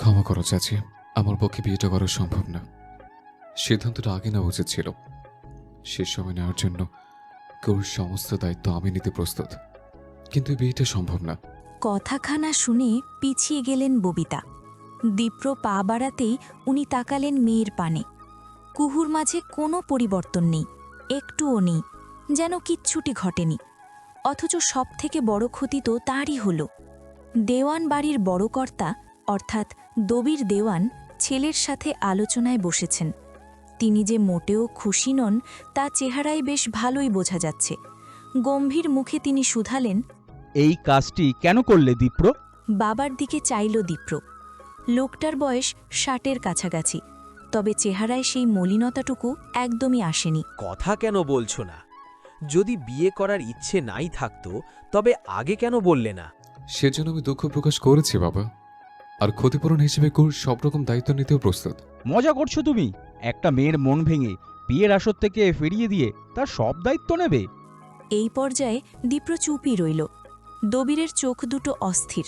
ক্ষমা করো চাচি, আমার পক্ষে বিয়েটা করা সম্ভব না। সিদ্ধান্তটা আগে নেওয়া উচিত ছিল। শেষ সময় নেওয়ার জন্য কেউর সমস্ত দায়িত্ব আমি নিতে প্রস্তুত, কিন্তু এই বিয়েটা সম্ভব না। কথাখানা শুনে পিছিয়ে গেলেন ববিতা। দীপ্র পা বাড়াতেই উনি তাকালেন মেয়ের পানে। কুহুর মাঝে কোনো পরিবর্তন নেই, একটুও নেই, যেন কিচ্ছুটি ঘটেনি। অথচ সবথেকে বড় ক্ষতি তো তারই হল। দেওয়ান বাড়ির বড় কর্তা অর্থাৎ দবির দেওয়ান ছেলের সাথে আলোচনায় বসেছেন। তিনি যে মোটেও খুশি নন তা চেহারায় বেশ ভালোই বোঝা যাচ্ছে। গম্ভীর মুখে তিনি শুধালেন, এই কাজটি কেন করলে দীপ্র? বাবার দিকে চাইল দীপ্র। লোকটার বয়স 60-এর কাছাকাছি, তবে চেহারায় সেই মলিনতাটুকু একদমই আসেনি। কথা কেন বলছো না? যদি বিয়ে করার ইচ্ছে নাই থাকতো তবে আগে কেন বললে না? সেজন্য আমি দুঃখ প্রকাশ করেছি বাবা, আর ক্ষতিপূরণ হিসেবে কুহুর সব রকম দায়িত্ব নিতেও প্রস্তুত। মজা করছো তুমি? একটা মেয়ের মন ভেঙে বিয়ের আসর থেকে ফিরিয়ে দিয়ে তার সব দায়িত্ব নেবে? এই পর্যায়ে দীপ্র চুপই রইল। দবিরের চোখ দুটো অস্থির।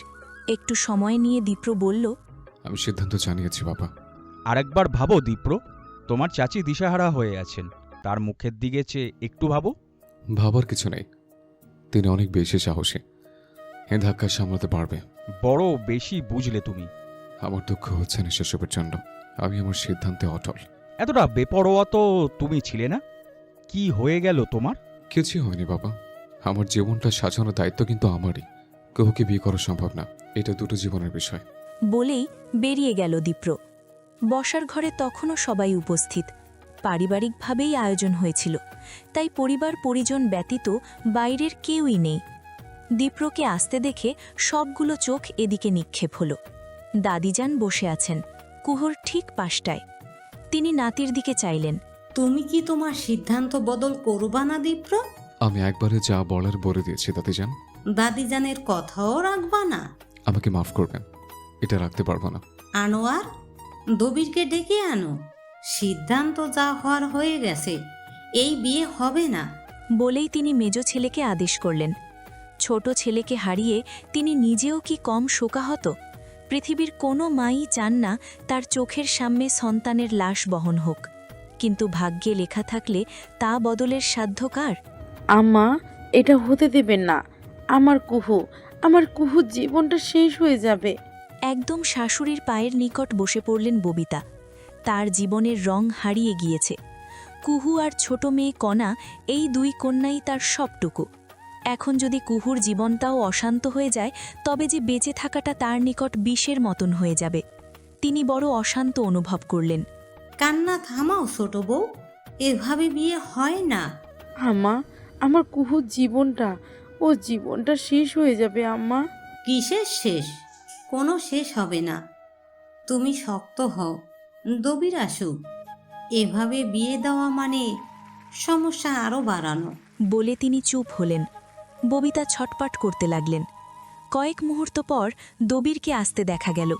একটু সময় নিয়ে দীপ্র বলল, আমি সিদ্ধান্ত জানিয়েছি বাবা। আরেকবার ভাবো দীপ্র, তোমার চাচি দিশাহারা হয়ে আছেন, তার মুখের দিকে চেয়ে একটু ভাবো। ভাবার কিছু নেই, তিনি অনেক বেশি সাহসী, এ ধাক্কা সামলাতে পারবে। বড় বেশি বুঝলে তুমি। আমার দুঃখ হচ্ছে না সেসবের জন্য, আমি আমার সিদ্ধান্তে অটল। এতটা বেপরোয়া তো তুমি ছিলে না। কি হয়ে গেল তোমার? কিছুই হয়নি বাবা, আমার জীবনটা সাজানোর দায়িত্ব কিন্তু আমারই। কুহুকে বিয়ে করা সম্ভব না, এটা দুটো জীবনের বিষয়। বলেই বেরিয়ে গেল দীপ্র। বসার ঘরে তখনও সবাই উপস্থিত। পারিবারিকভাবেই আয়োজন হয়েছিল, তাই পরিবার পরিজন ব্যতীত বাইরের কেউই নেই। দীপ্রকে আসতে দেখে সবগুলো চোখ এদিকে নিক্ষেপ হল। দাদিজান বসে আছেন কুহুর ঠিক পাশটায়। তিনি নাতির দিকে চাইলেন। তুমি কি তোমার সিদ্ধান্ত বদল করবা না দীপ্র? আমি একবারে যা বলার বলে দিয়েছি দাদিজান। দাদিজানের কথাও রাখবা না? আমাকে মাফ করবেন, এটা রাখতে পারবো না। আনোয়ার, দবিরকে ডেকে আনো। সিদ্ধান্ত যা হওয়ার হয়ে গেছে, এই বিয়ে হবে না। বলেই তিনি মেজ ছেলেকে আদেশ করলেন। ছোট ছেলেকে হারিয়ে তিনি নিজেও কি কম শোকাহত? পৃথিবীর কোনো মাই চান না তার চোখের সামনে সন্তানের লাশ বহন হোক, কিন্তু ভাগ্যে লেখা থাকলে তা বদলের সাধ্য কার? আম্মা, এটা হতে দেবেন না। আমার কুহুর জীবনটা শেষ হয়ে যাবে। একদম শাশুড়ির পায়ের নিকট বসে পড়লেন ববিতা। তার জীবনের রং হারিয়ে গিয়েছে। কুহু আর ছোট মেয়ে কণা, এই দুই কন্যাই তার সবটুকু। এখন যদি কুহুর জীবনটাও অশান্ত হয়ে যায়, তবে যে বেঁচে থাকাটা তার নিকট বিষের মতন হয়ে যাবে। তিনি বড় অশান্ত অনুভব করলেন। কান্না থামাও ছোট বউ, এভাবে বিয়ে হয় না। আম্মা, আমার কুহুর জীবনটা শেষ হয়ে যাবে আম্মা। কিসের শেষ? কোনো শেষ হবে না। তুমি শক্ত হও, দবির আসুক। এভাবে বিয়ে দেওয়া মানে সমস্যা আরও বাড়ানো। বলে তিনি চুপ হলেন। ববিতা ছটপট করতে লাগলেন। কয়েক মুহূর্ত পর দবিরকে আসতে দেখা গেল।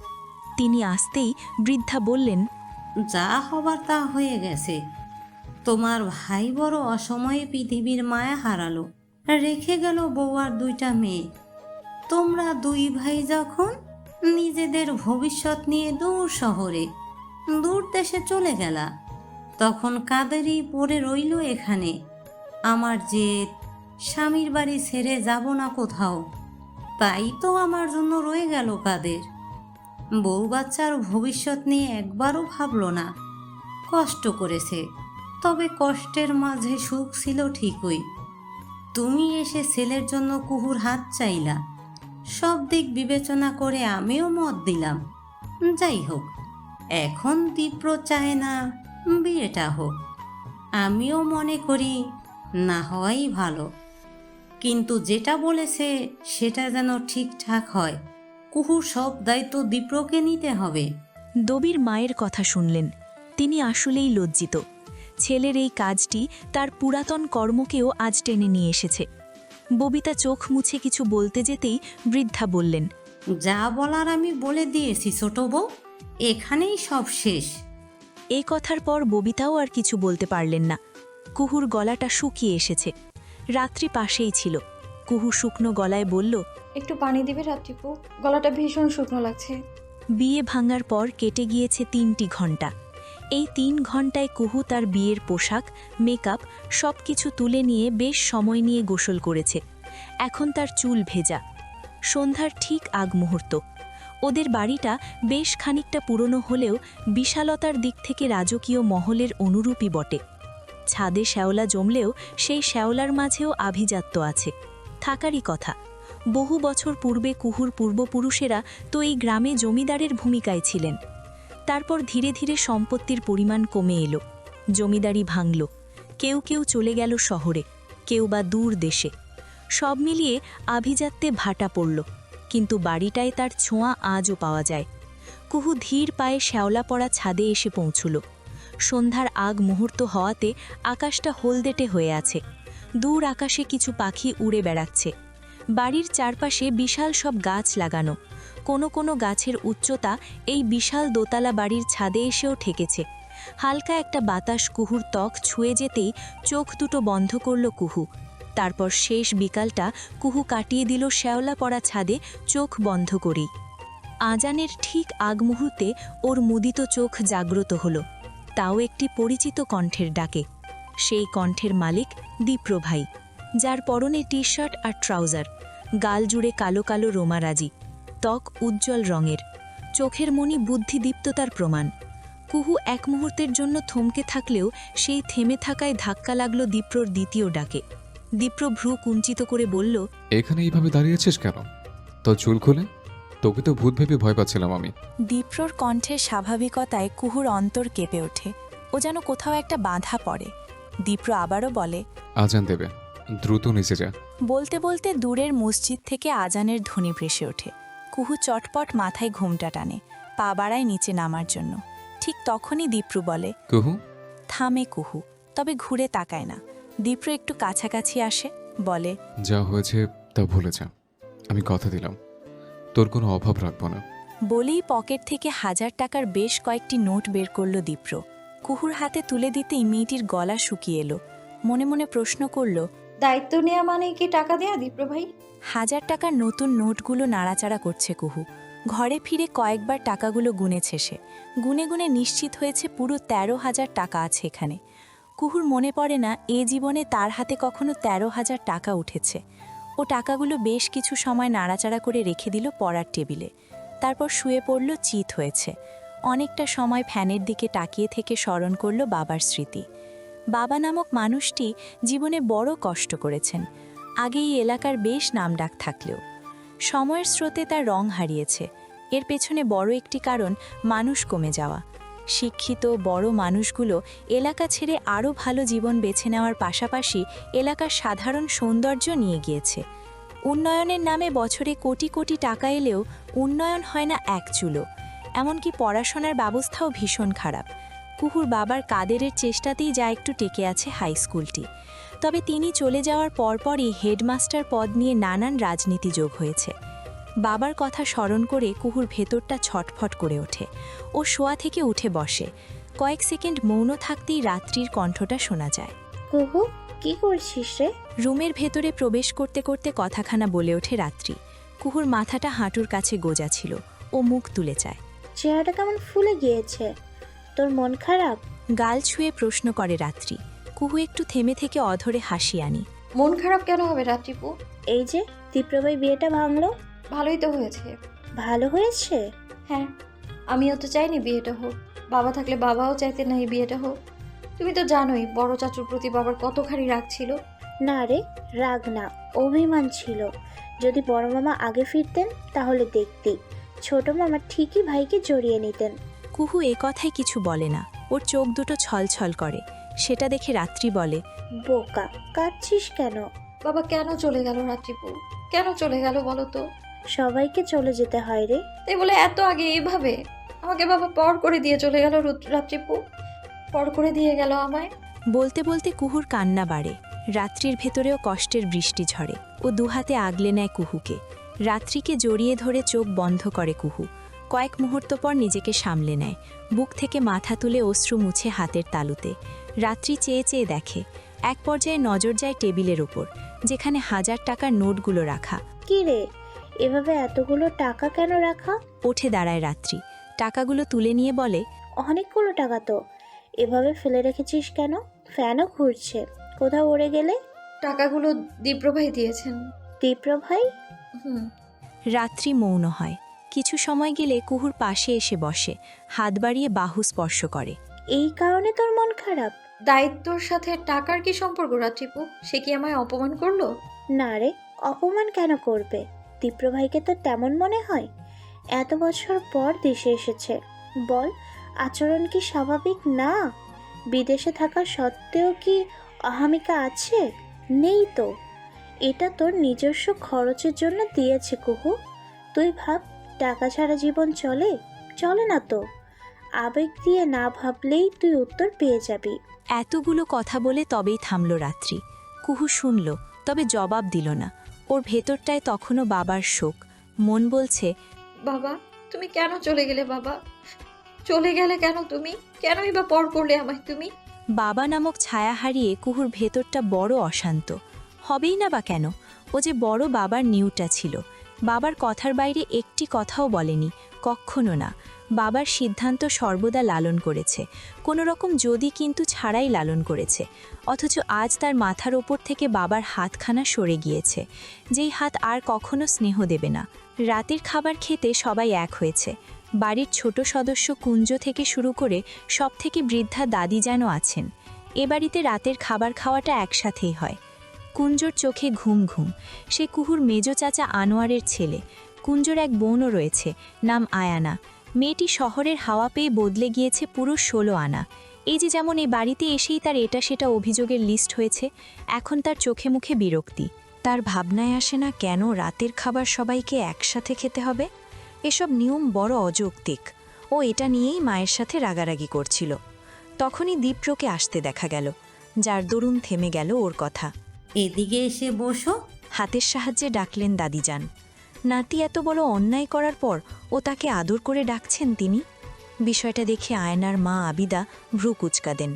তিনি আসতেই বৃদ্ধা বললেন, যা হবার তা হয়ে গেছে। তোমার ভাই বড় অসময়ে পৃথিবীর মায়া হারালো, রেখে গেল বউ আর দুইটা মেয়ে। তোমরা দুই ভাই যখন নিজেদের ভবিষ্যৎ নিয়ে দূর শহরে, দূর দেশে চলে গেলা, তখন কাদেরই পড়ে রইল এখানে। আমার জেদ, স্বামীর বাড়ি ছেড়ে যাব না কোথাও, তাই তো আমার জন্য রয়ে গেল কাদের। বউ বাচ্চার ভবিষ্যৎ নিয়ে একবারও ভাবল না। কষ্ট করেছে, তবে কষ্টের মাঝে সুখ ছিল ঠিকই। তুমি এসে ছেলের জন্য কুহুর হাত চাইলা, সব দিক বিবেচনা করে আমিও মত দিলাম। যাই হোক, এখন দীপ্র চায় না বিয়েটা হোক। আমিও মনে করি না হওয়াই ভালো, কিন্তু যেটা বলেছে সেটা যেন ঠিকঠাক হয়। কুহুর সব দায়িত্ব দীপ্রকে নিতে হবে। দবির মায়ের কথা শুনলেন। তিনি আসলেই লজ্জিত। ছেলের এই কাজটি তার পুরাতন কর্মকেও আজ টেনে নিয়ে এসেছে। ববিতা চোখ মুছে কিছু বলতে যেতেই বৃদ্ধা বললেন, যা বলার আমি বলে দিয়েছি ছোট বউ, এখানেই সব শেষ। এই কথার পর ববিতাও আর কিছু বলতে পারলেন না। কুহুর গলাটা শুকিয়ে এসেছে। রাত্রি পাশেই ছিল। কুহু শুকনো গলায় বলল, একটু পানি দিবে রাত্রিপু? গলাটা ভীষণ শুকনো লাগছে। বিয়ে ভাঙার পর কেটে গিয়েছে 3টি ঘণ্টা। এই 3 ঘণ্টায় কুহু তার বিয়ের পোশাক, মেকআপ সব কিছু তুলে নিয়ে বেশ সময় নিয়ে গোসল করেছে। এখন তার চুল ভেজা। সন্ধ্যার ঠিক আগ মুহূর্ত। ওদের বাড়িটা বেশ খানিকটা পুরনো হলেও বিশালতার দিক থেকে রাজকীয় মহলের অনুরূপই বটে। ছাদে শ্যাওলা জমলেও সেই শ্যাওলার মাঝেও আভিজাত্য আছে, থাকারই কথা। বহু বছর পূর্বে কুহুর পূর্বপুরুষেরা তো এই গ্রামে জমিদারের ভূমিকায় ছিলেন। তারপর ধীরে ধীরে সম্পত্তির পরিমাণ কমে এলো, জমিদারি ভাঙল, কেউ কেউ চলে গেল শহরে, কেউ বা দূর দেশে। সব মিলিয়ে আভিজাত্যে ভাটা পড়ল, কিন্তু বাড়িটায় তার ছোঁয়া আজও পাওয়া যায়। কুহু ধীর পায়ে শ্যাওলা পড়া ছাদে এসে পৌঁছল। সন্ধ্যার আগ মুহূর্ত হওয়াতে আকাশটা হলদেটে হয়ে আছে। দূর আকাশে কিছু পাখি উড়ে বেড়াচ্ছে। বাড়ির চারপাশে বিশাল সব গাছ লাগানো। কোনো কোনো গাছের উচ্চতা এই বিশাল দোতলা বাড়ির ছাদে এসেও ঠেকেছে। হালকা একটা বাতাস কুহুর ত্বক ছুঁয়ে যেতেই চোখ দুটো বন্ধ করল কুহু। তারপর শেষ বিকালটা কুহু কাটিয়ে দিল শ্যাওলা পড়া ছাদে চোখ বন্ধ করেই। আজানের ঠিক আগ মুহূর্তে ওর মুদিত চোখ জাগ্রত হল, তাও একটি পরিচিত কণ্ঠের ডাকে। সেই কণ্ঠের মালিক দীপ্র ভাই, যার পরনে টি শার্ট আর ট্রাউজার, গাল জুড়ে কালো কালো রোমারাজি, ত্বক উজ্জ্বল রঙের, চোখের মণি বুদ্ধিদীপ্ততার প্রমাণ। কুহু এক মুহূর্তের জন্য থমকে থাকলেও সেই থেমে থাকায় ধাক্কা লাগল দীপ্রর দ্বিতীয় ডাকে। দীপ্র ভ্রু কুঞ্চিত করে বলল, এখানে এইভাবে দাঁড়িয়েছিস কেন? তোর চুল খুলে? তোকে তো ভূত ভেবে ভয় পাচ্ছিলাম আমি। দীপ্রর কণ্ঠের স্বাভাবিকতায় কুহুর অন্তর কেঁপে ওঠে। ও যেন কোথাও একটা বাধা পড়ে। দীপ্র আবারও বলে, আজান দেবে, দ্রুত নিচে যা। বলতে বলতে দূরের মসজিদ থেকে আজানের ধ্বনি ভেসে ওঠে। কুহু চটপট মাথায় ঘুমটা টানে, পা বাড়ায় নিচে নামার জন্য। ঠিক তখনই দীপ্র বলে, কুহু। থামে কুহু, তবে ঘুরে তাকায় না। দীপ্র একটু কাছাকাছি আসে, বলে, যা হয়েছে তা ভুলে যা, আমি কথা দিলাম তোর কোনো অভাব রাখবো না। বলেই পকেট থেকে 1000 টাকার বেশ কয়েকটি নোট বের করল দীপ্র। কুহুর হাতে তুলে দিতেই মেয়েটির গলা শুকিয়ে এলো। মনে মনে প্রশ্ন করল, দায়িত্ব নেওয়া মানে কি টাকা দেয়া দীপ্র ভাই? 1000 টাকার নতুন নোটগুলো নাড়াচাড়া করছে কুহু। ঘরে ফিরে কয়েকবার টাকাগুলো গুনেছে সে। গুনে গুনে নিশ্চিত হয়েছে পুরো 13,000 টাকা আছে এখানে। কুহুর মনে পড়ে না এ জীবনে তার হাতে কখনো 13,000 টাকা উঠেছে। ও টাকাগুলো বেশ কিছু সময় নাড়াচাড়া করে রেখে দিল পড়ার টেবিলে। তারপর শুয়ে পড়ল চিত হয়েছে। অনেকটা সময় ফ্যানের দিকে তাকিয়ে থেকে স্মরণ করল বাবার স্মৃতি। বাবা নামক মানুষটি জীবনে বড় কষ্ট করেছেন। আগে এই এলাকার বেশ নামডাক থাকলেও সময়ের স্রোতে তার রং হারিয়েছে। এর পেছনে বড় একটি কারণ মানুষ কমে যাওয়া। শিক্ষিত বড় মানুষগুলো এলাকা ছেড়ে আরও ভালো জীবন বেছে নেওয়ার পাশাপাশি এলাকার সাধারণ সৌন্দর্য নিয়ে গিয়েছে। উন্নয়নের নামে বছরে কোটি কোটি টাকা এলেও উন্নয়ন হয় না এক চুলো। এমনকি পড়াশোনার ব্যবস্থাও ভীষণ খারাপ। কুহুর বাবার কাদেরের চেষ্টাতেই যা একটু টেকে আছে হাই স্কুলটি। তবে তিনি চলে যাওয়ার পরপরই হেডমাস্টার পদ নিয়ে নানান রাজনীতি যোগ হয়েছে। বাবার কথা স্মরণ করে কুহুর ভেতরটা ছটফট করে ওঠে। ও শোয়া থেকে উঠে বসে। কয়েক সেকেন্ড মৌন থাকতেই রাত্রির কণ্ঠটা শোনা যায়। কুহু, কি করছিস রে? রুমের ভেতরে প্রবেশ করতে করতে কথাখানা বলে ওঠে রাত্রি। কুহুর মাথাটা হাঁটুর কাছে গোজা ছিল। ও মুখ তুলে চায়। চেহারাটা কেমন ফুলে গিয়েছে, তোর মন খারাপ? গাল ছুঁয়ে প্রশ্ন করে রাত্রি। কুহু একটু থেমে থেকে অধরে হাসি আনি। মন খারাপ কেন হবে রাত্রিপু? এই যে দীপ্র ভাই বিয়েটা ভাঙলো, ভালোই তো হয়েছে। ভালো হয়েছে? হ্যাঁ, আমিও তো চাইনি বিয়েটা হোক। বাবা থাকলে বাবাও চাইতে না এই বিয়েটা হোক। তুমি তো জানোই বড় চাচুর প্রতি বাবার কতখানি রাগ ছিল। না রে, রাগ না, অভিমান ছিল। যদি বড় মামা আগে ফিরতেন তাহলে দেখতেই ছোট মামা ঠিকই ভাইকে জড়িয়ে নিতেন। কুহু এ কথায় কিছু বলে না। ওর চোখ দুটো ছলছল করে। সেটা দেখে রাত্রি বলে, বোকা, কাঁদছিস কেন? বাবা কেন চলে গেল রাত্রিপু? কেন চলে গেল বলো তো? সবাইকে চলে যেতে হয় রে। তাই বলে এত আগে এইভাবে আমাকে বাবা পর করে দিয়ে চলে গেল। রাত্রিপু পর করে দিয়ে গেল আমায়। বলতে বলতে কুহুর কান্না বাড়ে। রাত্রির ভেতরেও কষ্টের বৃষ্টি ঝরে। ও দুহাতে আগলে নেয় কুহুকে। রাত্রিকে জড়িয়ে ধরে চোখ বন্ধ করে কুহু। কয়েক মুহূর্ত পর নিজেকে সামলে নেয়। বুক থেকে মাথা তুলে অশ্রু মুছে হাতের তালুতে। রাত্রি চেয়ে চেয়ে দেখে। এক পর্যায়ে নজর যায় টেবিলের ওপর, যেখানে 1000 টাকার নোটগুলো রাখা। কি রে, এভাবে এতগুলো টাকা কেন রাখা? ওঠে দাঁড়ায় রাত্রি, টাকাগুলো তুলে নিয়ে বলে, অনেকগুলো টাকা তো। এভাবে ফেলে রেখেছিস কেন? ফ্যানও ঘুরছে, কোথাও উড়ে গেলে? টাকাগুলো দীপ্রভাই দিয়েছেন। দীপ্র ভাই? হুম। রাত্রি মৌন হয়। কিছু সময় গেলে কুহুর পাশে এসে বসে, হাত বাড়িয়ে বাহু স্পর্শ করে। এই কারণে তোর মন খারাপ? দায়িত্বর সাথে টাকার কি সম্পর্ক রাত্রিপু? সে কি আমায় অপমান করলো? না রে, অপমান কেন করবে? দীপ্র ভাইকে তো তেমন মনে হয়? এত বছর পর দেশে এসেছে, বল আচরণ কি স্বাভাবিক না? বিদেশে থাকা সত্ত্বেও কি অহামিকা আছে? নেই তো। এটা তোর নিজস্ব খরচের জন্য দিয়েছে কুহু। তুই ভাব, টাকা ছাড়া জীবন চলে? চলে না তো। আবেগ দিয়ে না ভাবলেই তুই উত্তর পেয়ে যাবি। এতগুলো কথা বলে তবেই থামল রাত্রি। কুহু শুনল, তবে জবাব দিল না। ওর ভেতরটায় তখনও বাবার শোক। মন বলছে, বাবা, তুমি কেন চলে গেলে বাবা? চলে গেলে কেন তুমি? কেনই বা পর করলে আমায় তুমি? বাবা নামক ছায়া হারিয়ে কুহুর ভেতরটা বড় অশান্ত। হবেই না বা কেন? ও যে বড় বাবার নিউটা ছিল। বাবার কথার বাইরে একটি কথাও বলেনি, কক্ষনো না। বাবার সিদ্ধান্ত সর্বদা লালন করেছে, কোনো রকম যদি কিন্তু ছাড়াই লালন করেছে। অথচ আজ তার মাথার ওপর থেকে বাবার হাতখানা সরে গিয়েছে, যেই হাত আর কখনো স্নেহ দেবে না। রাতের খাবার খেতে সবাই এক হয়েছে। বাড়ির ছোট সদস্য কুঞ্জ থেকে শুরু করে সব থেকে বৃদ্ধা দাদি যেন আছেন। এ বাড়িতে রাতের খাবার খাওয়াটা একসাথেই হয়। কুঞ্জর চোখে ঘুম ঘুম। সে কুহুর মেজ চাচা আনোয়ারের ছেলে। কুঞ্জর এক বোনও রয়েছে, নাম আয়ানা। মেয়েটি শহরের হাওয়া পেয়ে বদলে গিয়েছে পুরো 16 আনা। এই যে যেমন এই বাড়িতে এসেই তার এটা সেটা অভিযোগের লিস্ট হয়েছে, এখন তার চোখে মুখে বিরক্তি। তার ভাবনায় আসে না কেন রাতের খাবার সবাইকে একসাথে খেতে হবে। এসব নিয়ম বড় অযৌক্তিক। ও এটা নিয়েই মায়ের সাথে রাগারাগি করছিল। তখনই দীপ্রকে আসতে দেখা গেল, যার দরুন থেমে গেল ওর কথা। এদিকে এসে বসো। হাতের সাহায্যে ডাকলেন দাদিজান। নাতি এত বড় অন্যায় করার পর ও তাকে আদর করে ডাকছেন তিনি। বিষয়টা দেখে আয়নার মা আবিদা ভ্রু কুচকা দেন।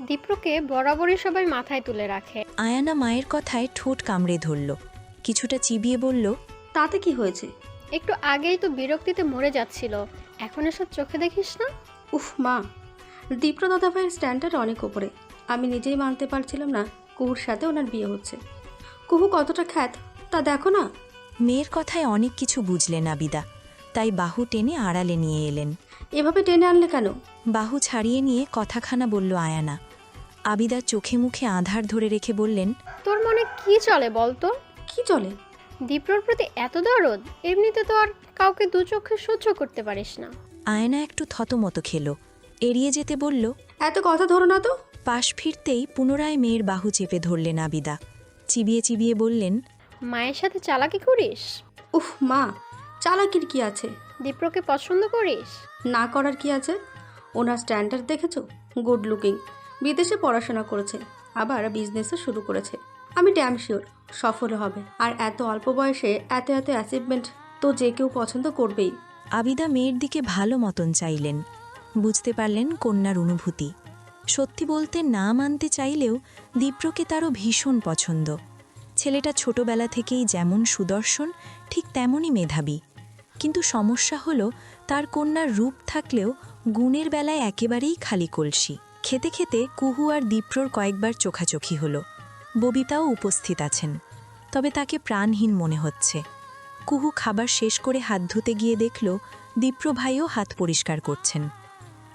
দীপ্রকে বরাবরই সবাই মাথায় তুলে রাখে। আয়ানা মায়ের কথায় ঠোঁট কামড়ে ধরল, কিছুটা চিবিয়ে বলল, তাতে কি হয়েছে? একটু আগেই তো বিরক্তিতে মরে যাচ্ছিল, এখন এসব চোখে দেখিস না? উফ মা, দীপ্র দাদা ভাইয়ের স্ট্যান্ডার্ড অনেক ওপরে। আমি নিজেই মানতে পারছিলাম না কুহুর সাথে ওনার বিয়ে হচ্ছে। কুহু কতটা খ্যাত তা দেখো না। মেয়ের কথায় অনেক কিছু বুঝলেন আবিদা, তাই বাহু টেনে আড়ালে নিয়ে এলেন। এভাবে টেনে আনলে কেন? বাহু ছাড়িয়ে নিয়ে কথাখানা বলল আয়ানা। আবিদা চোখে মুখে আধার ধরে রেখে বললেন, তোর মনে কি চলে বলতো? কি চলে? দীপ্রর প্রতি এত দরদ? এমনিতে তো আর কাউকে দু চোখে সহ্য করতে পারিস না। আয়না একটু থতমতো খেলো, এড়িয়ে যেতে বলল, এত কথা ধরো না তো। পাশ ফিরতেই পুনরায় মেয়ের বাহু চেপে ধরলেন আবিদা। চিবিয়ে চিবিয়ে বললেন, মায়ের সাথে চালাকি করিস? উফ মা, চালাকির কি আছে? দীপ্রকে পছন্দ করিস? না করার কি আছে? ওনার স্ট্যান্ডার্ড দেখেছো? গুড লুকিং, বিদেশে পড়াশোনা করেছে, আবার বিজনেসও শুরু করেছে। আমি ড্যাম শিওর সফল হবে। আর এত অল্প বয়সে এত এত অ্যাচিভমেন্ট তো যে কেউ পছন্দ করবেই। আবিদা মেয়ের দিকে ভালো মতন চাইলেন। বুঝতে পারলেন কন্যার অনুভূতি। সত্যি বলতে না মানতে চাইলেও দীপ্রকে তারও ভীষণ পছন্দ। ছেলেটা ছোটবেলা থেকেই যেমন সুদর্শন, ঠিক তেমনই মেধাবী। কিন্তু সমস্যা হলো তার কন্যার রূপ থাকলেও গুণের বেলায় একেবারেই খালি কলসি। খেতে খেতে কুহু আর দীপ্রর কয়েকবার চোখাচোখি হলো। ববিতাও উপস্থিত আছেন, তবে তাকে প্রাণহীন মনে হচ্ছে। কুহু খাবার শেষ করে হাত ধুতে গিয়ে দেখল দীপ্র ভাইও হাত পরিষ্কার করছেন।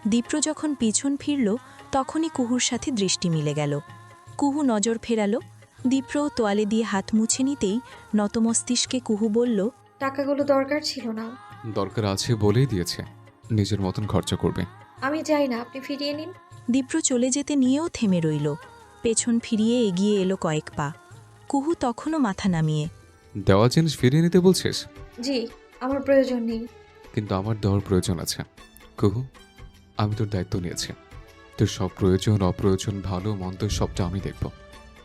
দীপ্র যখন পিছন ফিরল তখনই কুহুর সাথে দৃষ্টি মিলে গেল। কুহু নজর ফেরালো। দীপ্র তোয়ালে দিয়ে হাত মুছে নিতেই নতমস্তিষ্কে কুহু বলল, টাকাগুলো দরকার ছিল না। দরকার আছে বলেই দিয়েছে, নিজের মতন খরচা করবে। আমি চাই না, আপনি ফিরিয়ে নিন। দীপ্র চলে যেতে নিয়েও থেমে রইল। পেছন ফিরিয়ে এগিয়ে এলো কয়েক পা। কুহু তখনও মাথা নামিয়ে, দেওয়া জিনিস ফিরিয়ে নিতে বলছিস? জি, আমার প্রয়োজন নেই। কিন্তু আমার দেওয়ার প্রয়োজন আছে। কুহু, আমি তোর দায়িত্ব নিয়েছি। তোর সব প্রয়োজন অপ্রয়োজন ভালো মন্দ সবটা আমি দেখব,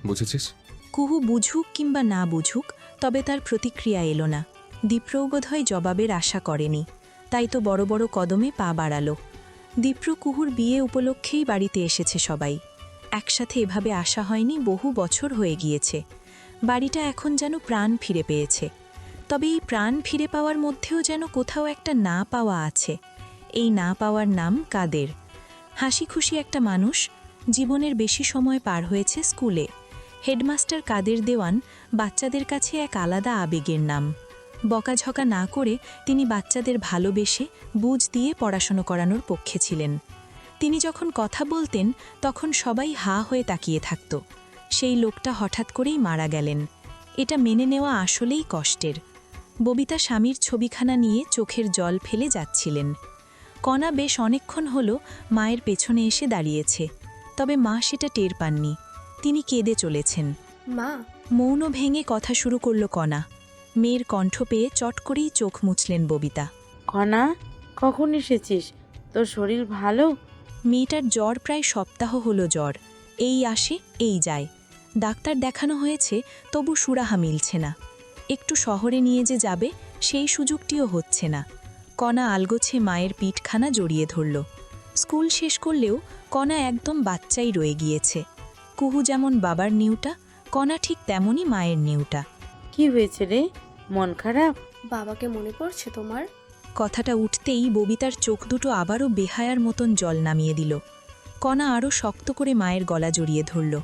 বুঝেছিস? কুহু বুঝুক কিংবা না বুঝুক, তবে তার প্রতিক্রিয়া এলো না। দীপ্রও বোধহয় জবাবের আশা করেনি, তাই তো বড় বড় কদমে পা বাড়ালো। দীপ্র কুহুর বিয়ে উপলক্ষেই বাড়িতে এসেছে সবাই। একসাথে এভাবে আসা হয়নি, বহু বছর হয়ে গিয়েছে। বাড়িটা এখন যেন প্রাণ ফিরে পেয়েছে। তবে এই প্রাণ ফিরে পাওয়ার মধ্যেও যেন কোথাও একটা না পাওয়া আছে। এই না পাওয়ার নাম কাদের। হাসি খুশি একটা মানুষ, জীবনের বেশি সময় পার হয়েছে স্কুলে। হেডমাস্টার কাদের দেওয়ান বাচ্চাদের কাছে এক আলাদা আবেগের নাম। বকাঝকা না করে তিনি বাচ্চাদের ভালোবেসে বুঝ দিয়ে পড়াশুনো করানোর পক্ষে ছিলেন। তিনি যখন কথা বলতেন তখন সবাই হা হয়ে তাকিয়ে থাকত। সেই লোকটা হঠাৎ করেই মারা গেলেন। এটা মেনে নেওয়া আসলেই কষ্টের। ববিতা স্বামীর ছবিখানা নিয়ে চোখের জল ফেলে যাচ্ছিলেন। কণা বেশ অনেকক্ষণ হল মায়ের পেছনে এসে দাঁড়িয়েছে, তবে মা সেটা টের পাননি। তিনি কেঁদে চলেছেন। মা, মৌন ভেঙে কথা শুরু করল কণা। মেয়ের কণ্ঠ পেয়ে চট করেই চোখ মুছলেন ববিতা। কণা, কখন এসেছিস? তোর শরীর ভালো? মেয়েটার জ্বর প্রায় সপ্তাহ হলো জ্বর। এই আসে এই যায়। ডাক্তার দেখানো হয়েছে, তবু সুরাহা মিলছে না। একটু শহরে নিয়ে যে যাবে সেই সুযোগটিও হচ্ছে না। কণা আলগোছে মায়ের পিঠখানা জড়িয়ে ধরল। স্কুল শেষ করলেও কণা একদম বাচ্চাই রয়ে গিয়েছে। কুহু যেমন বাবার নিউটা, কণা ঠিক তেমনই মায়ের নিউটা। কি হয়েছে রে? মন খারাপ? বাবাকে মনে পড়ছে তোমার? কথাটা উঠতেই ববিতার চোখ দুটো আবারও বেহায়ার মতন জল নামিয়ে দিল। কণা আরও শক্ত করে মায়ের গলা জড়িয়ে ধরল।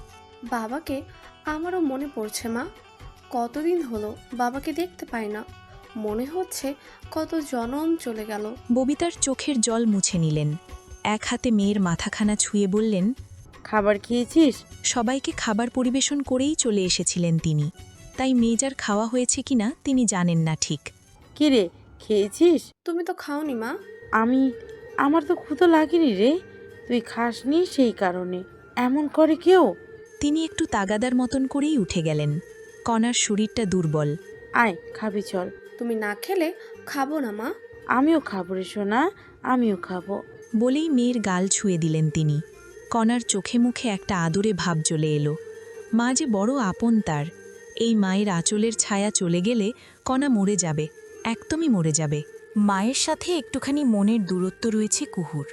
বাবাকে আমারও মনে পড়ছে মা। কতদিন হলো বাবাকে দেখতে পাই না। মনে হচ্ছে কত জনম চলে গেল। ববিতার চোখের জল মুছে নিলেন। এক হাতে মেয়ের মাথাখানা ছুঁয়ে বললেন, খাবার খেয়েছিস? সবাইকে খাবার পরিবেশন করেই চলে এসেছিলেন তিনি। তাই মেজার খাওয়া হয়েছে কিনা তিনি জানেন না ঠিক। কি রে, খেয়েছিস? তুমি তো খাওনি মা। আমার তো ক্ষুধা লাগেনি রে। তুই খাসনি সেই কারণে এমন করে কেউ? তিনি একটু তাগাদার মতন করেই উঠে গেলেন। কণার শরীরটা দুর্বল। আয় খাবি চল। তুমি না খেলে খাবো না মা। আমিও খাবো রে সোনা, আমিও খাবো। বলেই মেয়ের গাল ছুঁয়ে দিলেন তিনি। কণার চোখে মুখে একটা আদরে ভাব চলে এলো। মা যে বড় আপন তার। এই মায়ের আঁচলের ছায়া চলে গেলে কণা মরে যাবে, একদমই মরে যাবে। মায়ের সাথে একটুখানি মনের দূরত্ব রয়েছে কুহুর।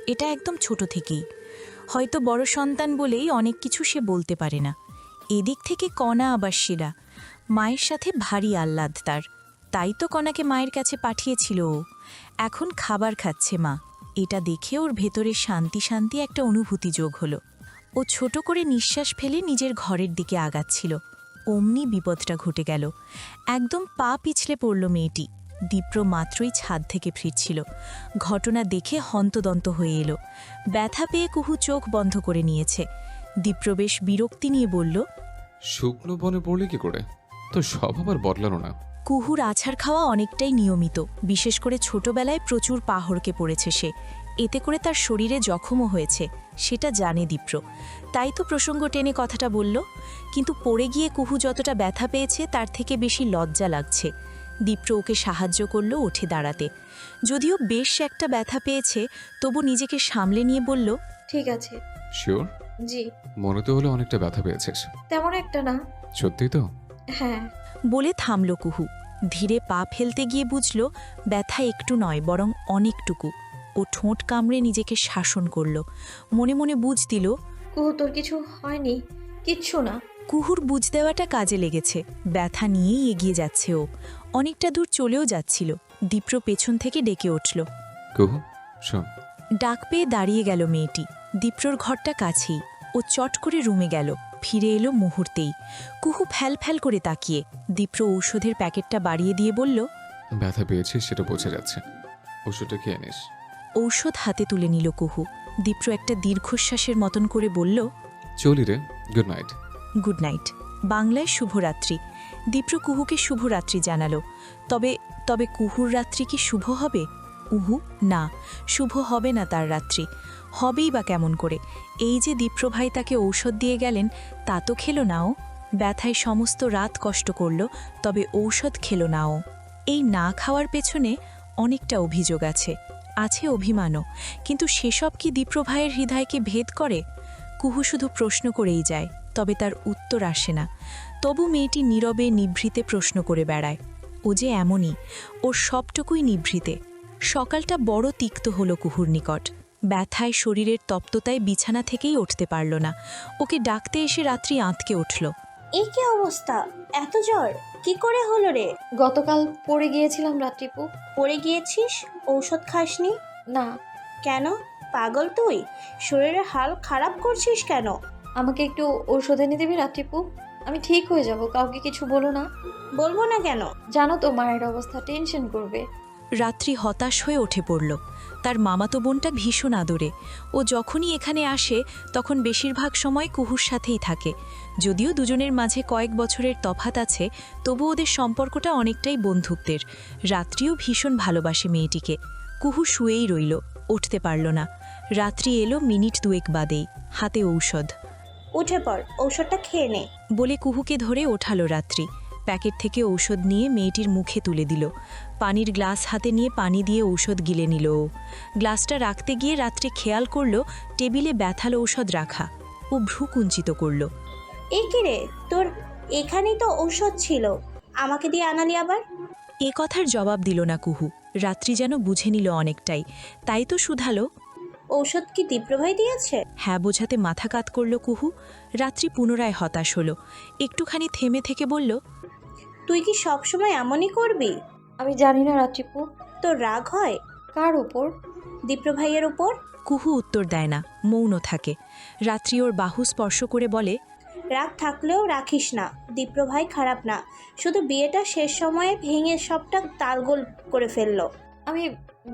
এটা একদম ছোট থেকেই। হয়তো বড় সন্তান বলেই অনেক কিছু সে বলতে পারে না। এদিক থেকে কণা আবার সেরা। মায়ের সাথে ভারী আহ্লাদ তার। তাই তো কণাকে মায়ের কাছে পাঠিয়েছিল ও। এখন খাবার খাচ্ছে মা। এটা দেখে ওর ভেতরে শান্তি শান্তি একটা অনুভূতি যোগ হলো। ও ছোট করে নিঃশ্বাস ফেলে নিজের ঘরের দিকে আগাচ্ছিল। অমনি বিপদটা ঘটে গেল। একদম পা পিছলে পড়ল মেয়েটি। দীপ্র মাত্রই ছাদ থেকে ফিরছিল। ঘটনা দেখে হন্তদন্ত হয়ে এলো। ব্যথা পেয়ে কুহু চোখ বন্ধ করে নিয়েছে। দীপ্র বেশ বিরক্তি নিয়ে বলল, শুকনো বনে পড়লে কি করে? তো সব আবার বদলানো না। কুহুর আছাড় খাওয়া অনেকটাই নিয়মিত। বিশেষ করে ছোটবেলায় প্রচুর পা হড়কে পড়েছে সে। এতে করে তার শরীরে জখমও হয়েছে, সেটা জানে দীপ্র। তাই তো প্রসঙ্গ টেনে কথাটা বলল। কিন্তু পড়ে গিয়ে কুহু যতটা ব্যথা পেয়েছে তার থেকে বেশি লজ্জা লাগছে। দীপ্র ওকে সাহায্য করল উঠে দাঁড়াতে। যদিও বেশ একটা ব্যথা পেয়েছে, তবু নিজেকে সামলে নিয়ে বলল, ঠিক আছে। শিওর? জি। মনে তো হলো অনেকটা ব্যথা পেয়েছিস। তেমন একটা না। সত্যি তো? হ্যাঁ। বলে থামল কুহু। ধীরে পা ফেলতে গিয়ে বুঝল ব্যথা একটু নয়, বরং অনেকটুকু। ও ঠোঁট কামড়ে নিজেকে শাসন করল। মনে মনে বুঝ দিল, কুহু, তোর কিছু হয়নি, কিচ্ছু না। কুহুর বুঝ দেওয়াটা কাজে লেগেছে। ব্যথা নিয়েই এগিয়ে যাচ্ছে ও। অনেকটা দূর চলেও যাচ্ছিল। দীপ্র পেছন থেকে ডেকে উঠল। কুহু শোন। ডাক পেয়ে দাঁড়িয়ে গেল মেয়েটি। দীপ্রর ঘরটা কাছেই। ও চট করে রুমে গেল। ফিরে এলো মুহূর্তেই। কুহু ফ্যাল ফ্যাল করে তাকিয়ে। দীপ্র ঔষধের প্যাকেটটা বাড়িয়ে দিয়ে বলল, ব্যথা পেয়েছিস সেটা বোঝা যাচ্ছে, ওষুধটা খেয়ে নিস। ঔষধ হাতে তুলে নিল কুহু। দীপ্র একটা দীর্ঘশ্বাসের মতন করে বলল, চলি রে, গুড নাইট। Good night. বাংলায় শুভরাত্রি। দীপ্র কুহুকে শুভরাত্রি জানালো। তবে তবে কুহুর রাত্রি কি শুভ হবে? উহু না, শুভ হবে না তার রাত্রি। হবেই বা কেমন করে? এই যে দীপ্র ভাই তাকে ঔষধ দিয়ে গেলেন, তা তো খেলো না ও। ব্যথায় সমস্ত রাত কষ্ট করল, তবে ঔষধ খেলো না ও। এই না খাওয়ার পেছনে অনেকটা অভিযোগ আছে, আছে অভিমানও। কিন্তু সেসব কি দীপ্র ভাইয়ের হৃদয়কে ভেদ করে? কুহু শুধু প্রশ্ন করেই যায়, তবে তার উত্তর আসে না। তবু মেয়েটি নীরবে নিভৃতে প্রশ্ন করে বেড়ায়। ও যে এমনই, ওর সবটুকুই নিভৃতে। সকালটা বড় তিক্ত হলো কুহুর নিকট। ব্যথায় শরীরের তপ্ততায় বিছানা থেকেই উঠতে পারল না। ওকে ডাকতে এসে রাত্রি আঁতকে উঠল। এই কি অবস্থা? এত জ্বর? কি করে হলো রে? গতকাল পড়ে গিয়েছিলাম রাত্রিপু। পড়ে গিয়েছিস? ঔষধ খাসনি? না, কেন? পাগল তুই? শরীরের হাল খারাপ করছিস কেন? আমাকে একটু ঔষধ এনে দিবি রাত্রিপু? আমি ঠিক হয়ে যাব, কাউকে কিছু বলো না। বলবো না কেন? জানো তো মায়ের অবস্থা, টেনশন করবে। রাত্রি হতাশ হয়ে উঠে পড়ল। তার মামাতো বোনটা ভীষণ আদরে। ও যখনই এখানে আসে তখন বেশিরভাগ সময় কুহুর সাথেই থাকে। যদিও দুজনের মাঝে কয়েক বছরের তফাত আছে, তবু ওদের সম্পর্কটা অনেকটাই বন্ধুত্বের। রাত্রিও ভীষণ ভালোবাসে মেয়েটিকে। কুহু শুয়েই রইল, উঠতে পারল না। রাত্রি এলো মিনিট দুয়েক বাদেই, হাতে ঔষধ। উঠে পড়, ঔষধটা খেয়ে নে। বলে কুহুকে ধরে ওঠালো রাত্রি। প্যাকেট থেকে ঔষধ নিয়ে মেয়েটির মুখে তুলে দিল। পানির গ্লাস হাতে নিয়ে পানি দিয়ে ঔষধ গিলে নিল ও। গ্লাসটা রাখতে গিয়ে রাত্রি খেয়াল করল টেবিলে ব্যথাল ঔষধ রাখা। ও ভ্রু কুঞ্চিত করল। এ কি রে, তোর এখানেই তো ঔষধ ছিল, আমাকে দিয়ে আনালি আবার? এ কথার জবাব দিল না কুহু। রাত্রি যেন বুঝে নিল অনেকটাই, তাই তো শুধালো। ঔষধ কি দীপ্রভাই দিয়েছে? হ্যাঁ বোঝাতে মাথা কাত করল কুহু। রাত্রি পুনরায় হতাশ হলো। একটুখানি থেমে থেকে বলল, তুই কি সবসময় এমনই করবি? আমি জানি না রাত্রিপু। তোর রাগ হয়? কার উপর? দীপ্রভাইয়ের উপর। কুহু উত্তর দেয় না, মৌন থাকে। রাত্রি ওর বাহু স্পর্শ করে বলে, রাগ থাকলেও রাখিস না, দীপ্রভাই খারাপ না, শুধু বিয়েটা শেষ সময়ে ভেঙে সবটা তালগোল করে ফেললো। আমি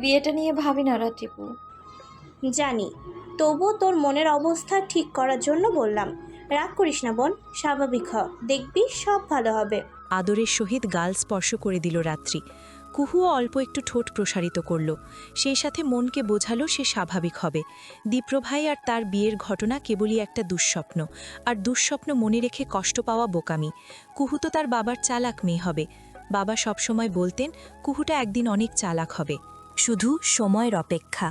বিয়েটা নিয়ে ভাবি না রাত্রিপু। জানি, তবু তোর মনের অবস্থা ঠিক করার জন্য বললাম। রাগ করিস না বোন, স্বাভাবিক হ, দেখবি সব ভালো হবে। আদরের সহিত গাল স্পর্শ করে দিল রাত্রি। কুহুও অল্প একটু ঠোঁট প্রসারিত করল। সেই সাথে মনকে বোঝালো সে স্বাভাবিক হবে। দীপ্রভাই আর তার বিয়ের ঘটনা কেবলই একটা দুঃস্বপ্ন, আর দুঃস্বপ্ন মনে রেখে কষ্ট পাওয়া বোকামি। কুহু তো তার বাবার চালাক মেয়ে হবে। বাবা সবসময় বলতেন কুহুটা একদিন অনেক চালাক হবে, শুধু সময়ের অপেক্ষা।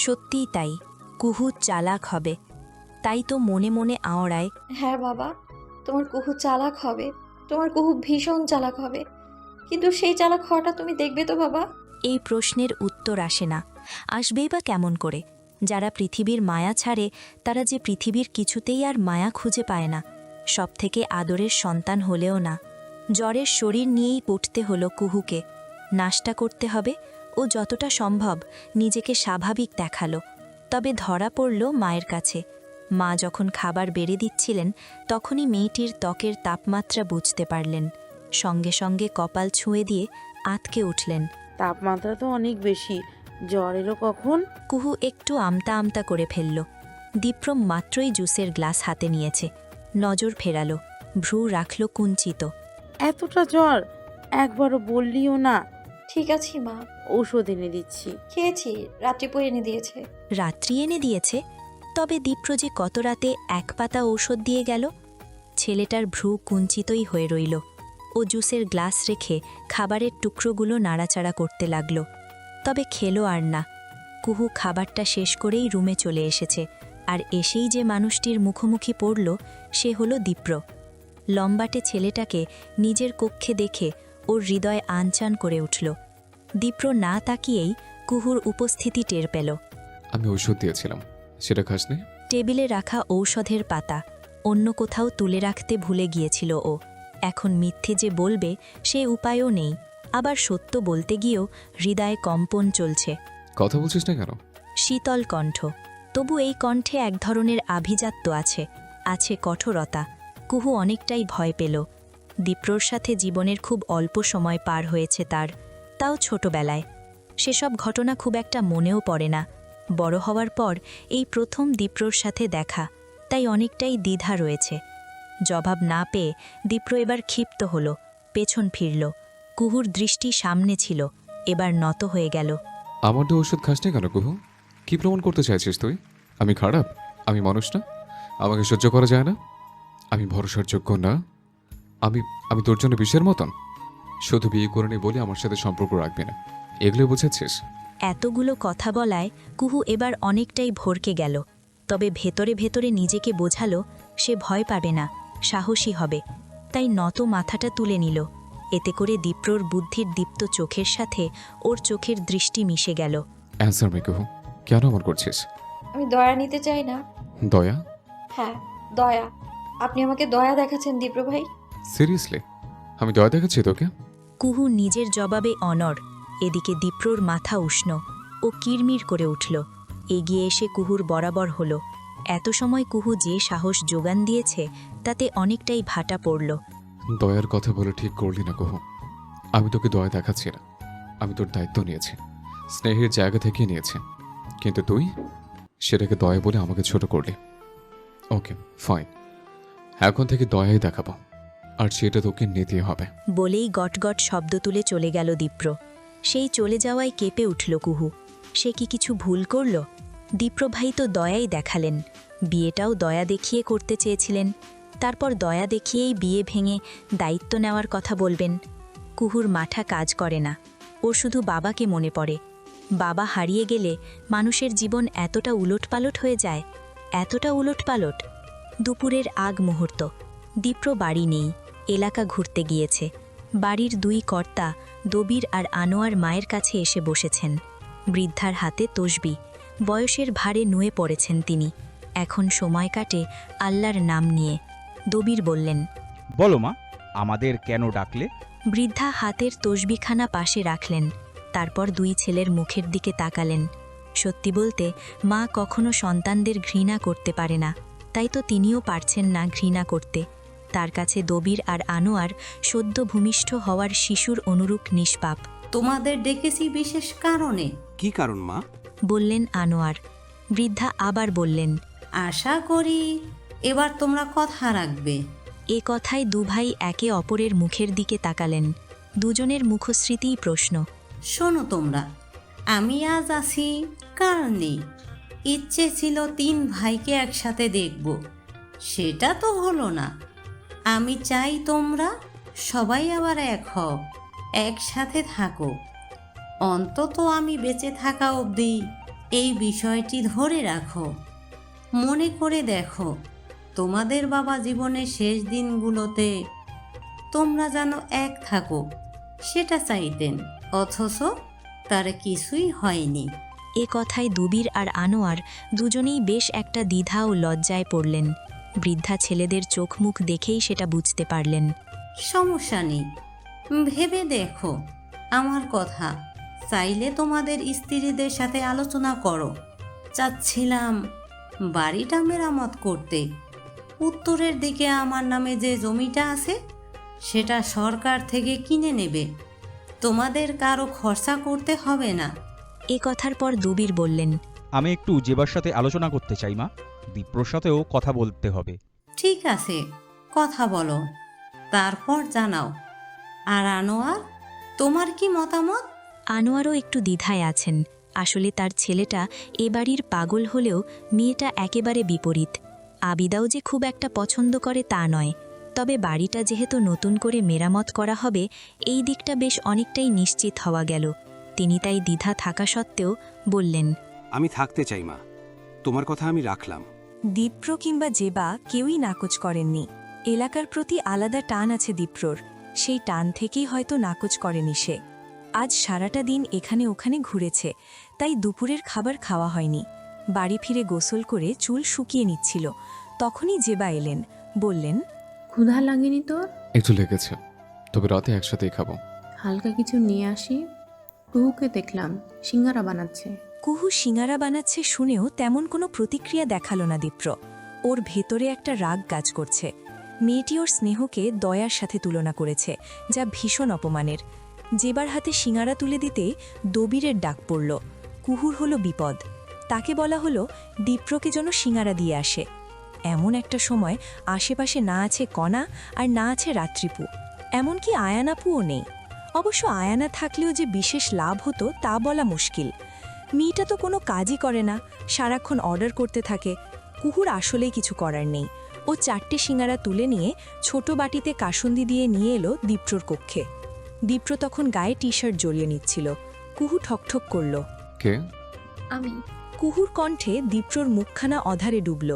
সত্যিই তাই, কুহু চালাক হবে। তাই তো মনে মনে আওড়ায়, হ্যাঁ বাবা, তোমার কুহু চালাক হবে, তোমার কুহু ভীষণ চালাক হবে। কিন্তু সেই চালাক হওয়াটা তুমি দেখবে তো বাবা? এই প্রশ্নের উত্তর আসে না। আসবেই বা কেমন করে? যারা পৃথিবীর মায়া ছাড়ে তারা যে পৃথিবীর কিছুতেই আর মায়া খুঁজে পায় না। সবথেকে আদরের সন্তান হলেও না। জ্বরের শরীর নিয়েই পড়তে হলো কুহুকে। নাশতা করতে হবে, ও যতটা সম্ভব নিজেকে স্বাভাবিক দেখালো। তবে ধরা পড়ল মায়ের কাছে। মা যখন খাবার বেড়ে দিচ্ছিলেন তখনই মেয়েটির ত্বকের তাপমাত্রা বুঝতে পারলেন। সঙ্গে সঙ্গে কপাল ছুঁয়ে দিয়ে আঁতকে উঠলেন। তাপমাত্রা তো অনেক বেশি, জ্বর এলো কখন? কুহু একটু আমতা আমতা করে ফেলল। দীপ্রম মাত্রই জুসের গ্লাস হাতে নিয়েছে। নজর ফেরালো, ভ্রু রাখল কুঞ্চিত। এতটা জ্বর? একবারও বললিও না। ঠিক আছে মা, ঔষধ এনে দিচ্ছি। খেয়েছি, রাত্রিপু এনে দিয়েছে। রাত্রি এনে দিয়েছে? তবে দীপ্র যে কত রাতে এক পাতা ঔষধ দিয়ে গেল। ছেলেটার ভ্রু কুঞ্চিতই হয়ে রইল। ও জুসের গ্লাস রেখে খাবারের টুকরোগুলো নাড়াচাড়া করতে লাগল। তবে খেলো আর না। কুহু খাবারটা শেষ করেই রুমে চলে এসেছে। আর এসেই যে মানুষটির মুখোমুখি পড়ল সে হলো দীপ্র। লম্বাটে ছেলেটাকে নিজের কক্ষে দেখে ওর হৃদয় আনচান করে উঠল। দীপ্র না তাকিয়েই কুহুর উপস্থিতি টের পেল। আমি ঔষধ দিয়েছিলাম, সেটা খাসনি? টেবিলে রাখা ঔষধের পাতা অন্য কোথাও তুলে রাখতে ভুলে গিয়েছিল ও। এখন মিথ্যে যে বলবে সে উপায়ও নেই। আবার সত্য বলতে গিয়েও হৃদয়ে কম্পন চলছে। কথা বলছিস না কেন? শীতল কণ্ঠ, তবু এই কণ্ঠে এক ধরনের আভিজাত্য আছে, আছে কঠোরতা। কুহু অনেকটাই ভয় পেল। দীপ্রর সাথে জীবনের খুব অল্প সময় পার হয়েছে তার, তাও ছোটবেলায়। সেসব ঘটনা খুব একটা মনেও পড়ে না। বড় হওয়ার পর এই প্রথম দীপ্রর সাথে দেখা, তাই অনেকটাই দ্বিধা রয়েছে। জবাব না পেয়ে দীপ্র এবার ক্ষিপ্ত হল, পেছন ফিরল। কুহুর দৃষ্টি সামনে ছিল, এবার নত হয়ে গেল। আমার তো ওষুধ খাসনি কেন কুহু? কি প্রমাণ করতে চাইছিস তুই? আমি খারাপ? আমি মানুষ না? আমাকে সহ্য করা যায় না? আমি ভরসার যোগ্য না? আমি আমি তোর জন্য বিষের মতন? শুধু বিয়ে করে নি বলে আমার সাথে সম্পর্ক রাখবি না, এগুলো বুঝেছিস? এতগুলো কথা বলায় কুহু এবার অনেকটাই ভরকে গেল। তবে ভেতরে ভেতরে নিজেকে বোঝালো সে ভয় পাবে না, সাহসী হবে। তাই নত মাথাটা তুলে নিল। এতে করে দীপ্রর বুদ্ধির দীপ্ত চোখের সাথে ওর চোখের দৃষ্টি মিশে গেল। অ্যান্সার মি কুহু, কেন এমন করছিস? আমি দয়া নিতে চাই না। দয়া? হ্যাঁ, দয়া। আপনি আমাকে দয়া দেখাচ্ছেন দীপ্র ভাই। সিরিয়াসলি? আমি দয়া দেখাচ্ছি তোকে? কুহু নিজের জবাবে অনড়। এদিকে দীপ্রর মাথা উষ্ণ। ও কিরমির করে উঠল। এগিয়ে এসে কুহুর বরাবর হল। এত সময় কুহু যে সাহস যোগান দিয়েছে তাতে অনেকটাই ভাটা পড়ল। দয়ার কথা বলে ঠিক করলি না কুহু। আমি তোকে দয়া দেখাচ্ছি না, আমি তোর দায়িত্ব নিয়েছি, স্নেহের জায়গা থেকে নিয়েছি। কিন্তু তুই সেটাকে দয়া বলে আমাকে ছোট করলি। ওকে ফাইন, এখন থেকে দয়াই দেখাবো, আর সেটা তোকে নিতেই হবে। বলেই গটগট শব্দ তুলে চলে গেল দীপ্র। সেই চলে যাওয়ায় কেঁপে উঠল কুহু। সে কি কিছু ভুল করল? দীপ্র ভাই তো দয়াই দেখালেন, বিয়েটাও দয়া দেখিয়ে করতে চেয়েছিলেন। তারপর দয়া দেখিয়েই বিয়ে ভেঙে দায়িত্ব নেওয়ার কথা বলবেন। কুহুর মাথা কাজ করে না। ওর শুধু বাবাকে মনে পড়ে। বাবা হারিয়ে গেলে মানুষের জীবন এতটা উলটপালট হয়ে যায়, এতটা উলটপালট। দুপুরের আগ মুহূর্ত। দীপ্র বাড়ি নেই, এলাকা ঘুরতে গিয়েছে। বাড়ির দুই কর্তা দবির আর আনোয়ার মায়ের কাছে এসে বসেছেন। বৃদ্ধার হাতে তসবি, বয়সের ভারে নুয়ে পড়েছেন তিনি। এখন সময় কাটে আল্লাহর নাম নিয়ে। দবির বললেন, বলো মা, আমাদের কেন ডাকলে? বৃদ্ধা হাতের তসবিখানা পাশে রাখলেন। তারপর দুই ছেলের মুখের দিকে তাকালেন। সত্যি বলতে মা কখনো সন্তানদের ঘৃণা করতে পারে না, তাই তো তিনিও পারছেন না ঘৃণা করতে। তার কাছে দবির আর আনোয়ার সদ্য ভূমিষ্ঠ হওয়ার শিশুর অনুরূপ নিষ্পাপ। তোমাদের ডেকেছি বিশেষ কারণে। কি কারণ মা? বললেন আনোয়ার। বৃদ্ধা আবার বললেন, আশা করি এবার তোমরা কথা রাখবে। এ কথায় দুভাই একে অপরের মুখের দিকে তাকালেন। দুজনের মুখশ্রীতেই প্রশ্ন। শোনো তোমরা, আমি আজ আছি কারণে। ইচ্ছে ছিল 3 ভাইকে একসাথে দেখব, সেটা তো হলো না। আমি চাই তোমরা সবাই আবার এক হও, একসাথে থাকো। অন্তত আমি বেঁচে থাকা অবধি এই বিষয়টি ধরে রাখো। মনে করে দেখো, তোমাদের বাবা জীবনের শেষ দিনগুলোতে তোমরা যেন এক থাকো, সেটা চাইতেন, অথচ তার কিছুই হয়নি। এ কথায় দুবির আর আনোয়ার দুজনেই বেশ একটা দ্বিধা ও লজ্জায় পড়লেন। বৃদ্ধা ছেলেদের চোখ মুখ দেখেই সেটা বুঝতে পারলেন। সমস্যা নেই, ভেবে দেখো আমার কথা। চাইলে তোমাদের স্ত্রীদের সাথে আলোচনা করো। চাচ্ছিলাম বাড়িটা মেরামত করতে। উত্তরের দিকে আমার নামে যে জমিটা আছে সেটা সরকার থেকে কিনে নেবে, তোমাদের কারো খরচা করতে হবে না। এ কথার পর দুবির বললেন, আমি একটু জেবার সাথে আলোচনা করতে চাই মা, দীপ্রর সাথেও কথা বলতে হবে। ঠিক আছে, কথা বলো, তারপর জানাও। আর আনোয়ার, তোমার কি মতামত? আনোয়ারও একটু দ্বিধায় আছেন। আসলে তার ছেলেটা এ বাড়ির পাগল হলেও মেয়েটা একেবারে বিপরীত। আবিদাও যে খুব একটা পছন্দ করে তা নয়, তবে বাড়িটা যেহেতু নতুন করে মেরামত করা হবে, এই দিকটা বেশ অনেকটাই নিশ্চিত হওয়া গেল। তিনি তাই দ্বিধা থাকা সত্ত্বেও বললেন, আমি থাকতে চাই মা, তোমার কথা আমি রাখলাম। দীপ্র কিংবা জেবা কেউই নাকচ করেননি। এলাকার প্রতি আলাদা টান আছে দীপ্রর, সেই টান থেকেই হয়তো নাকচ করেনি সে। আজ সারাটা দিন এখানে ওখানে ঘুরেছে, তাই দুপুরের খাবার খাওয়া হয়নি। বাড়ি ফিরে গোসল করে চুল শুকিয়ে নিচ্ছিল, তখনই জেবা এলেন। বললেন, ক্ষুধা লাগেনি তোর? একটু লেগেছে, তবে রাতে একসাথেই খাবো। হালকা কিছু নিয়ে আসি। কুহুকে দেখলাম সিঙ্গারা বানাচ্ছে। কুহু সিঙ্গারা বানাচ্ছে শুনেও তেমন কোনো প্রতিক্রিয়া দেখালো না দীপ্র। ওর ভেতরে একটা রাগ কাজ করছে। মেয়েটি ওর স্নেহকে দয়ার সাথে তুলনা করেছে, যা ভীষণ অপমানের। জেবার হাতে সিঙ্গারা তুলে দিতে দবিরের ডাক পড়ল। কুহুর হলো বিপদ। তাকে বলা হলো দীপ্রকে যেন সিঙ্গারা দিয়ে আসে। এমন একটা সময় আশেপাশে না আছে কণা আর না আছে রাত্রিপু, এমনকি আয়ানাপুও নেই। অবশ্য আয়ানা থাকলেও যে বিশেষ লাভ হতো তা বলা মুশকিল। মেয়েটা তো কোনো কাজই করে না, সারাক্ষণ অর্ডার করতে থাকে। কুহুর আসলেই কিছু করার নেই। ও 4টে সিঙ্গারা তুলে নিয়ে ছোট বাটিতে কাসুন্দি দিয়ে নিয়ে এলো দীপ্রর কক্ষে। দীপ্র তখন গায়ে টি শার্ট জড়িয়ে নিচ্ছিল। কুহু ঠকঠক করল, কে? আমি। কুহুর কণ্ঠে দীপ্রর মুখখানা অধারে ডুবল।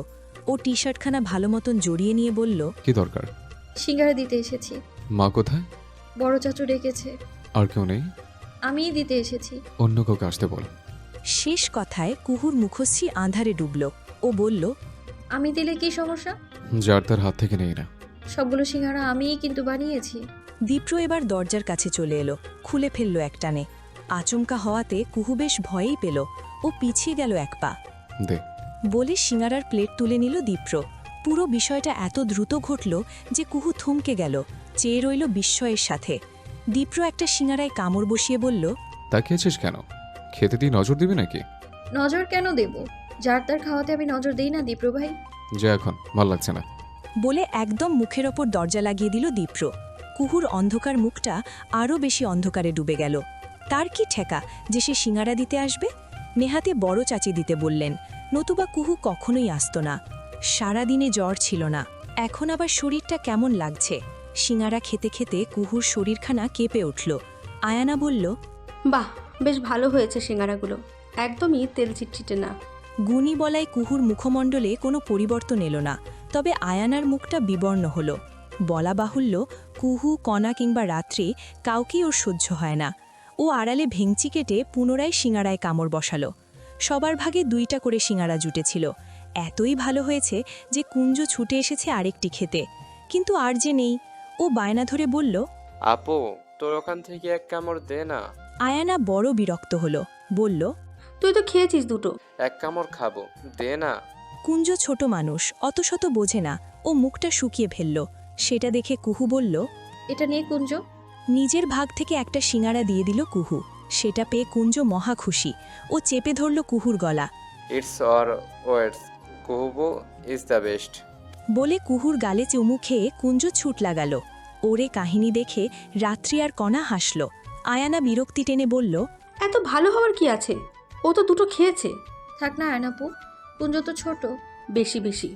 ও টি শার্টখানা ভালো মতন জড়িয়ে নিয়ে বলল, কি দরকার? সিঙ্গারা দিতে এসেছি। মা কোথায়? বড় চাচু ডেকেছে। আর কেউ নেই? আমিই দিতে এসেছি। অন্য কাউকে আসতে বল। শেষ কথায় কুহুর মুখশ্রী আঁধারে ডুবল। ও বলল, আমি দিলে কি সমস্যা? যার তার হাত থেকে নেই না। সবগুলো সিঙ্গারা আমিই কিন্তু বানিয়েছি। দীপ্র এবার দরজার কাছে চলে এলো, খুলে ফেলল একটানে। আচমকা হওয়াতে কুহু বেশ ভয়েই পেল। ও পিছিয়ে গেল এক পা। দে। বলে সিঙারার প্লেট তুলে নিল দীপ্র। পুরো বিষয়টা এত দ্রুত ঘটল যে কুহু থমকে গেল, চেয়ে রইল বিস্ময়ের সাথে। দীপ্র একটা সিঙারায় কামড় বসিয়ে বলল, তাকিয়েছিস কেন? খেতে দিয়ে নজর দিবি নাকি? নজর কেন দেব? যার তার খাওয়াতে আমি নজর দেই না দীপ্র ভাই। যা এখন, ভাল লাগছে না। বলে একদম মুখের ওপর দরজা লাগিয়ে দিল দীপ্র। কুহুর অন্ধকার মুখটা আরও বেশি অন্ধকারে ডুবে গেল। তার কি ঠেকা যে সে সিঙারা দিতে আসবে? নেহাতে বড় চাচি দিতে বললেন, নতুবা কুহু কখনোই আসত না। সারাদিনে জ্বর ছিল না, এখন আবার শরীরটা কেমন লাগছে। সিঙারা খেতে খেতে কুহুর শরীরখানা কেঁপে উঠল। আয়ানা বলল, বাহ, বেশ ভালো হয়েছে সিঙ্গারাগুলো, একদমই তেল চিটচিটে না। গুণী বলায় কুহুর মুখমণ্ডলে কোনো পরিবর্তন এলো না, তবে আয়ানার মুখটা বিবর্ণ হল। বলা বাহুল্য, কুহু, কণা কিংবা রাত্রি কাউকেই ওর সহ্য হয় না। ও আড়ালে ভেঙচি কেটে পুনরায় সিঙারায় কামড় বসালো। সবার ভাগে 2টা করে সিঙারা জুটেছিল। এতই ভালো হয়েছে যে কুঞ্জ ছুটে এসেছে আরেকটি খেতে, কিন্তু আর যে নেই। ও বায়না ধরে বলল, আপু, তোর ওখান থেকে এক কামড় দে না। আয়ানা বড় বিরক্ত হলো, বলল, তুই তো খেয়েছিস দুটো। এক কামড় খাবো, দে না। কুঞ্জ ছোট মানুষ, অত শত বোঝে না। ও মুখটা শুকিয়ে ফেলল। সেটা দেখে কুহু বলল, এটা নিয়ে কুঞ্জ। নিজের ভাগ থেকে একটা সিঙারা দিয়ে দিল কুহু। সেটা পেয়ে কুঞ্জ মহা খুশি। ও চেপে ধরল কুহুর গলা। ইটস অর ওয়েটস, কুহুবু ইজ দ্য বেস্ট। বলে কুহুর গালে চুমু খেয়ে কুঞ্জ ছুট লাগাল। ওরে কাহিনী দেখে রাত্রি আর কণা হাসল। আয়ানা বিরক্তি টেনে বলল, এত ভালো হওয়ার কি আছে? ও তো দুটো খেয়েছে। থাক না আয়নাপু, কুঞ্জ তো ছোট। বেশি বেশি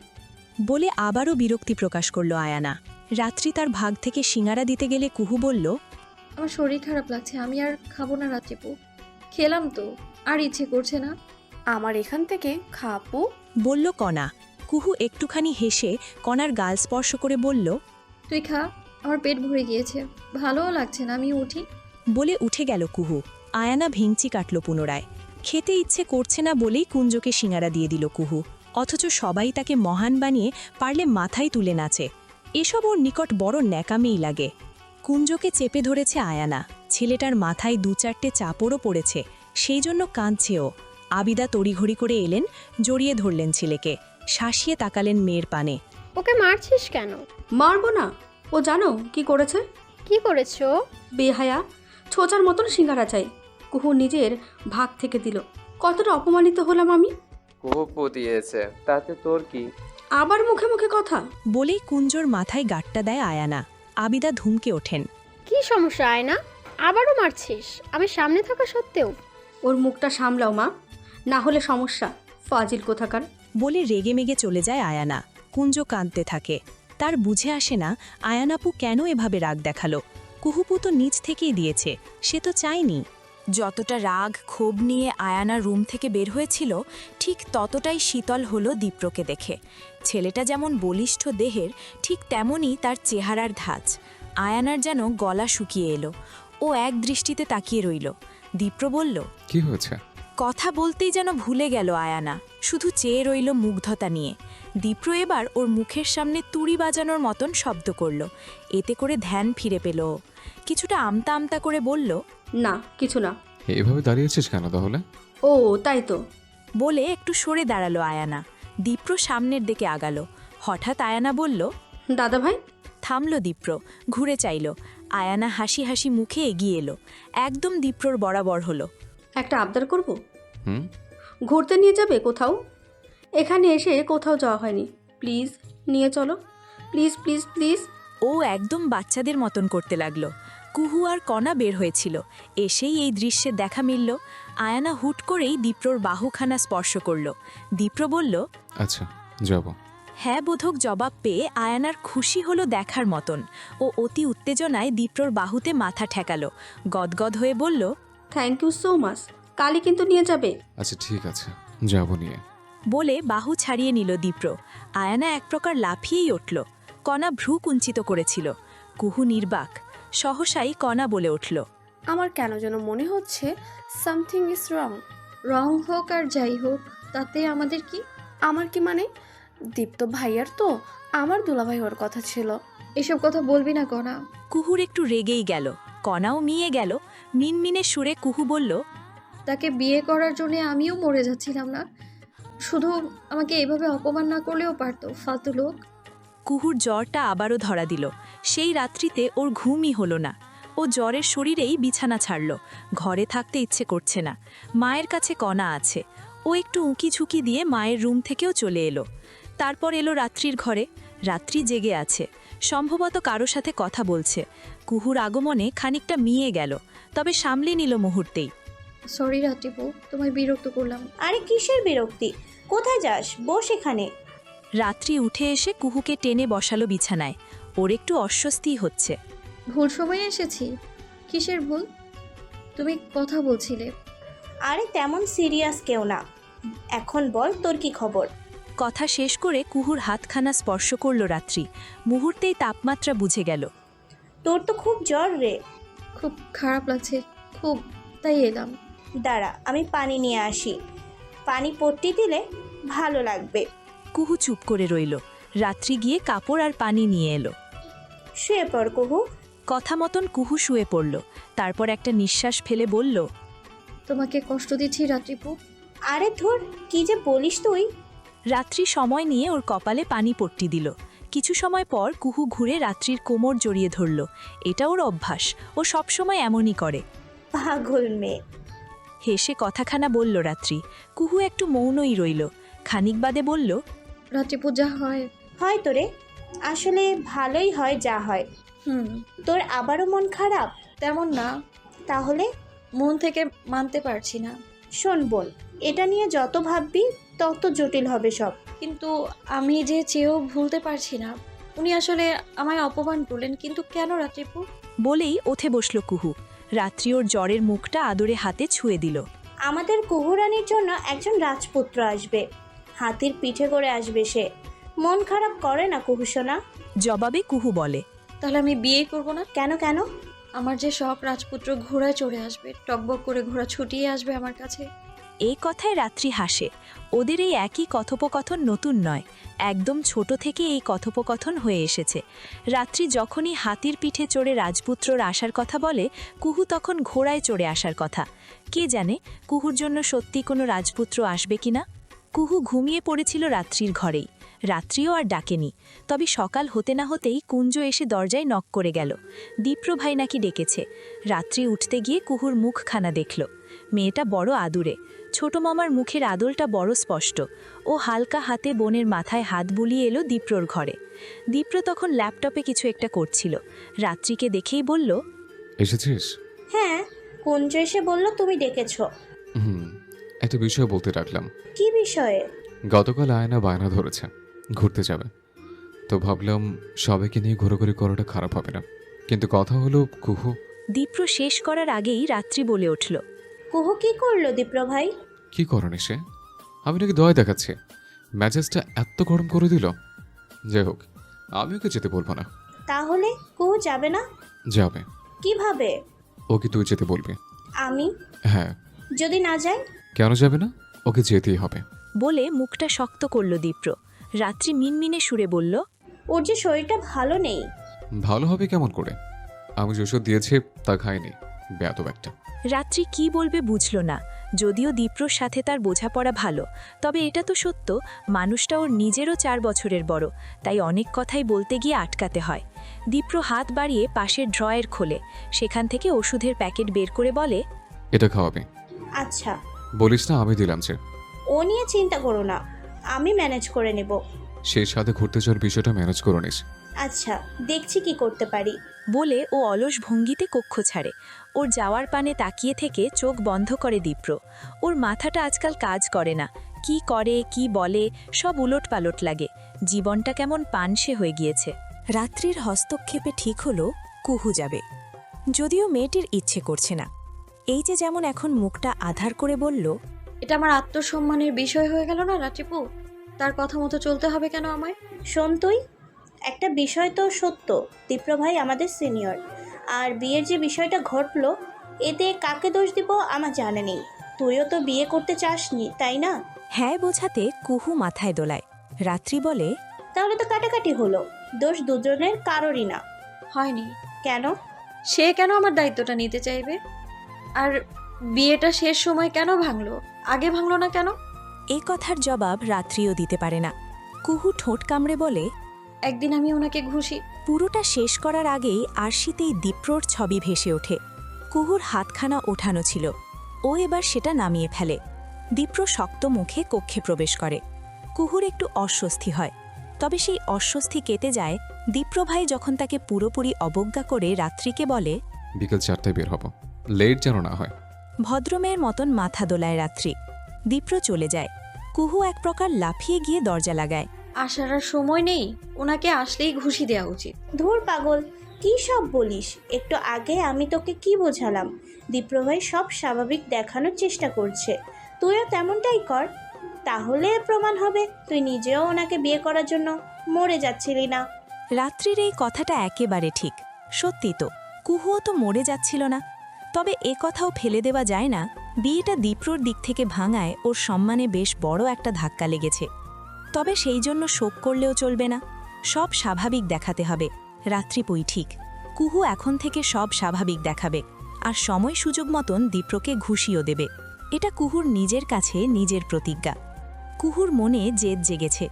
বলে আবারও বিরক্তি প্রকাশ করল আয়ানা। রাত্রি তার ভাগ থেকে সিঙারা দিতে গেলে কুহু বলল, আমার শরীর খারাপ লাগছে, আমি আর খাবো না রাত্রিপু। খেলাম তো, আর ইচ্ছে করছে না। আমার এখান থেকে খাপু, বলল কণা। কুহু একটুখানি হেসে কণার গাল স্পর্শ করে বলল, তুই খা, আমার পেট ভরে গিয়েছে, ভালোও লাগছে না, আমি উঠি। বলে উঠে গেল কুহু। আয়ানা ভেঙচি কাটল পুনরায়। খেতে ইচ্ছে করছে না বলেই কুঞ্জকে সিঙারা দিয়ে দিল কুহু। অথচ সবাই তাকে মহান বানিয়ে পারলে মাথায় তুলে নাচে। এসব ওর নিকট বড় ন্যাকামেই লাগে। কুঞ্জকে চেপে ধরেছে আয়ানা। ছেলেটার মাথায় 2-4টে চাপড়ও পড়েছে, সেই জন্য কাঁদছে ও। আবিদা তড়িঘড়ি করে এলেন, জড়িয়ে ধরলেন ছেলেকে, শাসিয়ে তাকালেন মেয়ের পানে। ওকে মারছিস কেন? মারবো না, ও জানো কি করেছে? কি করেছো? বেহায়া, ছোচার মতন সিঙ্গারা চাই। কুহু নিজের ভাগ থেকে দিল। কতটা অপমানিত হলাম আমি। কুহুপু দিয়েছে, তাতে তোর কি? আবার মুখে মুখে কথা বলেই কুঞ্জর মাথায় গাঁটটা দেয় আয়ানা। আবিদা ধুমকে ওঠেন। কি সমস্যা আয়না? আবারও মারছিস, আমি সামনে থাকা সত্ত্বেও? ওর মুখটা সামলাও মা, না হলে সমস্যা, ফাজিল কোথাকার। বলে রেগে মেগে চলে যায় আয়ানা। কুঞ্জ কাঁদতে থাকে। তার বুঝে আসে না আয়ানাপু কেন এভাবে রাগ দেখালো। কুহুপু তো নিজ থেকেই দিয়েছে, সে তো চায়নি। যতটা রাগ ক্ষোভ নিয়ে আয়ানা রুম থেকে বের হয়েছিল, ঠিক ততটাই শীতল হলো দীপ্রকে দেখে। ছেলেটা যেমন বলিষ্ঠ দেহের, ঠিক তেমনই তার চেহারার ধাঁচ। আয়ানার যেন গলা শুকিয়ে এলো। ও এক দৃষ্টিতে তাকিয়ে রইল। দীপ্র বলল, কি হয়েছে? কথা বলতেই যেন ভুলে গেল আয়ানা, শুধু চেয়ে রইল মুগ্ধতা নিয়ে। দীপ্র এবার ওর মুখের সামনে তুড়ি বাজানোর মতন শব্দ করল। এতে করে ধ্যান ফিরে পেল। কিছুটা আমতা আমতা করে বলল, না কিছু না। এভাবে দাঁড়িয়েছিস কেন তাহলে? ও তাই তো। বলে একটু সরে দাঁড়ালো আয়ানা। দীপ্র সামনের দিকে আগালো। হঠাৎ আয়ানা বলল, দাদা ভাই। থামল দীপ্র, ঘুরে চাইল। আয়ানা হাসি হাসি মুখে এগিয়ে এলো, একদম দীপ্রর বরাবর হলো। একটা আবদার করব? হুম? ঘুরতে নিয়ে যাবে কোথাও? এখানে এসে কোথাও যাওয়া হয়নি, প্লিজ নিয়ে চলো, প্লিজ প্লিজ প্লিজ। ও একদম বাচ্চাদের মতন করতে লাগলো। কুহু আর কণা বের হয়েছিল। এসেই এই দৃশ্যে দেখা মিলল। আয়ানা হুট করেই দীপ্রর বাহুখানা স্পর্শ করল। দীপ্র বলল, আচ্ছা যাব। হ্যাঁ বোধক জবাব পেয়ে আয়ানার খুশি হলো দেখার মতন। ও অতি উত্তেজনায় দীপ্রর বাহুতে মাথা ঠেকালো। গদগদ হয়ে বলল, থ্যাংক ইউ সো মাচ, কালই কিন্তু নিয়ে যাবে। আচ্ছা ঠিক আছে, যাব নিয়ে। বলে বাহু ছাড়িয়ে নিল দীপ্র। আয়ানা এক প্রকার লাফিয়েই উঠল। কণা ভ্রু কুঞ্চিত করেছিল। কুহু নির্বাক। সহসাই কণা বলে উঠল, আমার কেন যেন মনে হচ্ছে সামথিং ইজ রং। রং হোক আর যাই হোক, তাতে আমাদের কি? আমার কি মানে? দীপ্ত ভাইয়ার তো আমার দুলাভাই হওয়ার কথা ছিল। এসব কথা বলবি না কণা। কুহুর একটু রেগেই গেল, কণাও মিয়ে গেল। মিনমিনে সুরে কুহু বলল, তাকে বিয়ে করার জন্য আমিও মরে যাচ্ছিলাম না? শুধু আমাকে এভাবে অপমান না করলেও পারতো, ফালতু লোক। কুহুর জ্বরটা আবারও ধরা দিল। সেই রাত্রিতে ওর ঘুমই হলো না। ও জ্বরের শরীরেই বিছানা ছাড়ল। ঘরে থাকতে ইচ্ছে করছে না। মায়ের কাছে কণা আছে। ও একটু উঁকি ঝুঁকি দিয়ে মায়ের রুম থেকেও চলে এলো। তারপর এলো রাত্রির ঘরে। রাত্রি জেগে আছে, সম্ভবত কারো সাথে কথা বলছে। কুহুর আগমনে খানিকটা মিয়ে গেল, তবে সামলে নিল মুহূর্তেই। সরি রাত্রিপু, তোমায় বিরক্ত করলাম। আরে কিসের বিরক্তি? কোথায় যাস? বস এখানে। রাত্রি উঠে এসে কুহুকে টেনে বসালো বিছানায়। ওর একটু অস্বস্তি হচ্ছে। ভুল সময়ে এসেছি? কিসের ভুল? তুমি কথা বলছিলে। আরে তেমন সিরিয়াস কেউ না। এখন বল, তোর কি খবর? কথা শেষ করে কুহুর হাতখানা স্পর্শ করল রাত্রি। মুহূর্তেই তাপমাত্রা বুঝে গেল। তোর তো খুব জ্বর রে। খুব খারাপ লাগছে, খুব, তাই এলাম। দাঁড়া, আমি পানি নিয়ে আসি। পানি পট্টি দিলে ভালো লাগবে। কুহু চুপ করে রইল। রাত্রি গিয়ে কাপড় আর পানি নিয়ে এলো। শুয়ে পড় কুহু। কথা মতন কুহু শুয়ে পড়ল। তারপর একটা নিঃশ্বাস ফেলে বলল, তোমাকে কষ্ট দিচ্ছি রাত্রিপু? আরে ধুর, কি যে বলিস তুই। রাত্রি সময় নিয়ে ওর কপালে পানি পট্টি দিল। কিছু সময় পর কুহু ঘুরে রাত্রির কোমর জড়িয়ে ধরল। এটা ওর অভ্যাস, ও সবসময় এমনই করে। পাগল মেয়ে। হেসে কথাখানা বলল রাত্রি। কুহু একটু মৌনই রইল। খানিক বাদে বলল, রাত্রিপু যা হয়। হয় তোরে, আসলে ভালোই হয় যা হয়। তোর আবারও মন খারাপ? তেমন না। তাহলে? মন থেকে মানতে পারছি না। শোন বোন, এটা নিয়ে যত ভাববি তত জটিল হবে সব। কিন্তু আমি যে চেয়েও ভুলতে পারছি না। উনি আসলে আমায় অপমান করলেন, কিন্তু কেন রাত্রিপু? বলেই ওঠে বসল কুহু। রাত্রি ওর জ্বরের মুখটা আদরে হাতে ছুঁয়ে দিল। আমাদের কুহুরানির জন্য একজন রাজপুত্র আসবে। হাতির পিঠে করে আসবে সে। মন খারাপ করে না কুহু সোনা। জবাবে কুহু বলে, তাহলে আমি বিয়ে করব না? কেন কেন? আমার যে শখ রাজপুত্র ঘোড়ায় চড়ে আসবে, টকবক করে ঘোড়া ছুটিয়ে আসবে আমার কাছে। এই কথায় রাত্রি হাসে। ওদের এই একই কথোপকথন নতুন নয়, একদম ছোট থেকে এই কথোপকথন হয়ে এসেছে। রাত্রি যখনই হাতির পিঠে চড়ে রাজপুত্রর আসার কথা বলে, কুহু তখন ঘোড়ায় চড়ে আসার কথা। কে জানে কুহুর জন্য সত্যি কোনো রাজপুত্র আসবে কিনা। কুহু ঘুমিয়ে পড়েছিল রাত্রির ঘরেই। রাত্রিও আর ডাকেনি। তবে সকাল হতে না হতেই কুঞ্জ এসে দরজায় নক করে গেল। দীপ্র ভাই নাকি ডেকেছে। রাত্রি উঠতে গিয়ে কুহুর মুখখানা দেখল। মেয়েটা বড় আদুরে। ছোট মামার মুখের আদলটা বড় স্পষ্ট। ও হালকা হাতে বোনের মাথায় হাত বুলিয়ে এলো দীপ্রর ঘরে। দীপ্র তখন ল্যাপটপে কিছু একটা করছিল। রাত্রিকে দেখেই বলল, এসেছিস? হ্যাঁ, কুঞ্জ এসে বলল তুমি ডেকেছো। একটা বিষয় বলতে ডাকলাম। কি বিষয়ে? গতকাল আয়না বায়না ধরেছে, ঘুরতে যাবে। তো ভাবলাম সবাইকে নিয়ে ঘোরাঘুরি করাটা খারাপ হবে না। কিন্তু কথা হলো কুহু। দীপ্র শেষ করার আগেই রাত্রি বলে উঠল, কুহু কি করলো দীপ্র ভাই? কি করনি সে? আমি নাকি দয়া দেখাচ্ছি? মেজাজটা এত গরম করে দিল। যাই হোক, আমি ওকে যেতে বলবো না। তাহলে কুহু যাবে না? যাবে। কিভাবে? ওকে তুই যেতে বলবি। আমি? হ্যাঁ। যদি না যাই? কেন যাবে না? ওকে যেতেই হবে। বলে মুখটা শক্ত করল দীপ্র। রাত্রি মিনমিনে সুরে বলল, ওর যে শরীরটা ভালো নেই। ভালো হবে কেমন করে? আমি যে ওষুধ দিয়েছি তা খাইনি, বেয়াদব একটা। রাত্রি কি বলবে বুঝল না। যদিও দীপ্রর সাথে তার বোঝাপড়া ভালো, তবে এটা তো সত্য মানুষটা ওর নিজেরও 4 বছরের বড়, তাই অনেক কথাই বলতে গিয়ে আটকাতে হয়। দীপ্র হাত বাড়িয়ে পাশের ড্রয়ার খোলে। সেখান থেকে ওষুধের প্যাকেট বের করে বলে, এটা খাওয়াবে। আচ্ছা। বলিস না আমি দিলাম যে। ও নিয়ে চিন্তা করো না, আমি ম্যানেজ করে নেব। সেই সাথে ঘুরতে যাওয়ার বিষয়টা ম্যানেজ করে নিস। আচ্ছা, দেখছি কি করতে পারি। বলে ও অলস ভঙ্গিতে কক্ষ ছাড়ে। ওর যাওয়ার পানে তাকিয়ে থেকে চোখ বন্ধ করে দীপ্র। ওর মাথাটা আজকাল কাজ করে না। কি করে কি বলে সব উলটপালট লাগে। জীবনটা কেমন পানসে হয়ে গিয়েছে। রাত্রির হস্তক্ষেপে ঠিক হলো কুহু যাবে, যদিও মেয়েটির ইচ্ছে করছে না। এই যে যেমন এখন মুখটা আধার করে বলল, এটা আমার আত্মসম্মানের বিষয় হয়ে গেল না রাত্রিপু? তার কথা মতো চলতে হবে কেন আমায়? শোন তুই, একটা বিষয় তো সত্য, দীপ্র ভাই আমাদের সিনিয়র। আর বিয়ের যে বিষয়টা ঘটলো, এতে কাকে দোষ দিব আমার জানা নেই। তুইও তো বিয়ে করতে চাসনি, তাই না? হ্যাঁ বোঝাতে কুহু মাথায় দোলায়। রাত্রি বলে, তাহলে তো কাটাকাটি হলো। দোষ দুজনের কারোরই না। হয়নি। কেন? সে কেন আমার দায়িত্বটা নিতে চাইবে? আর বিয়েটা শেষ সময় কেন ভাঙলো? আগে ভাঙলো না কেন? এ কথার জবাব রাত্রিও দিতে পারে না। কুহু ঠোঁট কামড়ে বলে, একদিন আমি ওনাকে ঘুষি। পুরোটা শেষ করার আগেই আরশিতেই দীপ্রর ছবি ভেসে ওঠে। কুহুর হাতখানা ওঠানো ছিল, ও এবার সেটা নামিয়ে ফেলে। দীপ্র শক্ত মুখে কক্ষে প্রবেশ করে। কুহুর একটু অস্বস্তি হয়, তবে সেই অস্বস্তি কেটে যায় দীপ্র ভাই যখন তাকে পুরোপুরি অবজ্ঞা করে রাত্রিকে বলে, বিকেল 4টায় বের হব, লেট যেন না হয়। ভদ্রমেয়ের মতন মাথা দোলায় রাত্রি। দীপ্র চলে যায়। কুহু এক প্রকার লাফিয়ে গিয়ে দরজা লাগায়। আসার আর সময় নেই, ওনাকে আসলেই ঘুষি দেওয়া উচিত। ধুর পাগল, কি সব বলিস? একটু আগে আমি তোকে কি বোঝালাম? দীপ্রভাই সব স্বাভাবিক দেখানোর চেষ্টা করছে, তুইও তেমনটাই কর। তাহলে প্রমাণ হবে তুই নিজেও ওনাকে বিয়ে করার জন্য মরে যাচ্ছিলি না। রাত্রির এই কথাটা একেবারে ঠিক। সত্যি তো, কুহুও তো মরে যাচ্ছিল না। তবে এ কথাও ফেলে দেওয়া যায় না, বিয়েটা দীপ্রর দিক থেকে ভাঙায় ওর সম্মানে বেশ বড় একটা ধাক্কা লেগেছে। তবে সেই জন্য শোক করলেও চলবে না, সব স্বাভাবিক দেখাতে হবে। রাত্রিপুই ঠিক, কুহু এখন থেকে সব স্বাভাবিক দেখাবে, আর সময় সুযোগ মতন দীপ্রকে ঘুষিও দেবে। এটা কুহুর নিজের কাছে নিজের প্রতিজ্ঞা। কুহুর মনে জেদ জেগেছে।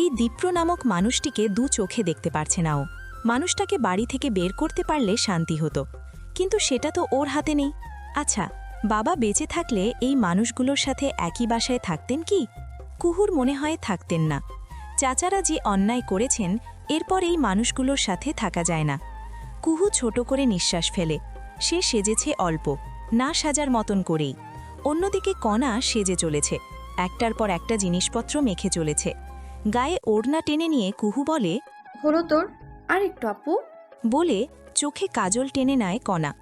এই দীপ্র নামক মানুষটিকে দু চোখে দেখতে পারছে না ও। মানুষটাকে বাড়ি থেকে বের করতে পারলে শান্তি হতো, কিন্তু সেটা তো ওর হাতে নেই। আচ্ছা, বাবা বেঁচে থাকলে এই মানুষগুলোর সাথে একই বাসায় থাকতেন কি? কুহুর মনে হয় থাকতেন না। চাচারা যে অন্যায় করেছেন, এরপর এই মানুষগুলোর সাথে থাকা যায় না। কুহু ছোট করে নিঃশ্বাস ফেলে। সে সেজেছে অল্প, না সাজার মতন করেই। অন্যদিকে কণা সেজে চলেছে, একটার পর একটা জিনিসপত্র মেখে চলেছে। গায়ে ওড়না টেনে নিয়ে কুহু বলে, হলো তোর? আর একটু আপু। বলে চোখে কাজল টেনে নেয় কণা।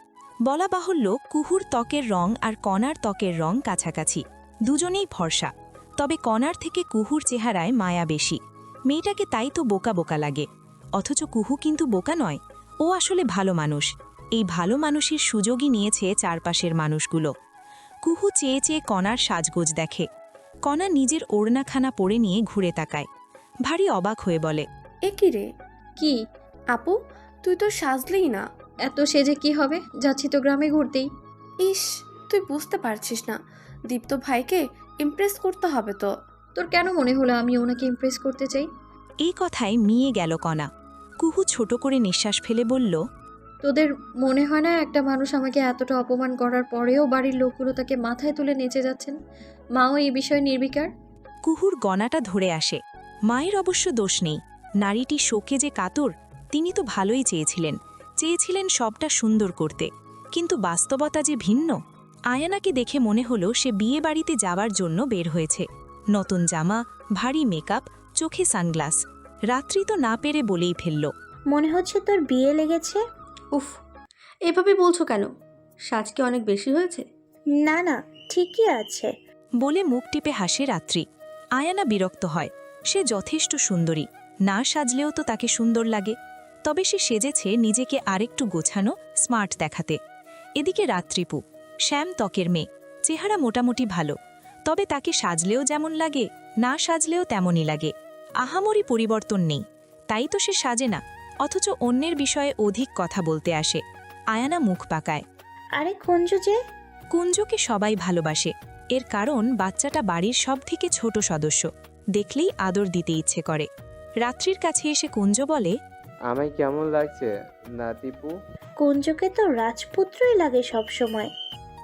বলা বাহুল্য, কুহুর ত্বকের রং আর কণার ত্বকের রং কাছাকাছি, দুজনেই ফর্সা। তবে কণার থেকে কুহুর চেহারায় মায়া বেশি। মেয়েটাকে তাই তো বোকা বোকা লাগে, অথচ কুহু কিন্তু বোকা নয়। ও আসলে ভালো মানুষ। এই ভালো মানুষের সুযোগই নিয়েছে চারপাশের মানুষগুলো। কুহু চেয়ে চেয়ে কণার সাজগোজ দেখে। কণা নিজের ওড়নাখানা পরে নিয়ে ঘুরে তাকায়, ভারী অবাক হয়ে বলে, এ কি রে? কি? আপু, তুই তো সাজলেই না। এত সেজে কি হবে? যাচ্ছি তো গ্রামে ঘুরতেই। ইস, তুই বুঝতে পারছিস না, দীপ্ত ভাইকে ইমপ্রেস করতে হবে তো। তোর কেন মনে হলো আমি ওনাকে ইমপ্রেস করতে চাই? এই কথায় মিয়ে গেল কণা। কুহু ছোট করে নিঃশ্বাস ফেলে বলল, তোদের মনে হয় না একটা মানুষ আমাকে এতটা অপমান করার পরেও বাড়ির লোকগুলো তাকে মাথায় তুলে নেচে যাচ্ছেন? মাও এই বিষয়ে নির্বিকার। কুহুর গণাটা ধরে আসে। মায়ের অবশ্য দোষ নেই, নারীটি শোকে যে কাতর। তিনি তো ভালোই চেয়েছিলেন সবটা সুন্দর করতে, কিন্তু বাস্তবতা যে ভিন্ন। আয়ানাকে দেখে মনে হলো সে বিয়ে বাড়িতে যাওয়ার জন্য বের হয়েছে। নতুন জামা, ভারী মেকআপ, চোখে সানগ্লাস। রাত্রি তো না পেরে বলেই ফেলল, মনে হচ্ছে তোর বিয়ে লেগেছে। উফ, এভাবে বলছো কেন? সাজ কি অনেক বেশি হয়েছে? না না, ঠিকই আছে। বলে মুখ টিপে হাসে রাত্রি। আয়ানা বিরক্ত হয়। সে যথেষ্ট সুন্দরী, না সাজলেও তো তাকে সুন্দর লাগে। তবে সে সেজেছে নিজেকে আরেকটু গোছানো, স্মার্ট দেখাতে। এদিকে রাত্রিপু, শ্যাম ত্বকের মেয়ে, চেহারা মোটামুটি ভালো। তবে তাকে সাজলেও যেমন লাগে, না সাজলেও তেমনই লাগে। আহামরি পরিবর্তন নেই, তাই তো সে সাজে না, অথচ অন্যের বিষয়ে অধিক কথা বলতে আসে। আয়ানা মুখ পাকায়। আরে কুঞ্জু যে? কুঞ্জকে সবাই ভালোবাসে, এর কারণ বাচ্চাটা বাড়ির সবথেকে ছোট সদস্য, দেখলেই আদর দিতে ইচ্ছে করে। রাত্রির কাছে এসে কুঞ্জ বলে, আমায় কেমন লাগছে নাতিপু? কুঞ্জকে তো রাজপুত্রই লাগে সব সময়।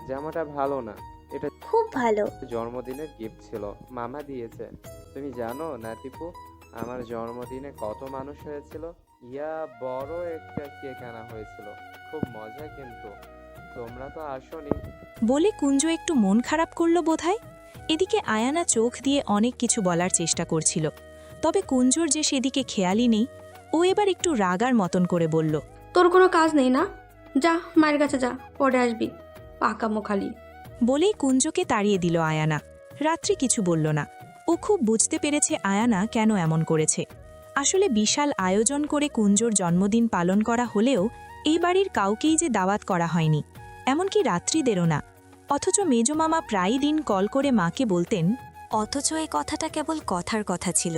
জামাটা ভালো না, এটা খুব ভালো। জন্মদিনের গিফট ছিল, মামা দিয়েছে। তুমি জানো নাতিপু, আমার জন্মদিনে কত মানুষ হয়েছিল? ইয়া বড় একটা কেক আনা হয়েছিল, খুব মজা। কিন্তু তোমরা তো আসোনি। বলে কুঞ্জ একটু মন খারাপ করল বোধহয়। এদিকে আয়ানা চোখ দিয়ে অনেক কিছু বলার চেষ্টা করছিল, তবে কুঞ্জর যে সেদিকে খেয়ালই নেই। ও এবার একটু রাগার মতন করে বলল, তোর কোনো কাজ নেই না? যা মায়ের কাছে যা, পরে আসবি, পাকামো খালি। বলেই কুঞ্জকে তাড়িয়ে দিল আয়ানা। রাত্রি কিছু বলল না। ও খুব বুঝতে পেরেছে আয়ানা কেন এমন করেছে। আসলে বিশাল আয়োজন করে কুঞ্জর জন্মদিন পালন করা হলেও এই বাড়ির কাউকেই যে দাওয়াত করা হয়নি, এমনকি রাত্রিদেরও না। অথচ মেজমামা প্রায় দিন কল করে মাকে বলতেন, অথচ এই কথাটা কেবল কথার কথা ছিল।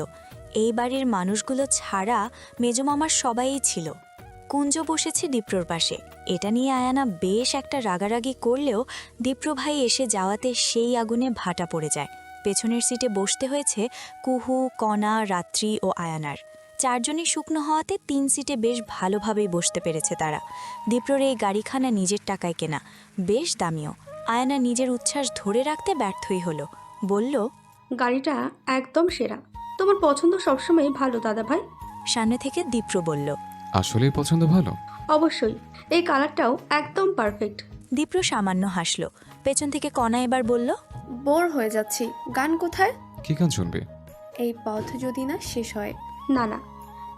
এই বাড়ির মানুষগুলো ছাড়া মেজমামার সবাই ছিল। কুঞ্জ বসেছে দীপ্রর পাশে। এটা নিয়ে আয়ানা বেশ একটা রাগারাগি করলেও দীপ্র ভাই এসে যাওয়াতে সেই আগুনে ভাটা পড়ে যায়। পেছনের সিটে বসতে হয়েছে কুহু, কণা, রাত্রি ও আয়ানার। চারজনই শুকনো হওয়াতে 3 সিটে বেশ ভালোভাবেই বসতে পেরেছে তারা। দীপ্রর এই গাড়িখানা নিজের টাকায় কেনা, বেশ দামিও। আয়ানা নিজের উচ্ছ্বাস ধরে রাখতে ব্যর্থই হলো। বলল, গাড়িটা একদম সেরা, তোমার পছন্দ সবসময় ভালো দাদা ভাই। সামনে থেকে দীপ্র বলল, আসলেই পছন্দ ভালো। অবশ্যই, এই কালারটাও একদম পারফেক্ট। দীপ্র সামান্য হাসল। পেছন থেকে কণা এবার বলল, বোর হয়ে যাচ্ছি, গান কোথায়? কি গান শুনবে? এই পথ যদি না শেষ হয়। না না,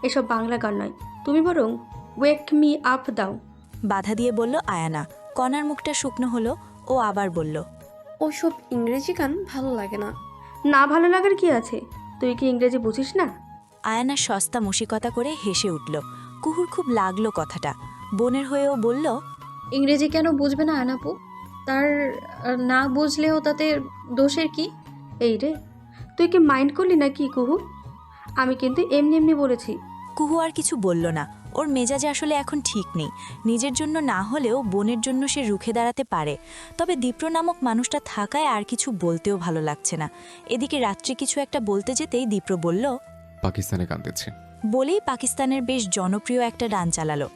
এসব বাংলা গান নয়, তুমি বরং ওয়েক মি আপ দাও। বাধা দিয়ে বলল আয়ানা। কণার মুখটা শুকনো হলো। ও আবার বলল, ওসব ইংরেজি গান ভালো লাগে না। না ভালো লাগার কি আছে, তুই কি ইংরেজি বুঝিস না? আয়ানা সস্তা মুশিকতা করে হেসে উঠল। কুহুর খুব লাগলো কথাটা। বোনের হয়েও বলল, ইংরেজি কেন বুঝবে না আনাপু? তার না বুঝলেও তাতে দোষের কি? এই রে, তুই কি মাইন্ড করলি না কি কুহু? আমি কিন্তু এমনি এমনি বলেছি। কুহু আর কিছু বলল না। ওর মেজাজে আসলে এখন ঠিক নেই। নিজের জন্য না হলেও বোনের জন্য সে রুখে দাঁড়াতে পারে। তবে দীপ্র নামক মানুষটা থাকায় আর কিছু বলতেও ভালো লাগছে না। এদিকে রাত্রি কিছু একটা বলতে যেতেই দীপ্র বলল, পাকিস্তানে গান দিচ্ছে। বলেই পাকিস্তানের বেশ জনপ্রিয় একটা গান চালালো,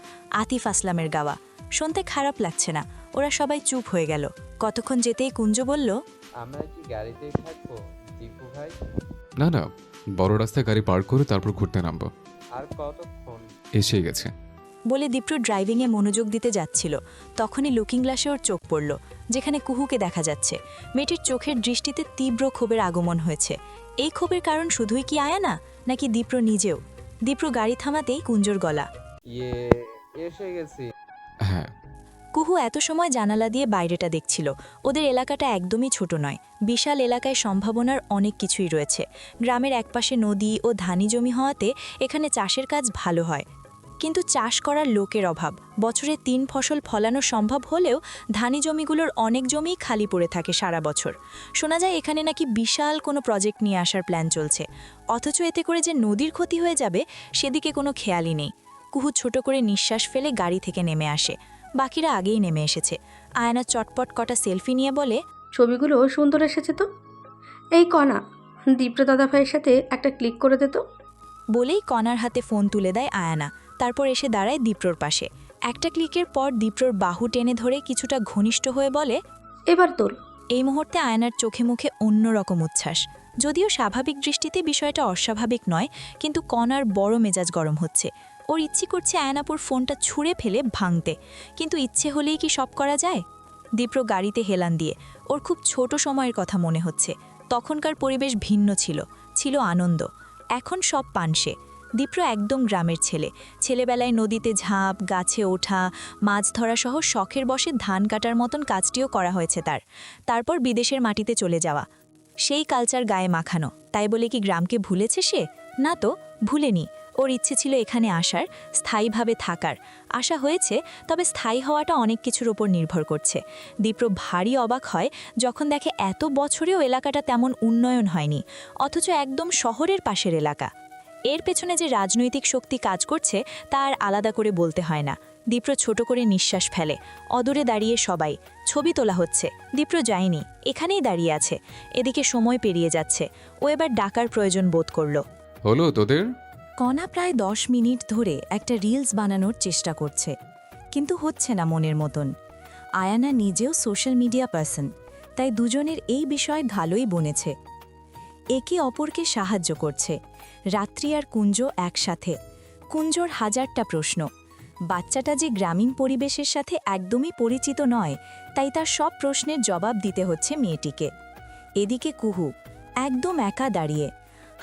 আতিফ আসলামের গাওয়া। শুনতে খারাপ লাগছে না। ওরা সবাই চুপ হয়ে গেল। কতক্ষণ যেতেই কুঞ্জ বলল, আমরা কি গাড়িতেই থাকবো দীপু ভাই? না না, বড় রাস্তায় গাড়ি পার্ক করে তারপর ঘুরতে নামবো। আর কতক্ষণ? এসে গেছে। বলে দীপ্র ড্রাইভিংয়ে মনোযোগ দিতে যাচ্ছিল। তখনই লুকিং গ্লাসে ওর চোখ পড়ল, যেখানে কুহুকে দেখা যাচ্ছে। মেয়েটির চোখের দৃষ্টিতে তীব্র ক্ষোভের আগমন হয়েছে। এই ক্ষোভের কারণ শুধুই কি আয়ানা, নাকি দীপ্র নিজেও? দীপ্র গাড়ি থামাতেই কুঞ্জর গলা, এসে গেছি। হ্যাঁ। কুহু এত সময় জানালা দিয়ে বাইরেটা দেখছিল। ওদের এলাকাটা একদমই ছোট নয়। বিশাল এলাকায় সম্ভাবনার অনেক কিছুই রয়েছে। গ্রামের একপাশে নদী ও ধানি জমি হওয়াতে এখানে চাষের কাজ ভালো হয়। কিন্তু চাষ করার লোকের অভাব। বছরে 3 ফসল ফলানো সম্ভব হলেও ধানি জমিগুলোর অনেক জমিই খালি পড়ে থাকে সারা বছর। শোনা যায় এখানে নাকি বিশাল কোনো প্রজেক্ট নিয়ে আসার প্ল্যান চলছে। অথচ এতে করে যে নদীর ক্ষতি হয়ে যাবে সেদিকে কোনো খেয়ালই নেই। কুহু ছোট করে নিঃশ্বাস ফেলে গাড়ি থেকে নেমে আসে। বাকিরা আগেই নেমে এসেছে। আয়না চটপট কটা সেলফি নিয়ে বলে, ছবিগুলো সুন্দর এসেছে তো। এই কণা, দীপ্র দাদা ভাইয়ের সাথে একটা ক্লিক করে দে তো। বলেই কণার হাতে ফোন তুলে দেয় আয়ানা। তারপর এসে দাঁড়ায় দীপ্রর পাশে। একটা ক্লিকের পর দীপ্রর বাহু টেনে ধরে কিছুটা ঘনিষ্ঠ হয়ে বলে, এবার তোল। এই মুহূর্তে আয়নার চোখে মুখে অন্যরকম উচ্ছ্বাস। যদিও স্বাভাবিক দৃষ্টিতে বিষয়টা অস্বাভাবিক নয়, কিন্তু কণার বড় মেজাজ গরম হচ্ছে। ওর ইচ্ছে করছে আয়নাপুর ফোনটা ছুঁড়ে ফেলে ভাঙতে, কিন্তু ইচ্ছে হলেই কি সব করা যায়? দীপ্র গাড়িতে হেলান দিয়ে। ওর খুব ছোট সময়ের কথা মনে হচ্ছে। তখনকার পরিবেশ ভিন্ন ছিল, ছিল আনন্দ। এখন সব পানসে। দীপ্র একদম গ্রামের ছেলে। ছেলেবেলায় নদীতে ঝাঁপ, গাছে ওঠা, মাছ ধরা সহ শখের বসে ধান কাটার মতন কাজটিও করা হয়েছে তার। তারপর বিদেশের মাটিতে চলে যাওয়া, সেই কালচার গায়ে মাখানো। তাই বলে কি গ্রামকে ভুলেছে সে? না তো, ভুলেনি। ওর ইচ্ছে ছিল এখানে আসার, স্থায়ীভাবে থাকার। আশা হয়েছে, তবে স্থায়ী হওয়াটা অনেক কিছুর ওপর নির্ভর করছে। দীপ্র ভারী অবাক হয় যখন দেখে এত বছরেও এলাকাটা তেমন উন্নয়ন হয়নি, অথচ একদম শহরের পাশের এলাকা। এর পেছনে যে রাজনৈতিক শক্তি কাজ করছে তা আর আলাদা করে বলতে হয় না। দীপ্র ছোট করে নিঃশ্বাস ফেলে। অদূরে দাঁড়িয়ে সবাই। ছবি তোলা হচ্ছে। দীপ্র যায়নি, এখানেই দাঁড়িয়ে আছে। এদিকে সময় পেরিয়ে যাচ্ছে। ও এবার ডাকার প্রয়োজন বোধ করল। হলো তোদের? কণা প্রায় 10 মিনিট ধরে একটা রিলস বানানোর চেষ্টা করছে, কিন্তু হচ্ছে না মনের মতন। আয়ানা নিজেও সোশ্যাল মিডিয়া পার্সন, তাই দুজনের এই বিষয় ভালোই বনেছে। একে অপরকে সাহায্য করছে। রাত্রি আর কুঞ্জ একসাথে। কুঞ্জর হাজারটা প্রশ্ন। বাচ্চাটা যে গ্রামীণ পরিবেশের সাথে একদমই পরিচিত নয়, তাই তার সব প্রশ্নের জবাব দিতে হচ্ছে মেয়েটিকে। এদিকে কুহু একদম একা দাঁড়িয়ে।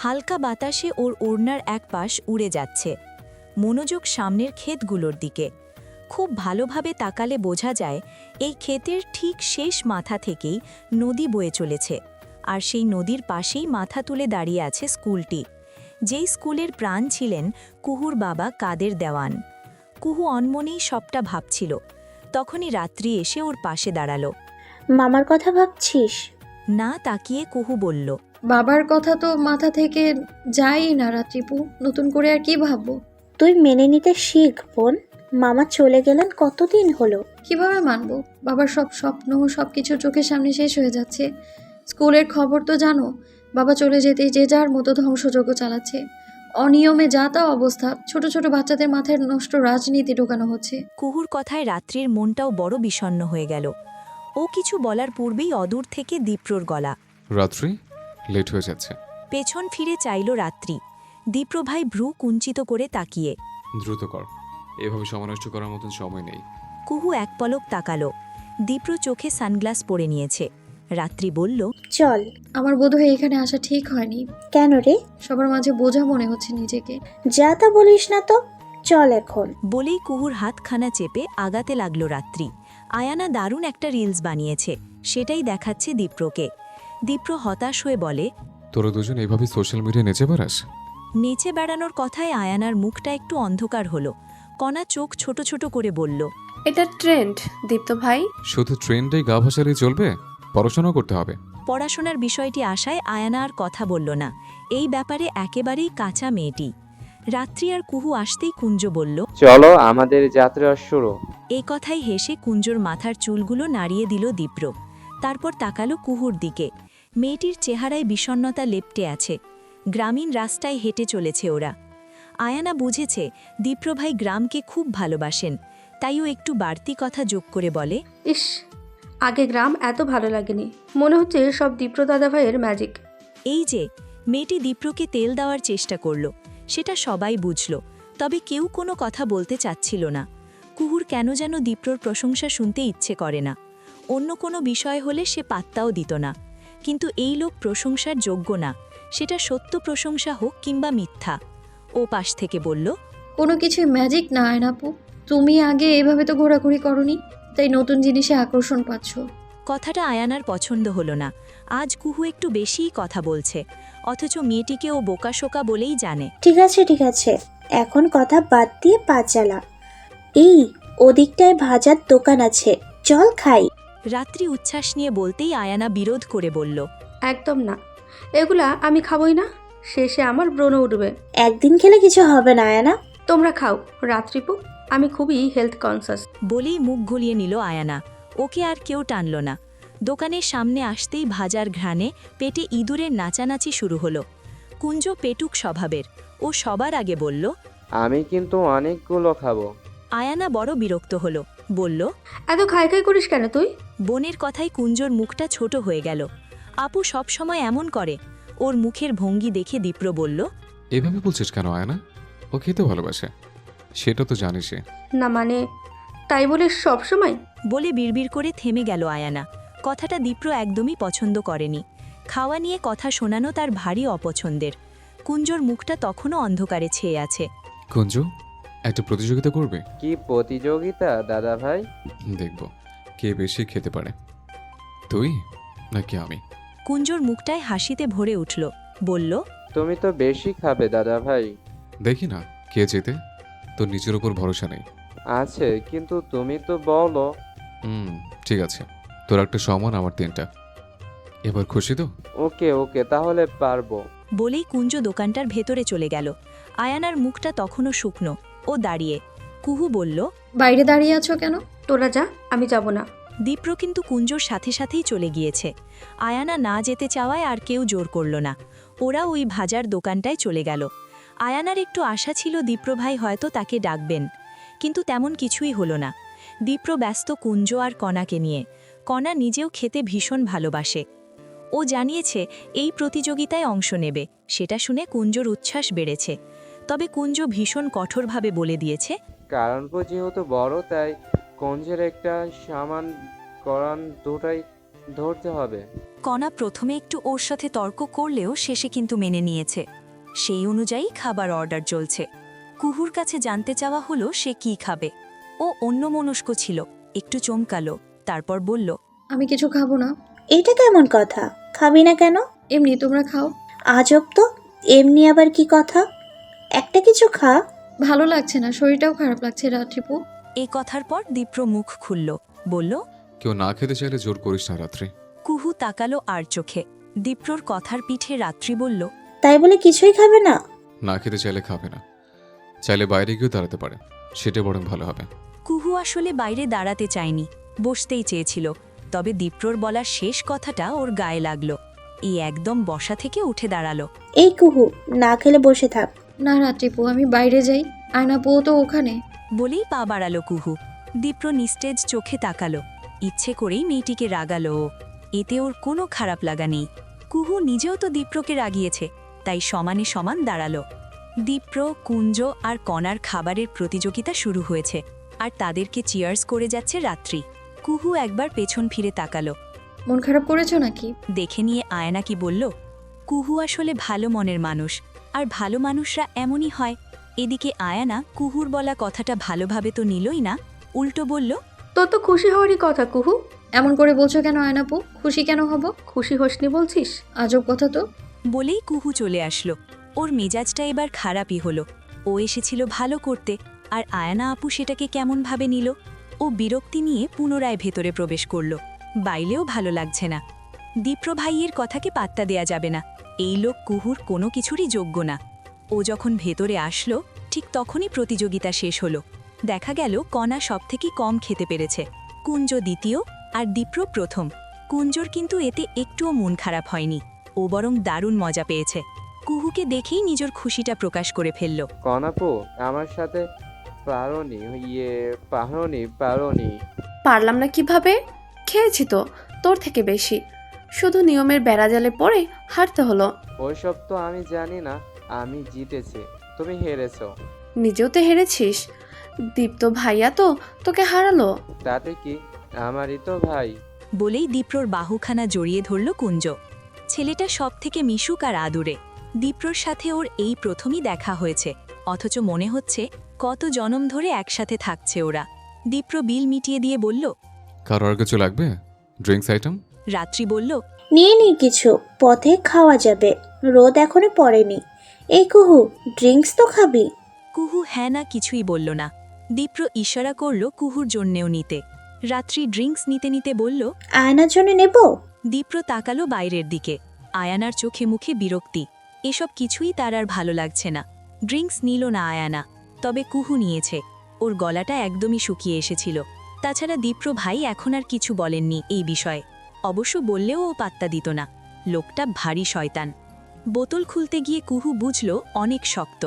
হালকা বাতাসে ওর ওড়নার এক পাশ উড়ে যাচ্ছে। মনোযোগ সামনের ক্ষেতগুলোর দিকে। খুব ভালোভাবে তাকালে বোঝা যায় এই ক্ষেতের ঠিক শেষ মাথা থেকেই নদী বয়ে চলেছে, আর সেই নদীর পাশেই মাথা তুলে দাঁড়িয়ে আছে স্কুলটি, যেই স্কুলের প্রাণ ছিলেন কুহুর বাবা কাদের দেওয়ান। কুহু অনমনেই সবটা ভাবছিল। তখনই রাত্রি এসে ওর পাশে দাঁড়ালো। মামার কথা ভাবছিস? না তাকিয়ে কুহু বলল, বাবার কথা তো মাথা থেকে যায়ই না রাত্রিপু, নতুন করে আর কি ভাববো? তুই মেনে নিতে শিখ বোন। মামা চলে গেলেন কতদিন হলো? কিভাবে মানবো? বাবার সব স্বপ্ন সব কিছু চোখের সামনে শেষ হয়ে যাচ্ছে। স্কুলের খবর তো জানো, বাবা চলে যেতেই যে যার মতো ধ্বংসযজ্ঞ চালাচ্ছে। অনিয়মে যা তা অবস্থা, ছোট ছোট বাচ্চাদের মাথায় নষ্ট রাজনীতি ঢোকানো হচ্ছে। কুহুর কথায় রাত্রির মনটাও বড় বিষণ্ণ হয়ে গেল। ও কিছু বলার পূর্বেই অদূর থেকে দীপ্রর গলা। রাত্রি, লেট হয়ে যাচ্ছে। পেছন ফিরে চাইল রাত্রি। দীপ্র ভাই ভ্রু কুঞ্চিত করে তাকিয়ে। দ্রুত কর, এভাবে সময় নষ্ট করার মতন সময় নেই। কুহু এক পলক তাকালো। দীপ্র চোখে সানগ্লাস পরে নিয়েছে। রাত্রি বলল, চল। আমার বোধহয় এখানে আসা ঠিক হয়নি। কেন রে? সবার মাঝে বোঝা মনে হচ্ছে নিজেকে। যা তা বলিস না তো, চল এখন। বলেই কুহুর হাতখানা চেপে আগাতে লাগলো রাত্রি। আয়ানা দারুণ একটা রিলস বানিয়েছে, সেটাই দেখাচ্ছে দীপ্রকে। দীপ্র হতাশ হয়ে বলে, তোরা দুজন এইভাবে সোশ্যাল মিডিয়ায় নেচে বেড়াস? নেচে বেড়ানোর কথায় আয়ানার মুখটা একটু অন্ধকার হলো। কণা চোখ ছোট ছোট করে বলল, এটা ট্রেন্ড দীপ্ত ভাই। শুধু ট্রেন্ডেই গা ভাসালেই চলবে? পড়াশোনা করতে হবে। পড়াশোনার বিষয়টি আশায় আয়ানা আর কথা বলল না। এই ব্যাপারে একেবারেই কাঁচা মেয়েটি। রাত্রি আর কুহু আসতেই কুঞ্জ বলল, চলো আমাদের যাত্রা শুরু। এই কথাই হেসে কুঞ্জর মাথার চুলগুলো নাড়িয়ে দিল দীপ্র। তারপর তাকালো কুহুর দিকে। মেয়েটির চেহারায় বিষণ্ণতা লেপ্টে আছে। গ্রামীণ রাস্তায় হেঁটে চলেছে ওরা। আয়ানা বুঝেছে দীপ্রভাই গ্রামকে খুব ভালোবাসেন, তাই ও একটু বাড়তি কথা যোগ করে বলে, ইস, আগে গ্রাম এত ভালো লাগেনি, মনে হচ্ছে সব দীপ্র দাদা ভাইয়ের ম্যাজিক। এই যে মেয়েটি দীপ্রকে তেল দেওয়ার চেষ্টা করল, সেটা সবাই বুঝল, তবে কেউ কোনো কথা বলতে চাচ্ছিল না। কুহুর কেন যেন দীপ্রর প্রশংসা শুনতে ইচ্ছে করে না। অন্য কোনো বিষয় হলে সে পাত্তাও দিত না, কিন্তু এই লোক প্রশংসার যোগ্য না, সেটা সত্য প্রশংসা হোক কিংবা মিথ্যা। ও পাশ থেকে বলল, কোনো কিছুই ম্যাজিক না আয়নাপু, তুমি আগে এভাবে তো ঘোরাঘুরি করনি, তাই নতুন জিনিসে আকর্ষণ পাচ্ছ। কথাটা আয়ানার পছন্দ হলো না। আজ কুহু একটু বেশিই কথা বলছে, অথচ মেয়েটিকে ও বোকাশোকা বলেই জানে। ঠিক আছে, এখন কথা বাদ দিয়ে পা চালা। এই ওদিকটায় ভাজার দোকান আছে, চল খাই। রাত্রি উচ্ছ্বাস নিয়ে বলতেই আয়ানা বিরোধ করে বলল, একদম না, এগুলা আমি খাবই না, শেষে আমার ব্রণ উঠবে। একদিন খেলে কিছু হবে না আয়ানা। তোমরা খাও রাত্রিপু, আমি খুবই হেলথ কনসাস। বলেই মুখ গলিয়ে নিল আয়ানা। ওকে আর কেউ টানল না। দোকানের সামনে আসতেই ভাজার ঘ্রাণে পেটে ইঁদুরের নাচানাচি শুরু হলো। কুঞ্জ পেটুক স্বভাবের, ও সবার আগে বলল, আমি কিন্তু অনেকগুলো খাবো। আয়ানা বড় বিরক্ত হলো, বলল, এত খাই খাই করিস কেন তুই? বোনের কথায় কুঞ্জর মুখটা ছোট হয়ে গেল। আপু সব সময় এমন করে। ওর মুখের ভঙ্গি দেখে দীপ্র বলল, এভাবে বলছিস কেন আয়না? ও খেতে ভালোবাসে, সেটা তো জানিসই। না মানে, তাই বলে সব সময়? বলে বিড়বিড় করে থেমে গেল আয়ানা। কথাটা দীপ্র একদমই পছন্দ করেনি। খাওয়া নিয়ে কথা শোনানো তার ভারী অপছন্দের। কুঞ্জর মুখটা তখনও অন্ধকারে ছেয়ে আছে। কুঞ্জু, একটা প্রতিযোগিতা করবে? কি প্রতিযোগিতা দাদা ভাই? দেখব কে বেশি খেতে পারে, তুই নাকি আমি। কুঞ্জর মুখটায় হাসিতে ভরে উঠল, বলল, তুমি তো বেশি খাবে দাদা ভাই। দেখি না কে জেতে। তোর নিজের উপর ভরসা নেই? আছে, কিন্তু তুমি তো বলো। ঠিক আছে, তোর একটা সমান, আমার 3টা। এবার খুশি তো? ওকে, তাহলে পারবো। বলেই কুঞ্জ দোকানটার ভেতরে চলে গেল। আয়ানার মুখটা তখনও শুকনো। ও দাঁড়িয়ে। কুহু বলল, বাইরে দাঁড়িয়ে আছো কেন? তোরা যা, আমি যাব না। দীপ্র কিন্তু কুঞ্জর সাথে সাথেই চলে গিয়েছে। আয়ানা না যেতে চাওয়ায় আর কেউ জোর করল না। ওরা ওই ভাজার দোকানটায় চলে গেল। আয়ানার একটু আশা ছিল দীপ্রভাই হয়তো তাকে ডাকবেন, কিন্তু তেমন কিছুই হলো না। দীপ্র ব্যস্ত কুঞ্জ আর কণাকে নিয়ে। কণা নিজেও খেতে ভীষণ ভালোবাসে। ও জানিয়েছে এই প্রতিযোগিতায় অংশ নেবে, সেটা শুনে কুঞ্জর উচ্ছ্বাস বেড়েছে। তবে কুঞ্জ ভীষণ কঠোরভাবে বলে দিয়েছে, কারণ যেহেতু বড়, তাই কঞ্জের একটা সামান করান দুটাই ধরতে হবে। কণা প্রথমে একটু ওর সাথে তর্ক করলেও শেষে কিন্তু মেনে নিয়েছে। সেই অনুযায়ী খাবার অর্ডার চলছে। কুহুর কাছে জানতে চাওয়া হলো সে কি খাবে। ও অন্যমনস্ক ছিল, একটু চমকালো, তারপর বলল, আমি কিছু খাবো না। এটা কেমন কথা? খাবি না কেন? এমনি তোমরা খাও। আজব তো, এমনি আবার কি কথা? একটা কিছু খা। ভালো লাগছে না, শরীরটাও খারাপ লাগছে রাত্রিপু। এই কথার পর দীপ্র মুখ খুলল, বলল, কেউ না খেতে চাইলে জোর করিস না রাত্রি। কুহু তাকালো আর চোখে, দীপ্রর কথার পিঠে রাত্রি বলল, তাই বলে কিছুই খাবে না? না খেতে চাইলে খাবে না, চাইলে বাইরে গিয়েও দাঁড়াতে পারে, সেটা বরং ভালো হবে। কুহু আসলে বাইরে দাঁড়াতে চায়নি, বসতেই চেয়েছিল। তবে দীপ্রর বলার শেষ কথাটা ওর গায়ে লাগলো। এই একদম বসা থেকে উঠে দাঁড়ালো। এই কুহু, না খেলে বসে থাক। না রাত্রিপু, আমি বাইরে যাই, আয়নাপু তো ওখানে। বলেই পা বাড়ালো কুহু। দীপ্র নিস্তেজ চোখে তাকালো। ইচ্ছে করেই মেয়েটিকে রাগালো ও। এতে ওর কোনো খারাপ লাগা নেই। কুহু নিজেও তো দীপ্রকে রাগিয়েছে, তাই সমানে সমান দাঁড়ালো। দীপ্র, কুঞ্জ আর কণার খাবারের প্রতিযোগিতা শুরু হয়েছে, আর তাদেরকে চিয়ার্স করে যাচ্ছে রাত্রি। কুহু একবার পেছন ফিরে তাকালো। মন খারাপ করেছো নাকি? দেখে নিয়ে আয়না কি বলল, কুহু আসলে ভালো মনের মানুষ, আর ভালো মানুষরা এমনই হয়। এদিকে আয়ানা কুহুর বলা কথাটা ভালোভাবে তো নিলই না, উল্টো বলল, তোর তো খুশি হওয়ারই কথা কুহু। এমন করে বলছো কেন আয়নাপু? খুশি কেন হব? খুশি হসনি বলছিস? আজব কথা তো। বলেই কুহু চলে আসলো। ওর মেজাজটা এবার খারাপই হলো। ও এসেছিল ভালো করতে, আর আয়ানা আপু সেটাকে কেমনভাবে নিল। ও বিরক্তি নিয়ে পুনরায় ভেতরে প্রবেশ করল। বাইলেও ভালো লাগছে না। দীপ্র ভাইয়ের কথাকে পাত্তা দেয়া যাবে না। এই লোক কুহুর কোনো কিছুরই যোগ্য না। ও যখন ভেতরে আসলো, ঠিক তখনই প্রতিযোগিতা শেষ হলো। দেখা গেল কণা সবথেকে কম খেতে পেরেছে, কুঞ্জ দ্বিতীয় আর দীপ্র প্রথম। কুঞ্জর কিন্তু এতে একটুও মন খারাপ হয়নি, ও বরং দারুণ মজা পেয়েছে। কুহুকে দেখেই নিজের খুশিটা প্রকাশ করে ফেলল। কনাপু, আমার সাথে পারোনি। পারলাম না কিভাবে? খেয়েছি তো তোর থেকে বেশি, শুধু নিয়মের বেড়াজালে পড়ে হারতে হলো। ওইসব তো আমি জানি না, আমি জিতেছি, তুমি হেরেছো। নিজেও তো হেরেছিস, দীপ্ত ভাইয়া তো তোকে হারালো। তাতে কি, আমারই তো ভাই। বলেই দীপ্রর বাহুখানা জড়িয়ে ধরল কুঞ্জ। ছেলেটা সব থেকে মিশুক আর আদুরে। দীপ্রর সাথে ওর এই প্রথমই দেখা হয়েছে, অথচ মনে হচ্ছে কত জনম ধরে একসাথে থাকছে ওরা। দীপ্র বিল মিটিয়ে দিয়ে বলল, কারো আর কিছু লাগবে? Drinks item? রাত্রি বলল, নিয়ে নি কিছু, পথে খাওয়া যাবে, রোদ এখনো পড়েনি। এই কুহু, ড্রিঙ্কস তো খাবি? কুহু হ্যাঁ না কিছুই বলল না। দীপ্র ইশারা করল কুহুর জন্যেও নিতে। রাত্রি ড্রিঙ্কস নিতে নিতে বলল, আয়নার জন্য নেব? দীপ্র তাকালো বাইরের দিকে। আয়ানার চোখে মুখে বিরক্তি। এসব কিছুই তার আর ভালো লাগছে না। ড্রিঙ্কস নিল না আয়ানা, তবে কুহু নিয়েছে। ওর গলাটা একদমই শুকিয়ে এসেছিল। তাছাড়া দীপ্র ভাই এখন আর কিছু বলেননি এই বিষয়ে। অবশ্য বললেও ও পাত্তা দিত না। লোকটা ভারী শয়তান। বোতল খুলতে গিয়ে কুহু বুঝল অনেক শক্ত।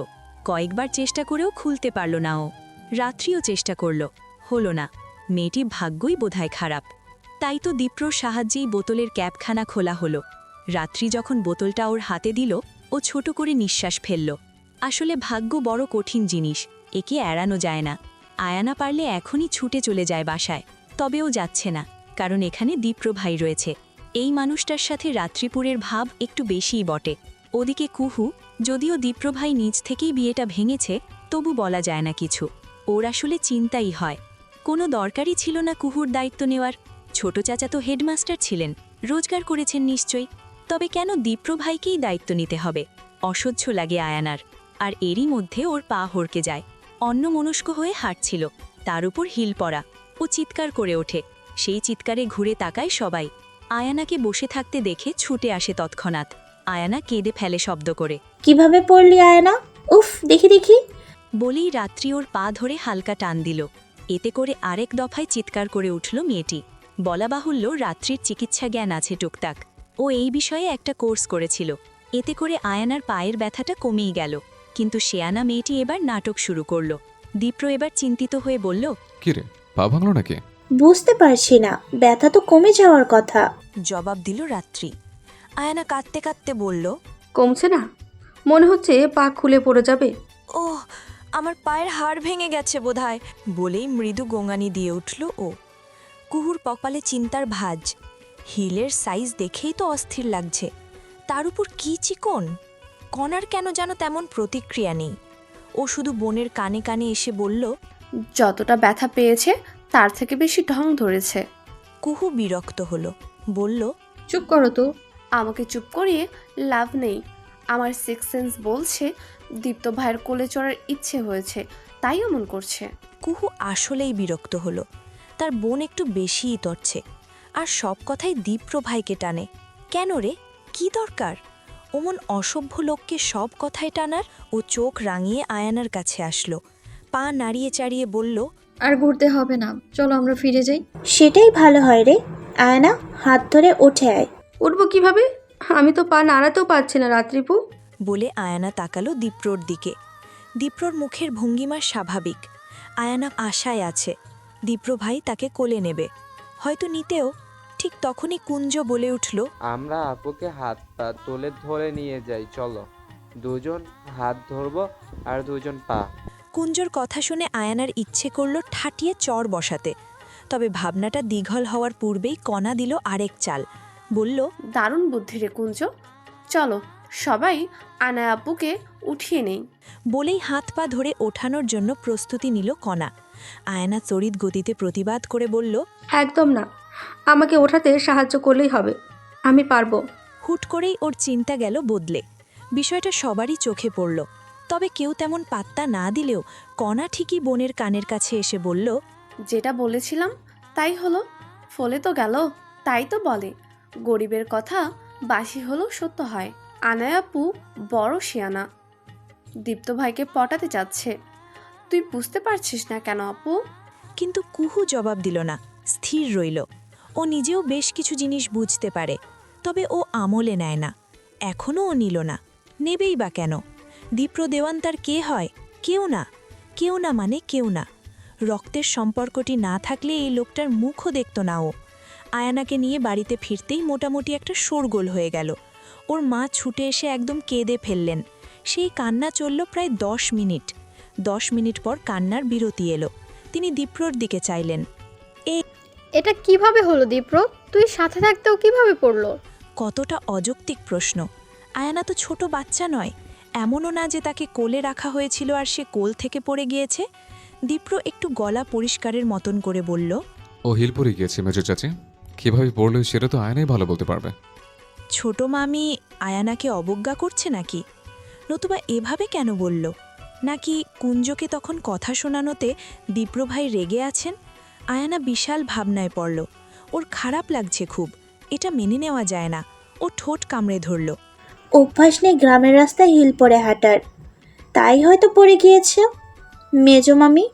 কয়েকবার চেষ্টা করেও খুলতে পারল না ও। রাত্রিও চেষ্টা করল, হলো না। মেয়েটির ভাগ্যই বোধহয় খারাপ। তাই তো দীপ্রর সাহায্যেই বোতলের ক্যাপখানা খোলা হলো। রাত্রি যখন বোতলটা ওর হাতে দিল, ও ছোট করে নিঃশ্বাস ফেলল। আসলে ভাগ্য বড় কঠিন জিনিস, একে এড়ানো যায় না। আয়ানা পারলে এখনই ছুটে চলে যায় বাসায়, তবেও যাচ্ছে না, কারণ এখানে দীপ্র ভাই রয়েছে। এই মানুষটার সাথে রাত্রিপুরের ভাব একটু বেশিই বটে। ওদিকে কুহু, যদিও দীপ্র ভাই নিজ থেকেই বিয়েটা ভেঙেছে, তবু বলা যায় না কিছু। ওর আসলে চিন্তাই হয়। কোনো দরকারই ছিল না কুহুর দায়িত্ব নেওয়ার। ছোট চাচা তো হেডমাস্টার ছিলেন, রোজগার করেছেন নিশ্চয়ই। তবে কেন দীপ্র ভাইকেই দায়িত্ব নিতে হবে? অসহ্য লাগে আয়ানার। আর এরই মধ্যে ওর পা হড়কে যায়। অন্যমনস্ক হয়ে হাঁটছিল, তার উপর হিল পরা। ও চিৎকার করে ওঠে। সেই চিৎকারে ঘুরে তাকায় সবাই। আয়ানাকে বসে থাকতে দেখে ছুটে আসে তৎক্ষণাৎ। আয়ানা কেঁদে ফেলে শব্দ করে। কিভাবে পড়লি আয়না? উফ, দেখি। বলেই রাত্রি ওর পা ধরে হালকা টান দিল। এতে করে আরেক দফায় চিৎকার করে উঠল মেয়েটি। বলা বাহুল্য, রাত্রির চিকিৎসা জ্ঞান আছে টুকটাক। ও এই বিষয়ে একটা কোর্স করেছিল। এতে করে আয়ানার পায়ের ব্যথাটা কমেই গেল। কিন্তু শেয়ানা মেয়েটি এবার নাটক শুরু করল। দীপ্র এবার চিন্তিত হয়ে বলল, কিরে, পা ভাঙলো নাকি? বুঝতে পারছি না, ব্যথা তো কমে যাওয়ার কথা। জবাব দিল রাত্রি। আয়ানা কাঁদতে কাঁদতে বলল, কমছে না, মনে হচ্ছে পা খুলে পড়ে যাবে। ওহ, আমার পায়ের হাড় ভেঙে গেছে বোধহয়। বলেই মৃদু গোঙানি দিয়ে উঠল ও। কুহুর কপালে চিন্তার ভাঁজ। হিলের সাইজ দেখেই তো অস্থির লাগছে, তার উপর কি চিকন। কণার কেন যেন তেমন প্রতিক্রিয়া নেই। ও শুধু বোনের কানে কানে এসে বলল, যতটা ব্যথা পেয়েছে তার থেকে বেশি ঢং ধরেছে। কুহু বিরক্ত হলো, বলল, চুপ করো তো। আমাকে চুপ করিয়ে লাভ নেই। আমার সিক্স সেন্স বলছে দীপ্ত ভাইয়ের কোলে চড়ার ইচ্ছে হয়েছে, তাই এমন করছে। কুহু আসলেই বিরক্ত হলো। তার বোন একটু বেশিই তরছে, আর সব কথাই দীপ্র ভাইকে টানে। কেন রে, কি দরকার অমন অসভ্য লোককে সব কথায় টানার? ও চোখ রাঙিয়ে আয়ানার কাছে আসলো, পা নাড়িয়ে চাড়িয়ে বলল, আর ঘুরতে হবে না, চলো আমরা ফিরে যাই। সেটাই ভালো হয় রে। আয়না, হাত ধরে উঠে আয়। উঠবো কিভাবে? আমি তো পা নাড়াতেও পারছি না রাত্রিপু। বলে আয়ানা তাকালো দীপ্রর দিকে। দীপ্রর মুখের ভঙ্গিমা স্বাভাবিক। আয়ানা আশায় আছে দীপ্র ভাই তাকে কোলে নেবে, হয়তো নিতেও। ঠিক তখনই কুঞ্জ বলে উঠল, আমরা আপুকে হাত পা তুলে ধরে নিয়ে যাই, চলো। দুজন হাত ধরবো আর দুজন পা। কুঞ্জর কথা শুনে আয়ানার ইচ্ছে করল ঠাটিয়ে চড় বসাতে, তবে ভাবনাটা দীঘল হওয়ার পূর্বেই কণা দিল আরেক চাল। বলল, দারুণ বুদ্ধি রে কুঞ্জ, চলো সবাই আনা আপুকে উঠিয়ে নেই। বলেই হাত পা ধরে ওঠানোর জন্য প্রস্তুতি নিল কণা। আয়ানা তড়িৎ গতিতে প্রতিবাদ করে বলল, একদম না, আমাকে ওঠাতে সাহায্য করলেই হবে, আমি পারবো। হুট করেই ওর চিন্তা গেল বদলে। বিষয়টা সবারই চোখে পড়ল, তবে কেউ তেমন পাত্তা না দিলেও কণা ঠিকই বোনের কানের কাছে এসে বলল, যেটা বলেছিলাম তাই হলো, ফলে তো গেল। তাই তো বলে গরিবের কথা বাসি হলেও সত্য হয়। আনায়া আপু বড় শিয়ানা, দীপ্ত ভাইকে পটাতে যাচ্ছে। তুই বুঝতে পারছিস না কেন আপু? কিন্তু কুহু জবাব দিল না, স্থির রইল। ও নিজেও বেশ কিছু জিনিস বুঝতে পারে, তবে ও আমলে নেয় না। এখনও ও নিল না, নেবেই বা কেন? দীপ্র দেওয়ান তার কে হয়? কেউ না। কেউ না মানে কেউ না। রক্তের সম্পর্কটি না থাকলে এই লোকটার মুখও দেখত না ও। আয়ানাকে নিয়ে বাড়িতে ফিরতেই মোটামুটি একটা শোরগোল হয়ে গেল। ওর মা ছুটে এসে একদম কেঁদে ফেললেন। সেই কান্না চলল প্রায় 10 মিনিট। 10 মিনিট পর কান্নার বিরতি এলো। তিনি দীপ্রর দিকে চাইলেন। এটা কিভাবে হলো দীপ্র? তুই সাথে থাকতেও কিভাবে পড়লো? কতটা অযৌক্তিক প্রশ্ন। আয়ানা তো ছোট বাচ্চা নয়, এমনও না যে তাকে কোলে রাখা হয়েছিল আর সে কোল থেকে পড়ে গিয়েছে। দীপ্র একটু গলা পরিষ্কারের মতন করে বলল, ও হিল পড়ে গিয়েছে মেজর চাচি, কিভাবে পড়লো সেটা তো আয়নাই ভালো বলতে পারবে। ছোট মামি আয়ানাকে অবজ্ঞা করছে নাকি? নতুবা এভাবে কেন বলল? নাকি কুঞ্জকে তখন কথা শোনানোতে দীপ্র ভাই রেগে আছেন? আয়ানা বিশাল ভাবনায় পড়ল। ওর খারাপ লাগছে খুব, এটা মেনে নেওয়া যায় না। ও ঠোঁট কামড়ে ধরল। অভ্যাস নেই গ্রামের রাস্তায় হিল পরে হাঁটার, তাই হয়তো পড়ে গিয়েছে। মেজো মামি,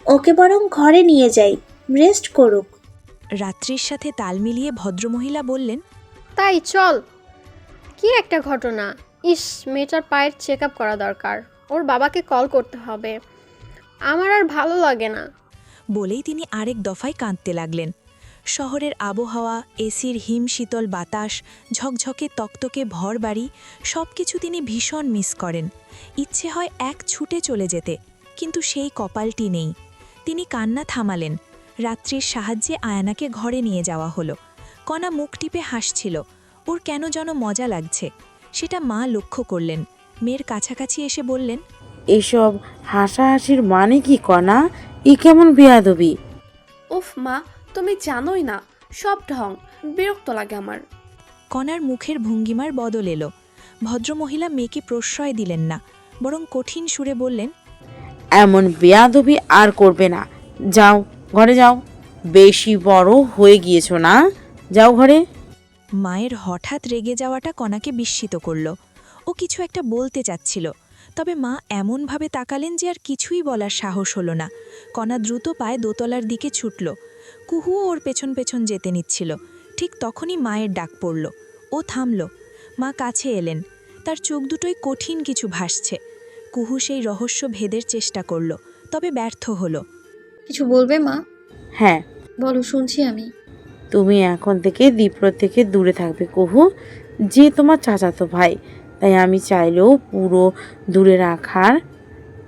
ওকে বরং ঘরে নিয়ে যাই, রেস্ট করুক। রাত্রির সাথে তাল মিলিয়ে ভদ্রমহিলা বললেন, তাই চল। কি একটা ঘটনা! ইস, মেয়েটার পায়ের চেক আপ করা দরকার, ওর বাবাকে কল করতে হবে। আমার আর ভালো লাগে না। বলেই তিনি আরেক দফায় কাঁদতে লাগলেন। শহরের আবহাওয়া, এসির হিম শীতল বাতাস, ঝকঝকে তকতকে ভর বাড়ি, সব কিছু তিনি ভীষণ মিস করেন। ইচ্ছে হয় এক ছুটে চলে যেতে, কিন্তু সেই কপালটি নেই। তিনি কান্না থামালেন। রাত্রির সাহায্যে আয়ানাকে ঘরে নিয়ে যাওয়া হলো। কণা মুখ টিপে হাসছিল। ওর কেন যেন মজা লাগছে, সেটা মা লক্ষ্য করলেন। মেয়ের কাছাকাছি এসে বললেন, এসব হাসাহাসির মানে কি কণা? ই কেমন বেয়াদবি? উফ মা, তুমি জানোই না, সব ঢং, বিরক্ত লাগে আমার। কণার মুখের ভঙ্গিমার বদল এলো। ভদ্রমহিলা মেয়েকে প্রশ্রয় দিলেন না, বরং কঠিন সুরে বললেন, এমন বেয়াদবি আর করবে না, যাও ঘরে যাও, বেশি বড় হয়ে গিয়েছো না, যাও ঘরে। মায়ের হঠাৎ রেগে যাওয়াটা কণাকে বিস্মিত করল। ও কিছু একটা বলতে চাচ্ছিল, তবে মা এমনভাবে তাকালেন যে আর কিছুই বলার সাহস হলো না। কণা দ্রুত পায়ে দোতলার দিকে ছুটল। কুহুও ওর পেছন পেছন যেতে নিচ্ছিল। ঠিক তখনই মায়ের ডাক পড়ল। ও থামল। মা কাছে এলেন। তার চোখ দুটোই কঠিন কিছু ভাসছে। কুহু সেই রহস্য ভেদের চেষ্টা করল, তবে ব্যর্থ হলো। কিছু বলবে মা? হ্যাঁ বলো, শুনছি আমি। তুমি এখন থেকে দীপ্র থেকে দূরে থাকবে কুহু, যে তোমার চাচাতো ভাই, তাই আমি চাইলেও পুরো দূরে রাখার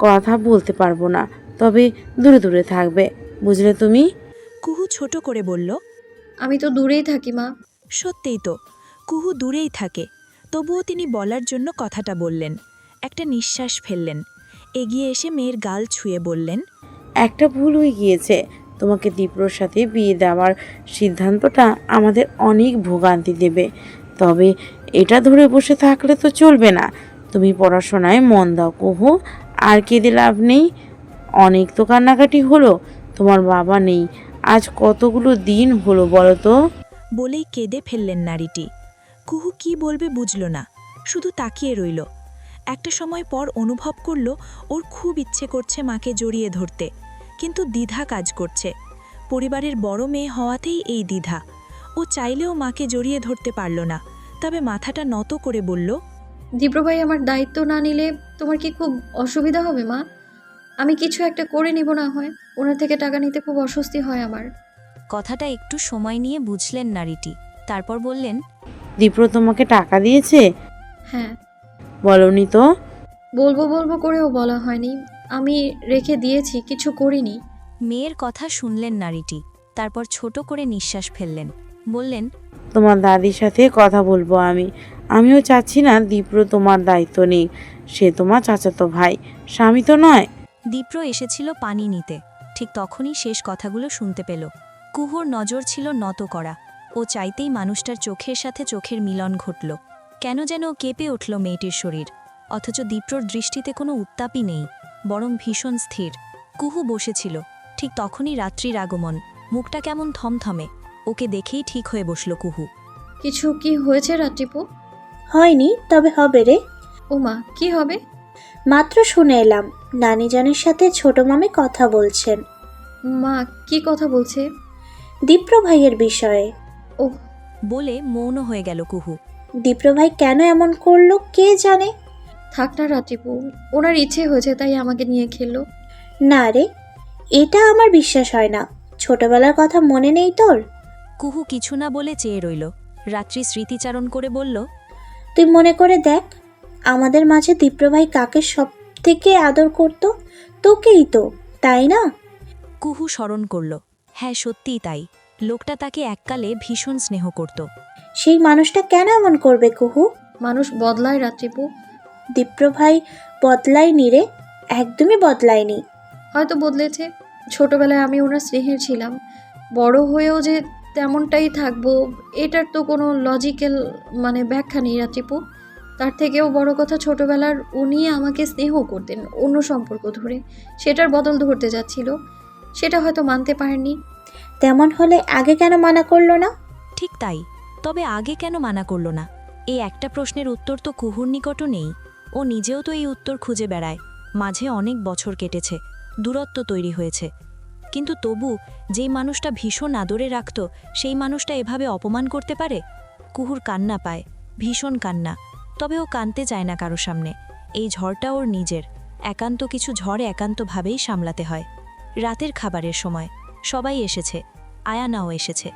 কথা বলতে পারবো না, তবে দূরে দূরে থাকবে, বুঝলে তুমি? কুহু ছোট করে বলল, আমি তো দূরেই থাকি মা। সত্যিই তো, কুহু দূরেই থাকে। তবুও তিনি বলার জন্য কথাটা বললেন। একটা নিঃশ্বাস ফেললেন। এগিয়ে এসে মেয়ের গাল ছুঁয়ে বললেন, একটা ভুল হয়ে গিয়েছে, তোমাকে দীপ্রর সাথে বিয়ে দেওয়ার সিদ্ধান্তটা আমাদের অনেক ভোগান্তি দেবে, তবে এটা ধরে বসে থাকলে তো চলবে না। তুমি পড়াশোনায় মন দাও কুহু, আর কেঁদে লাভ নেই। অনেক তো কান্নাকাটি হলো, তোমার বাবা নেই আজ কতগুলো দিন হলো বলো তো। বলেই কেঁদে ফেললেন নারীটি। কুহু কি বলবে বুঝল না, শুধু তাকিয়ে রইল। একটা সময় পর অনুভব করল ওর খুব ইচ্ছে করছে মাকে জড়িয়ে ধরতে, কিন্তু দ্বিধা কাজ করছে। পরিবারের বড় মেয়ে হওয়াতেই এই দ্বিধা। ও চাইলেও মাকে জড়িয়ে ধরতে পারল না, তবে মাথাটা নত করে বলল, দীপ্র ভাই আমার দায়িত্ব না নিলে তোমার কি খুব অসুবিধা হবে মা? আমি কিছু একটা করে নিব না হয়, ওনার থেকে টাকা নিতে খুব অস্বস্তি হয় আমার। কথাটা একটু সময় নিয়ে বুঝলেন নারীটি, তারপর বললেন, দীপ্র তোমাকে টাকা দিয়েছে? হ্যাঁ। বলনি তো? বলবো করেও বলা হয়নি। আমি রেখে দিয়েছি, কিছু করিনি। মেয়ের কথা শুনলেন নারীটি, তারপর ছোট করে নিঃশ্বাস ফেললেন, বললেন, তোমার দাদির সাথে কথা বলবো আমিও চাচ্ছি না দীপ্র তোমার দায়িত্ব নেই। সে তোমার চাচাতো ভাই, স্বামী তো নয়। দীপ্র এসেছিল পানি নিতে, ঠিক তখনই শেষ কথাগুলো শুনতে পেল। কুহুর নজর ছিল নত করা। ও চাইতেই মানুষটার চোখের সাথে চোখের মিলন ঘটল। কেন যেন কেঁপে উঠল মেয়েটির শরীর, অথচ দীপ্রর দৃষ্টিতে কোনো উত্তাপই নেই, বরং ভীষণ স্থির। কুহু বসেছিল, ঠিক তখনই রাত্রির আগমন। মুখটা কেমন থমথমে, ওকে দেখেই ঠিক হয়ে বসল কুহু। কিছু কি হয়েছে রাত্রিপু? হয়নি, তবে হবে রে। ও মা, কি হবে? মাত্র শুনে এলাম, নানিজানের সাথে ছোট মামি কথা বলছেন। মা কি কথা বলছে? দীপ্র ভাইয়ের বিষয়ে। ও বলে মৌন হয়ে গেল কুহু। দীপ্র ভাই কেন এমন করলো কে জানে। থাক না রাত্রিপু, ওনার ইচ্ছে হয়েছে তাই আমাকে নিয়ে খেললো। না রে, এটা আমার বিশ্বাস হয় না। ছোটবেলার কথা মনে নেই তোর? কুহু কিছু না বলে চেয়ে রইল। রাত্রি স্মৃতিচারণ করে বলল, তুই মনে করে দেখ, আমাদের মাঝে দীপ্র ভাই কাকে সব থেকে আদর করত? তোকেই তো, তাই না? কুহু স্মরণ করল, হ্যাঁ সত্যিই তাই। লোকটা তাকে এককালে ভীষণ স্নেহ করত। সেই মানুষটা কেন এমন করবে কুহু? মানুষ বদলায় রাত্রিপু। দীপ্র ভাই বদলায়নি রে, একদমই বদলায়নি। হয়তো বদলেছে। ছোটবেলায় আমি ওনার স্নেহের ছিলাম, বড় হয়েও যে তেমনটাই থাকবো এটার তো কোনো লজিক্যাল ব্যাখ্যা নেই রাত্রিপু। তার থেকেও বড় কথা, ছোটবেলার উনি আমাকে স্নেহ করতেন অন্য সম্পর্ক ধরে, সেটার বদল ধরতে যাচ্ছিল, সেটা হয়তো মানতে পারেননি। তেমন হলে আগে কেন মানা করলো না? ঠিক তাই, তবে আগে কেন মানা করল না? এই একটা প্রশ্নের উত্তর তো কুহুর নিকটও নেই। ও নিজেও তো এই উত্তর খুঁজে বেড়ায়। মাঝে অনেক বছর কেটেছে, দূরত্ব তৈরি হয়েছে, কিন্তু তবু যেই মানুষটা ভীষণ আদরে রাখত সেই মানুষটা এভাবে অপমান করতে পারে? কুহুর কান্না পায়, ভীষণ কান্না। তবে ও কাঁদতে চায় না কারো সামনে। এই ঝড়টা ওর নিজের। একান্ত কিছু ঝড় একান্তভাবেই সামলাতে হয়। রাতের খাবারের সময় সবাই এসেছে, আয়ানাও এসেছে।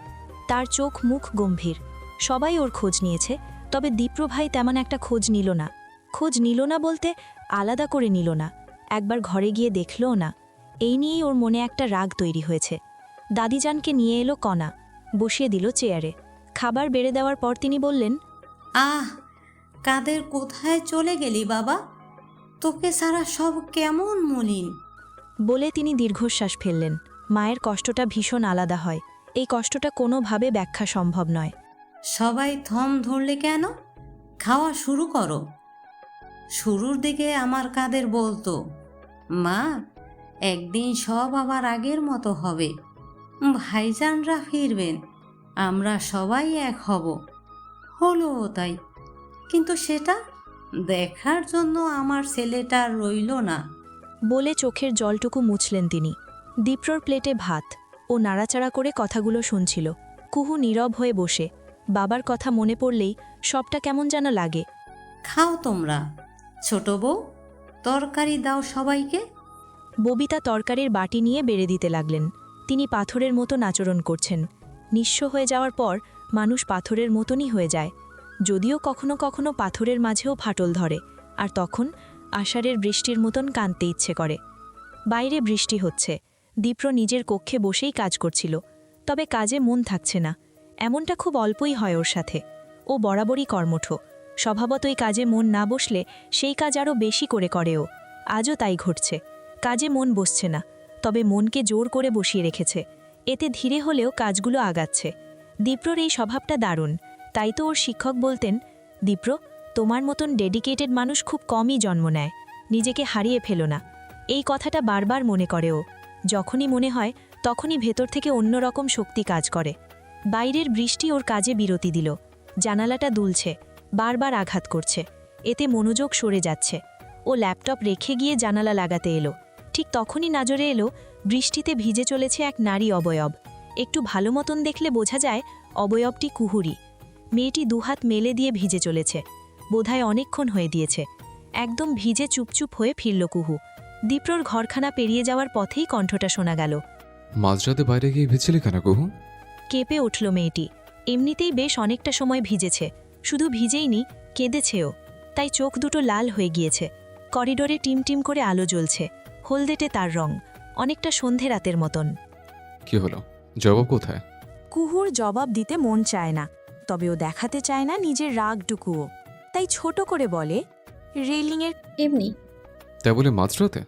তার চোখ মুখ গম্ভীর। সবাই ওর খোঁজ নিয়েছে, তবে দীপ্র ভাই তেমন একটা খোঁজ নিল না। খোঁজ নিল না বলতে আলাদা করে নিল না, একবার ঘরে গিয়ে দেখলও না। এই নিয়েই ওর মনে একটা রাগ তৈরি হয়েছে। দাদিজানকে নিয়ে এলো কণা, বসিয়ে দিল চেয়ারে। খাবার বেড়ে দেওয়ার পর তিনি বললেন, আহ, কাদের কোথায় চলে গেলি বাবা? তোকে সারা সব কেমন মলিন। বলে তিনি দীর্ঘশ্বাস ফেললেন। মায়ের কষ্টটা ভীষণ আলাদা হয়, এই কষ্টটা কোনোভাবে ব্যাখ্যা সম্ভব নয়। সবাই থম ধরলে কেন? খাওয়া শুরু করো। শুরুর দিকে আমার কাদের বলতো, মা একদিন সব আবার আগের মতো হবে, ভাইজানরা ফিরবেন, আমরা সবাই এক হব। হলো তাই, কিন্তু সেটা দেখার জন্য আমার ছেলেটা রইল না। বলে চোখের জলটুকু মুছলেন তিনি। দীপ্রর প্লেটে ভাত, ও নাড়াচাড়া করে কথাগুলো শুনছিল। কুহু নীরব হয়ে বসে। বাবার কথা মনে পড়লেই সবটা কেমন যেন লাগে। খাও তোমরা। ছোট বউ, তরকারি দাও সবাইকে। ববিতা তরকারির বাটি নিয়ে বেড়ে দিতে লাগলেন। তিনি পাথরের মতো আচরণ করছেন। নিঃস্ব হয়ে যাওয়ার পর মানুষ পাথরের মতনই হয়ে যায়, যদিও কখনো কখনো পাথরের মাঝেও ফাটল ধরে, আর তখন আষাঢ়ের বৃষ্টির মতন কাঁদতে ইচ্ছে করে। বাইরে বৃষ্টি হচ্ছে। দীপ্র নিজের কক্ষে বসেই কাজ করছিল, তবে কাজে মন থাকছে না। এমনটা খুব অল্পই হয় ওর সাথে। ও বরাবরই কর্মঠ, স্বভাবতই কাজে মন না বসলে সেই কাজ আরও বেশি করে ও। আজও তাই ঘটছে। কাজে মন বসছে না, তবে মনকে জোর করে বসিয়ে রেখেছে। এতে ধীরে হলেও কাজগুলো আগাচ্ছে। দীপ্রর এই স্বভাবটা দারুণ, তাই তো ওর শিক্ষক বলতেন, দীপ্র, তোমার মতন ডেডিকেটেড মানুষ খুব কমই জন্ম নেয়, নিজেকে হারিয়ে ফেলো না। এই কথাটা বারবার মনে করে ও। যখনই মনে হয় তখনই ভেতর থেকে অন্যরকম শক্তি কাজ করে। বাইরের বৃষ্টি ওর কাজে বিরতি দিল। জানালাটা দুলছে, বারবার আঘাত করছে। এতে মনোযোগ সরে যাচ্ছে। ও ল্যাপটপ রেখে গিয়ে জানালা লাগাতে এলো। ঠিক তখনই নজরে এলো বৃষ্টিতে ভিজে চলেছে এক নারী অবয়ব। একটু ভালো মতন দেখলে বোঝা যায় অবয়বটি কুহুরি। মেয়েটি দুহাত মেলে দিয়ে ভিজে চলেছে। বোধহয় অনেকক্ষণ হয়ে দিয়েছে। একদম ভিজে চুপচুপ হয়ে ফিরল কুহু। দীপ্রর ঘরখানা পেরিয়ে যাওয়ার পথেই কণ্ঠটা শোনা গেল। মাঝরাতে বাইরে গিয়ে ভিজছিলে কেন কুহু? কেঁপে উঠল মেয়েটি। এমনিতেই বেশ অনেকটা সময় ভিজেছে। শুধু ভিজেইনি, কেঁদেছেও। তাই চোখ দুটো লাল হয়ে গিয়েছে। করিডোরে টিমটিম করে আলো জ্বলছে। হলদেটে তার রং, অনেকটা সন্ধে রাতের মতন। কি হলো? জবাব কোথায়? কুহুর জবাব দিতে মন চায় না, তবে ও দেখাতে চায় না নিজের রাগটুকুও। তাই ছোট করে বলে, রেলিংয়ের এমনি তাই বলে মাঝরাতে?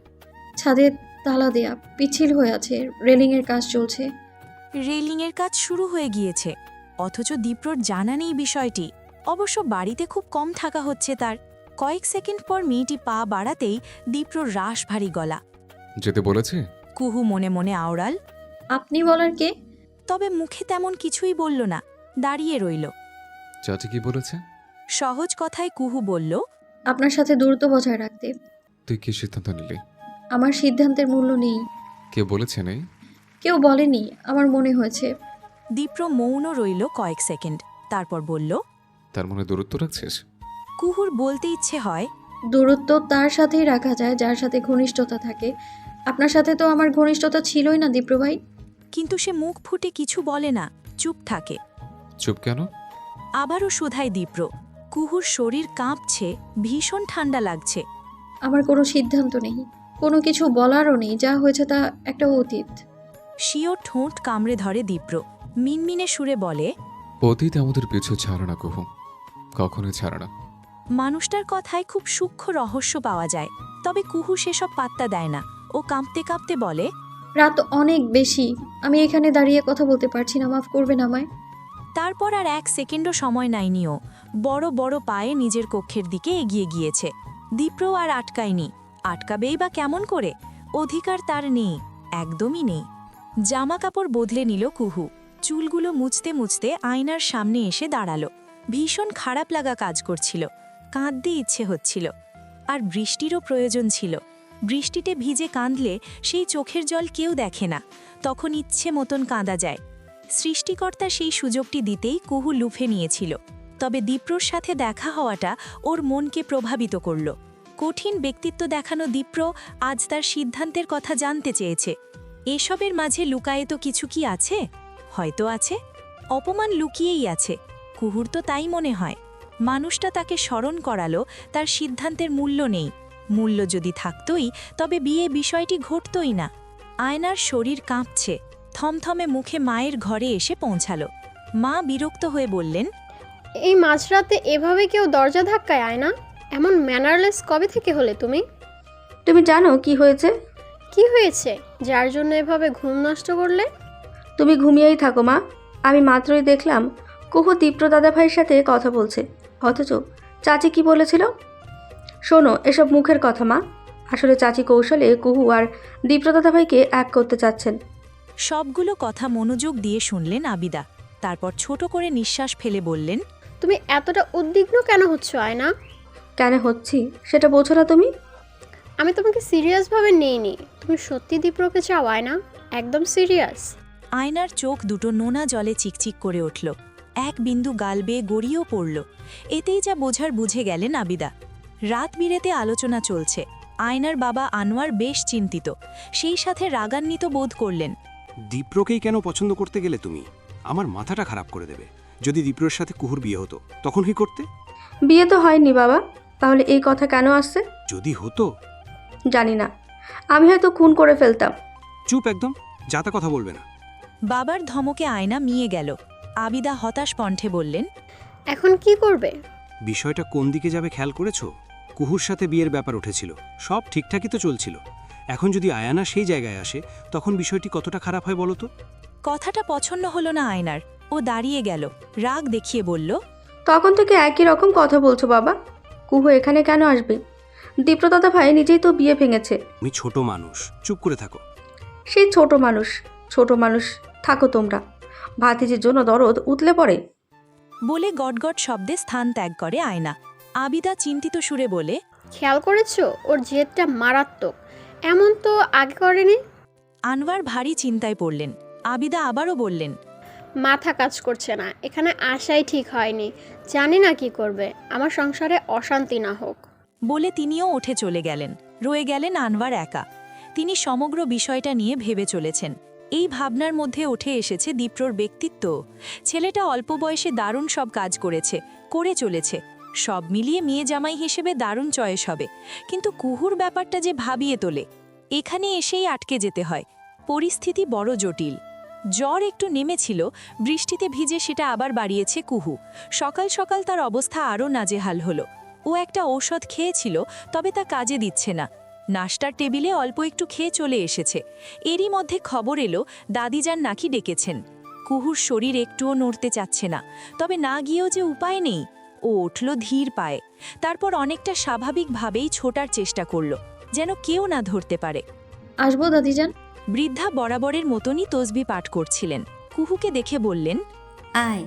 ছাদে তালা দেয়া, পিছিল হয়ে আছে, রেলিংয়ের কাজ চলছে। রেলিংয়ের কাজ শুরু হয়ে গিয়েছে, অথচ দীপ্রর জানা নেই বিষয়টি। অবশ্য বাড়িতে খুব কম থাকা হচ্ছে তার। কয়েক সেকেন্ড পর মেয়েটি পা বাড়াতেই দীপ্রর রাশ ভারী গলা। যেতে বলেছে? কুহু মনে মনে আওড়াল। আপনি বলার কে? তবে মুখে তেমন কিছুই বলল না, দাঁড়িয়ে রইল। চাচি কি বলেছে? সহজ কথায় কুহু বলল, আপনার সাথে দূরত্ব বজায় রাখতে। তুই কি সিদ্ধান্ত নিলি? আমার সিদ্ধান্তের মূল্য নেই। কে বলেছে নেই? কেউ বলেনি, আমার মনে হয়েছে। দীপ্র মৌন রইল কয়েক সেকেন্ড, তারপর বলল, তার মনে দূরত্ব রাখছিস? কুহুর বলতে ইচ্ছে হয়, দূরত্ব তার সাথেই রাখা যায় যার সাথে ঘনিষ্ঠতা থাকে। আপনার সাথে তো আমার ঘনিষ্ঠতা ছিলই না দীপ্র ভাই। কিন্তু সে মুখ ফুটে কিছু বলে না, চুপ থাকে। চুপ কেন? আবারও শোধায় দীপ্র। কুহুর শরীর কাঁপছে, ভীষণ ঠান্ডা লাগছে। আমার কোনো সিদ্ধান্ত নেই, কোনো কিছু বলারও নেই, যা হয়েছে তা একটা অতীত। শিও ঠোঁট কামড়ে ধরে দীপ্র, মিনমিনে সুরে বলে, অতীত আমাদের পিছু ছাড়ে না কুহু, কখনোই ছাড়ে না। মানুষটার কথায় খুব সূক্ষ্ম রহস্য পাওয়া যায়। তবে কুহু সেসব পাত্তা দেয় না। ও কাঁপতে কাঁপতে বলে, রাত অনেক বেশি, আমি এখানে দাঁড়িয়ে কথা বলতে পারছি না, মাফ করবেন আমায়। তারপর আর এক সেকেন্ডও সময় নেয়নি ও। বড় বড় পায়ে নিজের কক্ষের দিকে এগিয়ে গিয়েছে। দীপ্র আর আটকায়নি। আটকাবেই বা কেমন করে? অধিকার তার নেই, একদমই নেই। জামা কাপড় বদলে নিল কুহু। চুলগুলো মুছতে মুছতে আয়নার সামনে এসে দাঁড়ালো। ভীষণ খারাপ লাগা কাজ করছিল। কাঁদতে ইচ্ছে হচ্ছিল। আর বৃষ্টিরও প্রয়োজন ছিল। বৃষ্টিতে ভিজে কাঁদলে সেই চোখের জল কেউ দেখে না, তখন ইচ্ছে মতন কাঁদা যায়। সৃষ্টিকর্তা সেই সুযোগটি দিতেই কুহু লুফে নিয়েছিল। তবে দীপ্রর সাথে দেখা হওয়াটা ওর মনকে প্রভাবিত করল। কঠিন ব্যক্তিত্ব দেখানো দীপ্র আজ তার সিদ্ধান্তের কথা জানতে চেয়েছে। এসবের মাঝে লুকায়ে তো কিছু কি আছে? হয়তো আছে। অপমান লুকিয়েই আছে। কুহুর তো তাই মনে হয়। মানুষটা তাকে স্মরণ করালো তার সিদ্ধান্তের মূল্য নেই। মূল্য যদি থাকতই তবে বিয়ে বিষয়টি ঘটতই না। আয়নার শরীর কাঁপছে। থমথমে মুখে মায়ের ঘরে এসে পৌঁছালো। মা বিরক্ত হয়ে বললেন, এই মাঝরাতে এভাবে কেউ দরজা ধাক্কায় আয়না? এমন ম্যানারলেস কবে থেকে হলে তুমি? তুমি জানো কি হয়েছে? কি হয়েছে যার জন্য এভাবে ঘুম নষ্ট করলে? তুমি ঘুমিয়েই থাকো মা। আমি মাত্রই দেখলাম কুহু দীপ্র দাদা ভাইয়ের সাথে কথা বলছে, অথচ চাচি কি বলেছিল? শোনো, এসব মুখের কথা মা। আসলে চাচি কৌশলে কুহু আর দীপ্র দাদা ভাইকে এক করতে চাচ্ছেন। সবগুলো কথা মনোযোগ দিয়ে শুনলেন আবিদা। তারপর ছোট করে নিঃশ্বাস ফেলে বললেন, তুমি এতটা উদ্বিগ্ন কেন হচ্ছ আয়না? কেন হচ্ছি সেটা বোঝো না তুমি? আমি তোমাকে সিরিয়াসভাবে নেইনি। তুমি সত্যি দীপ্রকে চাও আয়না? একদম সিরিয়াস? আয়নার চোখ দুটো নোনা জলে চিকচিক করে উঠল। এক বিন্দু গাল বেয়ে গড়িয়েও পড়ল। এতেই যা বোঝার বুঝে গেলেন আবিদা। রাত বিরেতে আলোচনা চলছে। আয়নার বাবা আনোয়ার বেশ চিন্তিত, সেই সাথে রাগান্বিত বোধ করলেন। দীপ্রকেই কেন পছন্দ করতে গেলে তুমি? আমার মাথাটা খারাপ করে দেবে। যদি দীপ্রর সাথে কুহুর বিয়ে হতো তখন কি করতে? বিয়ে তো হয়নি বাবা, তাহলে এই কথা কেন আসছে? যদি হতো? জানি না, আমি হয়তো খুন করে ফেলতাম। চুপ একদম, যা তা কথা বলবে না। বাবার ধমকে আয়না মিয়ে গেল। আবিদা হতাশ কণ্ঠে বললেন, এখন কি করবে? বিষয়টা কোন দিকে যাবে খেয়াল করেছো? কুহুর সাথে বিয়ের ব্যাপার উঠেছিল, সব ঠিকঠাকই তো চলছিল। এখন যদি আয়ানা সেই জায়গায় আসে তখন বিষয়টি কতটা খারাপ হয় বলো তো? কথাটা পছন্দ হলো না আয়নার। ও দাঁড়িয়ে গেল, রাগ দেখিয়ে বলল, তখন থেকে একই রকম কথা বলছো বাবা। কুহু এখানে কেন আসবে? দীপ্র দাদা ভাই নিজেই তো বিয়ে ভেঙেছে। আমি ছোট মানুষ, চুপ করে থাকো। সেই ছোট মানুষ থাকো তোমরা। ভাতিজির জন্য দরদ উতলে পড়ে। বলে গটগট শব্দে স্থান ত্যাগ করে আয়না। আবিদা চিন্তিত সুরে বলে, খেয়াল করেছো ওর জেদটা মারাত্মক, এমন তো আগে করেনি। আনোয়ার ভারী চিন্তায় পড়লেন। আবিদা আবারও বললেন, মাথা কাজ করছে না, এখানে আসাই ঠিক হয়নি, জানি না কি করবে, আমার সংসারে অশান্তি না হোক। বলে তিনিও উঠে চলে গেলেন। রয়ে গেলেন আনোয়ার একা। তিনি সমগ্র বিষয়টা নিয়ে ভেবে চলেছেন। এই ভাবনার মধ্যে উঠে এসেছে দীপ্রর ব্যক্তিত্ব। ছেলেটা অল্প বয়সে দারুণ সব কাজ করে চলেছে। সব মিলিয়ে মেয়ে জামাই হিসেবে দারুণ চয়েস হবে, কিন্তু কুহুর ব্যাপারটা যে ভাবিয়ে তোলে। এখানে এসেই আটকে যেতে হয়। পরিস্থিতি বড় জটিল। জ্বর একটু নেমেছিল, বৃষ্টিতে ভিজে সেটা আবার বাড়িয়েছে কুহু। সকাল সকাল তার অবস্থা আরও নাজেহাল হলো। ও একটা ঔষধ খেয়েছিল, তবে তা কাজে দিচ্ছে না। নাশতার টেবিলে অল্প একটু খেয়ে চলে এসেছে। এরই মধ্যে খবর এলো দাদিজান নাকি ডেকেছেন। কুহুর শরীর একটুও নড়তে চাচ্ছে না, তবে না গিয়েও যে উপায় নেই। ও উঠল ধীর পায়ে। তারপর অনেকটা স্বাভাবিকভাবেই ছোটার চেষ্টা করল, যেন কেউ না ধরতে পারে। আসবো দাদিজান? বৃদ্ধা বরাবরের মতনই তসবি পাঠ করছিলেন। কুহুকে দেখে বললেন, আয়।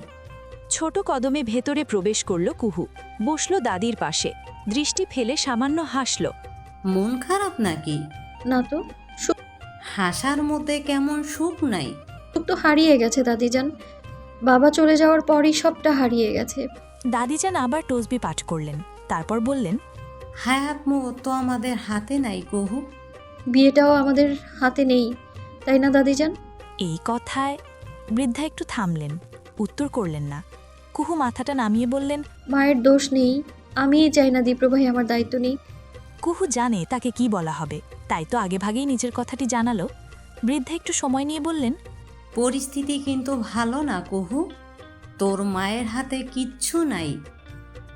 ছোট কদমে ভেতরে প্রবেশ করল কুহু। বসল দাদির পাশে। দৃষ্টি ফেলে সামান্য হাসল। মন খারাপ নাকি? না তো। হাসার মধ্যে কেমন সুখ নাই? সুখ তো হারিয়ে গেছে দাদিজান। বাবা চলে যাওয়ার পরই সবটা হারিয়ে গেছে। দাদিজান আবার তসবি পাঠ করলেন। তারপর বললেন, হায়াত মৌত তো আমাদের হাতে নাই কুহু। বিয়েটাও আমাদের হাতে নেই, তাই না দাদিজান? এই কথায় বৃদ্ধা একটু থামলেন, উত্তর করলেন না। কুহু মাথাটা নামিয়ে বললেন, মায়ের দোষ নেই, আমিই চাই না দীপ্রভাই আমার দায়িত্ব নেই। কুহু জানে তাকে কি বলা হবে, তাই তো আগেভাগেই নিজের কথাটি জানালো। বৃদ্ধা একটু সময় নিয়ে বললেন, পরিস্থিতি কিন্তু ভালো না কুহু। তোর মায়ের হাতে কিচ্ছু নাই।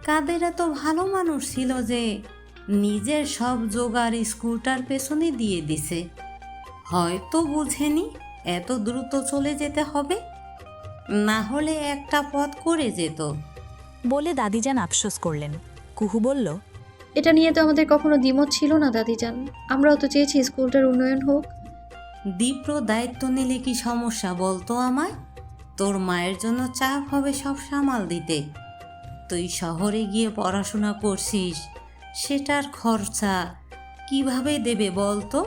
কাদের এত ভালো মানুষ ছিল যে নিজের সব জোগাড় স্কুলটার পেছনে দিয়ে দিছে। হয়তো বুঝেনি এত দ্রুত চলে যেতে হবে, না হলে একটা পথ করে যেত। বলে দাদিজান আফসোস করলেন। কুহু বলল, এটা নিয়ে তো আমাদের কখনো দ্বিমত ছিল না দাদিজান। আমরাও তো চেয়েছি স্কুলটার উন্নয়ন হোক। দীপ্র দায়িত্ব নিলে কি সমস্যা বলতো আমায়? তোর মায়ের জন্য চাপ হবে সব সামাল দিতে। তুই শহরে গিয়ে পড়াশোনা করছিস, সেটার খরচা কিভাবে দেবে বলতো?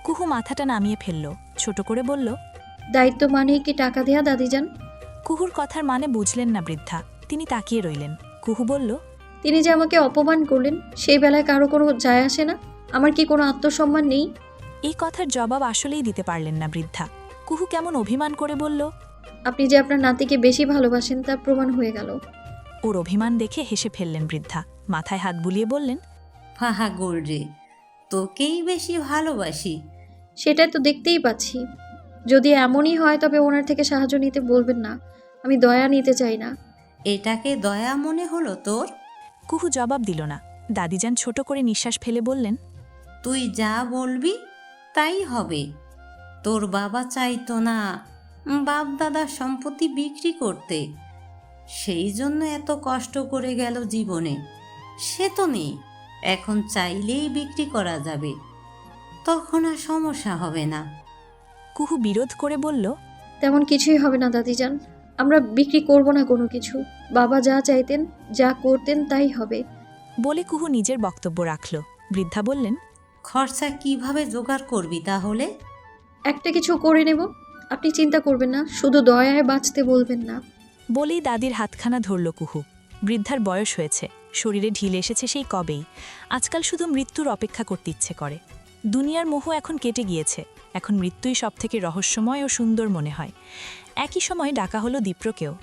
কুহু মাথাটা নামিয়ে ফেলল, ছোট করে বলল, দায়িত্ব মানেই কি টাকা দেয়া দাদিজান? কুহুর কথার মানে বুঝলেন না বৃদ্ধা। তিনি তাকিয়ে রইলেন। কুহু বলল, তিনি যে আমাকে অপমান করলেন, সেই বেলায় কারো কোনো যায় আসে না? আমার কি কোনো আত্মসম্মান নেই? এই কথার জবাব আসলেই দিতে পারলেন না বৃদ্ধা। কুহু কেমন অভিমান করে বলল, আপনি যে আপনার নাতিকে বেশি ভালোবাসেন তা প্রমাণ হয়ে গেল। ওর অভিমান দেখে হেসে ফেললেন বৃদ্ধা। মাথায় হাত বুলিয়ে বললেন, ফাহা গোলরে, তোকেই বেশি ভালোবাসি। সেটাই তো দেখতেই পাচ্ছি। যদি এমনই হয় তবে ওনার থেকে সাহায্য নিতে বলবেন না। আমি দয়া নিতে চাই না। এটাকে দয়া মনে হলো তোর? কুহু জবাব দিল না। দাদিজান ছোট করে নিঃশ্বাস ফেলে বললেন, তুই যা বলবি তাই হবে। তোর বাবা চাইতো না বাপ দাদার সম্পত্তি বিক্রি করতে, সেই জন্য এত কষ্ট করে গেল জীবনে। সে তো নেই, এখন চাইলেই বিক্রি করা যাবে, তখন আর সমস্যা হবে না। কুহু বিরোধ করে বলল, তেমন কিছুই হবে না দাদিজান। আমরা বিক্রি করব না কোনো কিছু। বাবা যা চাইতেন, যা করতেন তাই হবে। বলে কুহু নিজের বক্তব্য রাখল। বৃদ্ধা বললেন, খরচা কিভাবে জোগাড় করবি তাহলে? একটা কিছু করে নেব, আপনি চিন্তা করবেন না। শুধু দয়ায় বাঁচতে বলবেন না। বলেই দাদির হাতখানা ধরল কুহু। বৃদ্ধার বয়স হয়েছে, শরীরে ঢিল এসেছে সেই কবেই। আজকাল শুধু মৃত্যুর অপেক্ষা করতে ইচ্ছে করে। দুনিয়ার মোহ এখন কেটে গিয়েছে। এখন মৃত্যুই সবথেকে রহস্যময় ও সুন্দর মনে হয়। একই সময় ডাকা হলো দীপ্রকেও।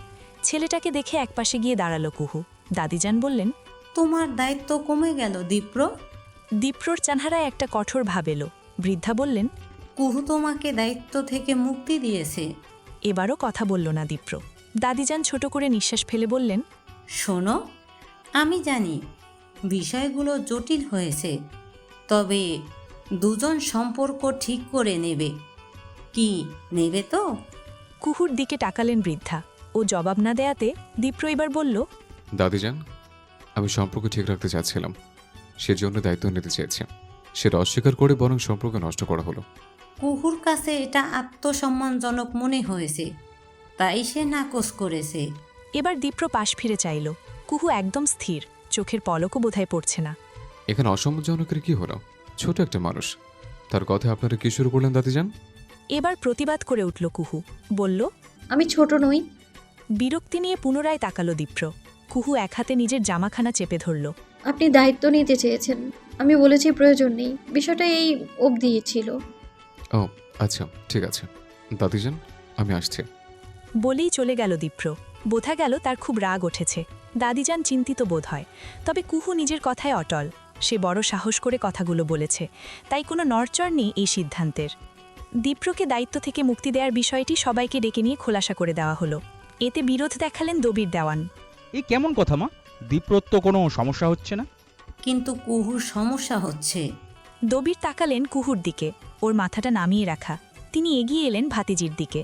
ছেলেটাকে দেখে একপাশে গিয়ে দাঁড়ালো কুহু। দাদিজান বললেন, তোমার দায়িত্ব কমে গেল দীপ্র। দীপ্রর চেহারায় একটা কঠোর ভাব এলো। বৃদ্ধা বললেন, কুহু তোমাকে দায়িত্ব থেকে মুক্তি দিয়েছে। এবারও কথা বলল না দীপ্র। দাদিজান ছোট করে নিঃশ্বাস ফেলে বললেন, শোনো, আমি জানি বিষয়গুলো জটিল হয়েছে, তবে দুজন সম্পর্ক ঠিক করে নেবে। কি নেবে তো? কুহুর দিকে তাকালেন বৃদ্ধা। ও জবাব না দেয়াতে দীপ্র এবার বলল, দাদিজান, আমি সম্পর্ক ঠিক রাখতে চাচ্ছিলাম, সেজন্য দায়িত্ব নিতে চেয়েছি। সেটা অস্বীকার করে বরং সম্পর্ক নষ্ট করা হলো। কুহুর কাছে এটা আত্মসম্মানজনক মনে হয়েছে, তাই সে নাকচ করেছে। এবার দীপ্র পাশ ফিরে চাইল। কুহু একদম স্থির, চোখের পলকও বোধহয় পড়ছে না। এখানে অসম্মানজনকের কি হলো? ছোট একটা মানুষ, তার কথা আপনারা কি শুরু করলেন দাদিজান? এবার প্রতিবাদ করে উঠল কুহু, বলল, আমি ছোট নই। বিরক্তি নিয়ে পুনরায় তাকালো দীপ্র। কুহু এক হাতে নিজের জামাখানা চেপে ধরল। আপনি দায়িত্ব নিতে চেয়েছেন, আমি বলেছি প্রয়োজন নেই। বিষয়টা এই অবধি ছিল। ও আচ্ছা, ঠিক আছে দাদিজান, আমি আসছি। বলেই চলে গেল দীপ্র। বোঝা গেল তার খুব রাগ উঠেছে। দাদিজান চিন্তিত বোধ হয়, তবে কুহু নিজের কথায় অটল। সে বড় সাহস করে কথাগুলো বলেছে, তাই কোনো নড়চড় নেই এই সিদ্ধান্তের। দীপ্রকে দায়িত্ব থেকে মুক্তি দেওয়ার বিষয়টি সবাইকে ডেকে নিয়ে খোলাসা করে দেওয়া হলো। এতে বিরোধ দেখালেন দবির দেওয়ান। এ কেমন কথা মা? দীপ্রর তো কোনো সমস্যা হচ্ছে না। কিন্তু কুহুর সমস্যা হচ্ছে। দবির তাকালেন কুহুর দিকে, ওর মাথাটা নামিয়ে রাখা। তিনি এগিয়ে এলেন ভাতিজির দিকে।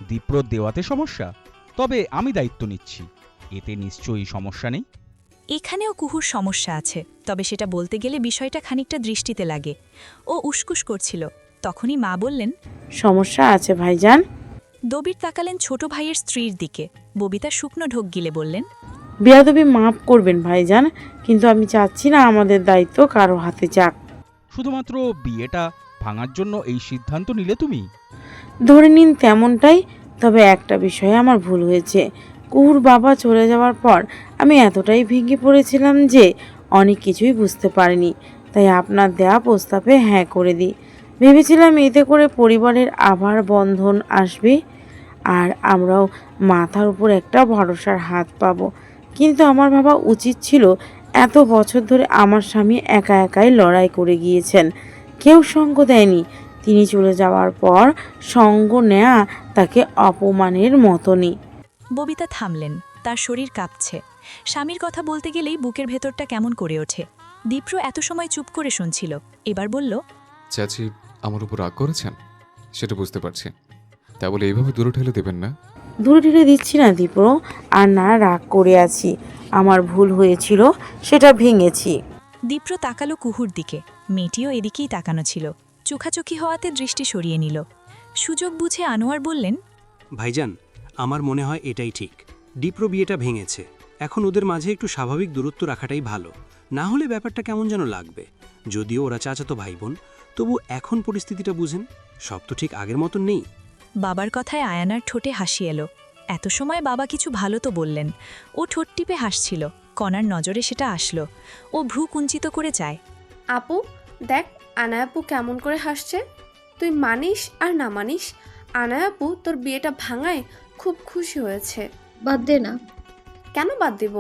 দীপ্রর দেওয়াতে সমস্যা? তবে আমি দায়িত্ব নিচ্ছি, এতে নিশ্চয়ই সমস্যা নেই। এখানেও কুহুর সমস্যা আছে, তবে সেটা বলতে গেলে বিষয়টা খানিকটা দৃষ্টিতে লাগে। ও উসকুস করছিল, তখনই মা বললেন, সমস্যা আছে ভাইজান। দবির তাকালেন ছোট ভাইয়ের স্ত্রীর দিকে। ববিতা শুকনো ঢোক গিলে বললেন, বেয়াদবি মাফ করবেন ভাইজান, কিন্তু আমি চাচ্ছি না আমাদের দায়িত্ব কারো হাতে যাক। শুধুমাত্র বিয়েটা ভাঙার জন্য এই সিদ্ধান্ত নিলে তুমি? ধরে নিন তেমনটাই। তবে একটা বিষয়ে আমার ভুল হয়েছে। কুহুর বাবা চলে যাওয়ার পর আমি এতটাই ভেঙে পড়েছিলাম যে অনেক কিছুই বুঝতে পারিনি। তাই আপনার দেয়া প্রস্তাবে হ্যাঁ করে দিই। ভেবেছিলাম এতে করে পরিবারের আবার বন্ধন আসবে আর আমরাও মাথার উপর একটা ভরসার হাত পাবো। কিন্তু আমার ভাবা উচিত ছিল, এত বছর ধরে আমার স্বামী একা একাই লড়াই করে গিয়েছেন, কেউ সঙ্গ দেয়নি। তিনি চলে যাওয়ার পর সঙ্গ নেয়া তাকে অপমানের মতনই। ববিতা থামলেন, তার শরীর কাঁপছে। স্বামীর কথা বলতে গেলেই বুকের ভেতরটা কেমন করে ওঠে। দীপ্র এত সময় চুপ করে শুনছিল, এবার বলল, চাচি আমার উপর রাগ করেছেন, সেটা বুঝতে পারছি। তা বলে এইভাবে দূরে ঠেলে দেবেন না। দূরে ঠেলে দিচ্ছি না দীপ্র, আর না রাগ করে আছি। আমার ভুল হয়েছিল, সেটা ভেঙেছি। দীপ্র তাকালো কুহুর দিকে। মেয়েটিও এদিকেই তাকানো ছিল। চোখাচোখি হওয়াতে দৃষ্টি সরিয়ে নিল। সুযোগ বুঝে আনোয়ার বললেন, ভাইজান, আমার মনে হয় এটাই ঠিক। ডিপ্রো বিয়েটা ভেঙেছে, এখন ওদের মাঝে একটু স্বাভাবিক দূরত্ব রাখাটাই ভালো। না হলে ব্যাপারটা কেমন যেন লাগবে। যদিও ওরা চাচাতো ভাই বোন, তবু এখন পরিস্থিতিটা বুঝেন, সব তো ঠিক আগের মতন নেই। বাবার কথায় আয়ানার ঠোঁটে হাসি এলো। এত সময় বাবা কিছু ভালো তো বললেন। ও ঠোঁট টিপে হাসছিল। কণার নজরে সেটা আসলো। ও ভ্রু কুঞ্চিত করে চায়, আপু দেখ, আনায়া আপু কেমন করে হাসছে। তুই মানিস আর না মানিস, আনায়া আপু তোর বিয়েটা ভাঙায় খুব খুশি হয়েছে। বাদ দে না। কেন বাদ দিব?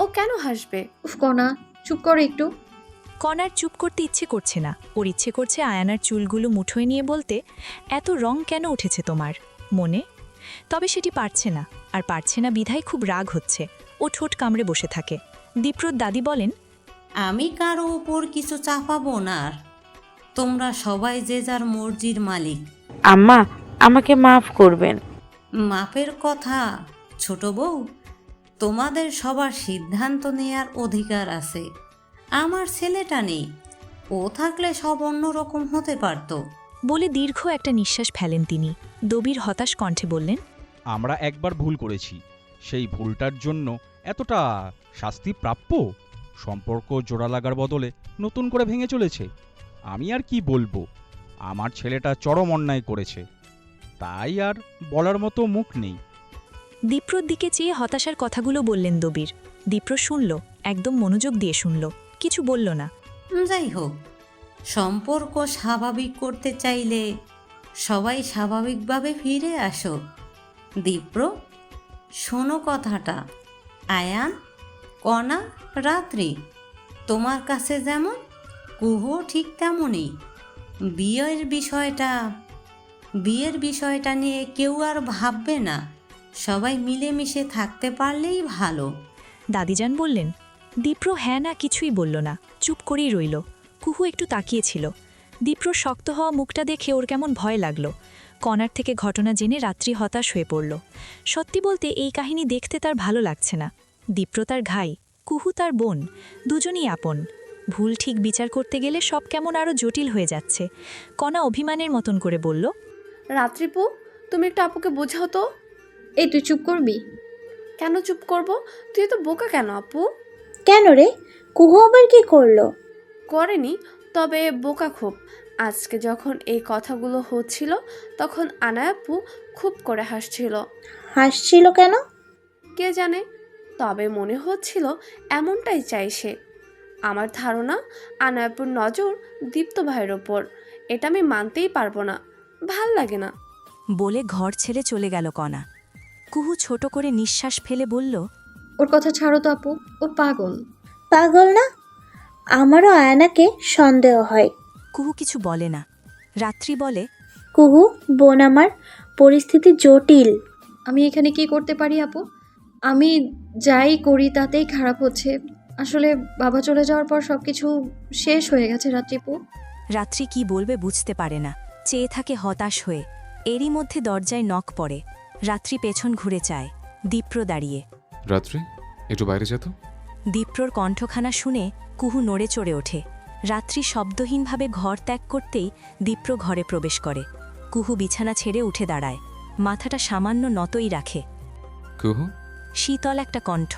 ও কেন হাসবে? উফ কণা, চুপ কর একটু। কণার চুপ করতে ইচ্ছে করছে না। ওর ইচ্ছে করছে আয়ানার চুলগুলো মুঠোয় নিয়ে বলতে, এত রং কেন উঠেছে তোমার মনে? তবে সেটি পারছে না, আর পারছে না বিধায় খুব রাগ হচ্ছে। ও ঠোঁট কামড়ে বসে থাকে। দীপ্রর দাদি বলেন, আমি কারো উপর কিছু চাপাবো না। আর তোমরা সবাই যে যার মর্জির মালিক। আম্মা, আমাকে মাফ করবেন। মাপের কথা ছোট বউ, তোমাদের সবার সিদ্ধান্ত নেয়ার অধিকার আছে। আমার ছেলেটা নেই, ও থাকলে সব অন্যরকম হতে পারত। বলে দীর্ঘ একটা নিঃশ্বাস ফেলেন তিনি। দবির হতাশ কণ্ঠে বললেন, আমরা একবার ভুল করেছি, সেই ভুলটার জন্য এতটা শাস্তি প্রাপ্য? সম্পর্ক জোড়া লাগার বদলে নতুন করে ভেঙে চলেছে। আমি আর কি বলবো, আমার ছেলেটা চরম অন্যায় করেছে, তাই আর বলার মতো মুখ নেই। দীপ্রর দিকে চেয়ে হতাশার কথাগুলো বললেন দবির। দীপ্র শুনল, একদম মনোযোগ দিয়ে শুনল, কিছু বলল না। যাই হোক, সম্পর্ক স্বাভাবিক করতে চাইলে সবাই স্বাভাবিকভাবে ফিরে আসো। দীপ্র, শোনো কথাটা। আয়ান, কণা, রাত্রি, তোমার কাছে যেমন কুহু ঠিক তেমনই। বিয়ের বিষয়টা নিয়ে কেউ আর ভাববে না। সবাই মিলেমিশে থাকতে পারলেই ভালো। দাদিজান বললেন। দীপ্র হ্যাঁ না কিছুই বলল না, চুপ করেই রইল। কুহু একটু তাকিয়েছিল। দীপ্রর শক্ত হওয়া মুখটা দেখে ওর কেমন ভয় লাগল। কণার থেকে ঘটনা জেনে রাত্রি হতাশ হয়ে পড়ল। সত্যি বলতে এই কাহিনী দেখতে তার ভালো লাগছে না। দীপ্র তার ঘাই, কুহু তার বোন, দুজনই আপন। ভুল ঠিক বিচার করতে গেলে সব কেমন আরও জটিল হয়ে যাচ্ছে। কণা অভিমানের মতন করে বলল, রাত্রিপু, তুমি একটু আপুকে বোঝাও তো। এই তুই চুপ করবি? কেন চুপ করব? তুই তো বোকা কেন আপু? কেন রে? কুহু আবার কি করলো? করেনি, তবে বোকা খুব। আজকে যখন এই কথাগুলো হচ্ছিল তখন আনায়া আপু খুব করে হাসছিল। হাসছিল কেন? কে জানে, তবে মনে হচ্ছিল এমনটাই চাই সে। আমার ধারণা আনায়াপুর নজর দীপ্ত ভাইয়ের ওপর। এটা আমি মানতেই পারবো না, ভাল লাগে না। বলে ঘর ছেড়ে চলে গেল কণা। কুহু ছোট করে নিঃশ্বাস ফেলে বলল, ওর কথা ছাড়ো তো আপু, ও পাগল। পাগল না? আমারও আয়নাকে সন্দেহ হয়। কুহু কিছু বলে না। রাত্রি বলে, কুহু বোন আমার, পরিস্থিতি জটিল। আমি এখানে কি করতে পারি আপু? আমি যাই করি তাতেই খারাপ হচ্ছে। আসলে বাবা চলে যাওয়ার পর সব কিছু শেষ হয়ে গেছে রাত্রিপু। রাত্রি কি বলবে বুঝতে পারে না, চেয়ে থাকে হতাশ হয়ে। এরই মধ্যে দরজায় নক পড়ে। রাত্রি পেছন ঘুরে চায়। দীপ্র দাঁড়িয়ে। রাত্রি, একটু বাইরে যেত। দীপ্রর কণ্ঠখানা শুনে কুহু নড়ে চড়ে ওঠে। রাত্রি শব্দহীনভাবে ঘর ত্যাগ করতেই দীপ্র ঘরে প্রবেশ করে। কুহু বিছানা ছেড়ে উঠে দাঁড়ায়। মাথাটা সামান্য নতই রাখে। কুহু। শীতল একটা কণ্ঠ।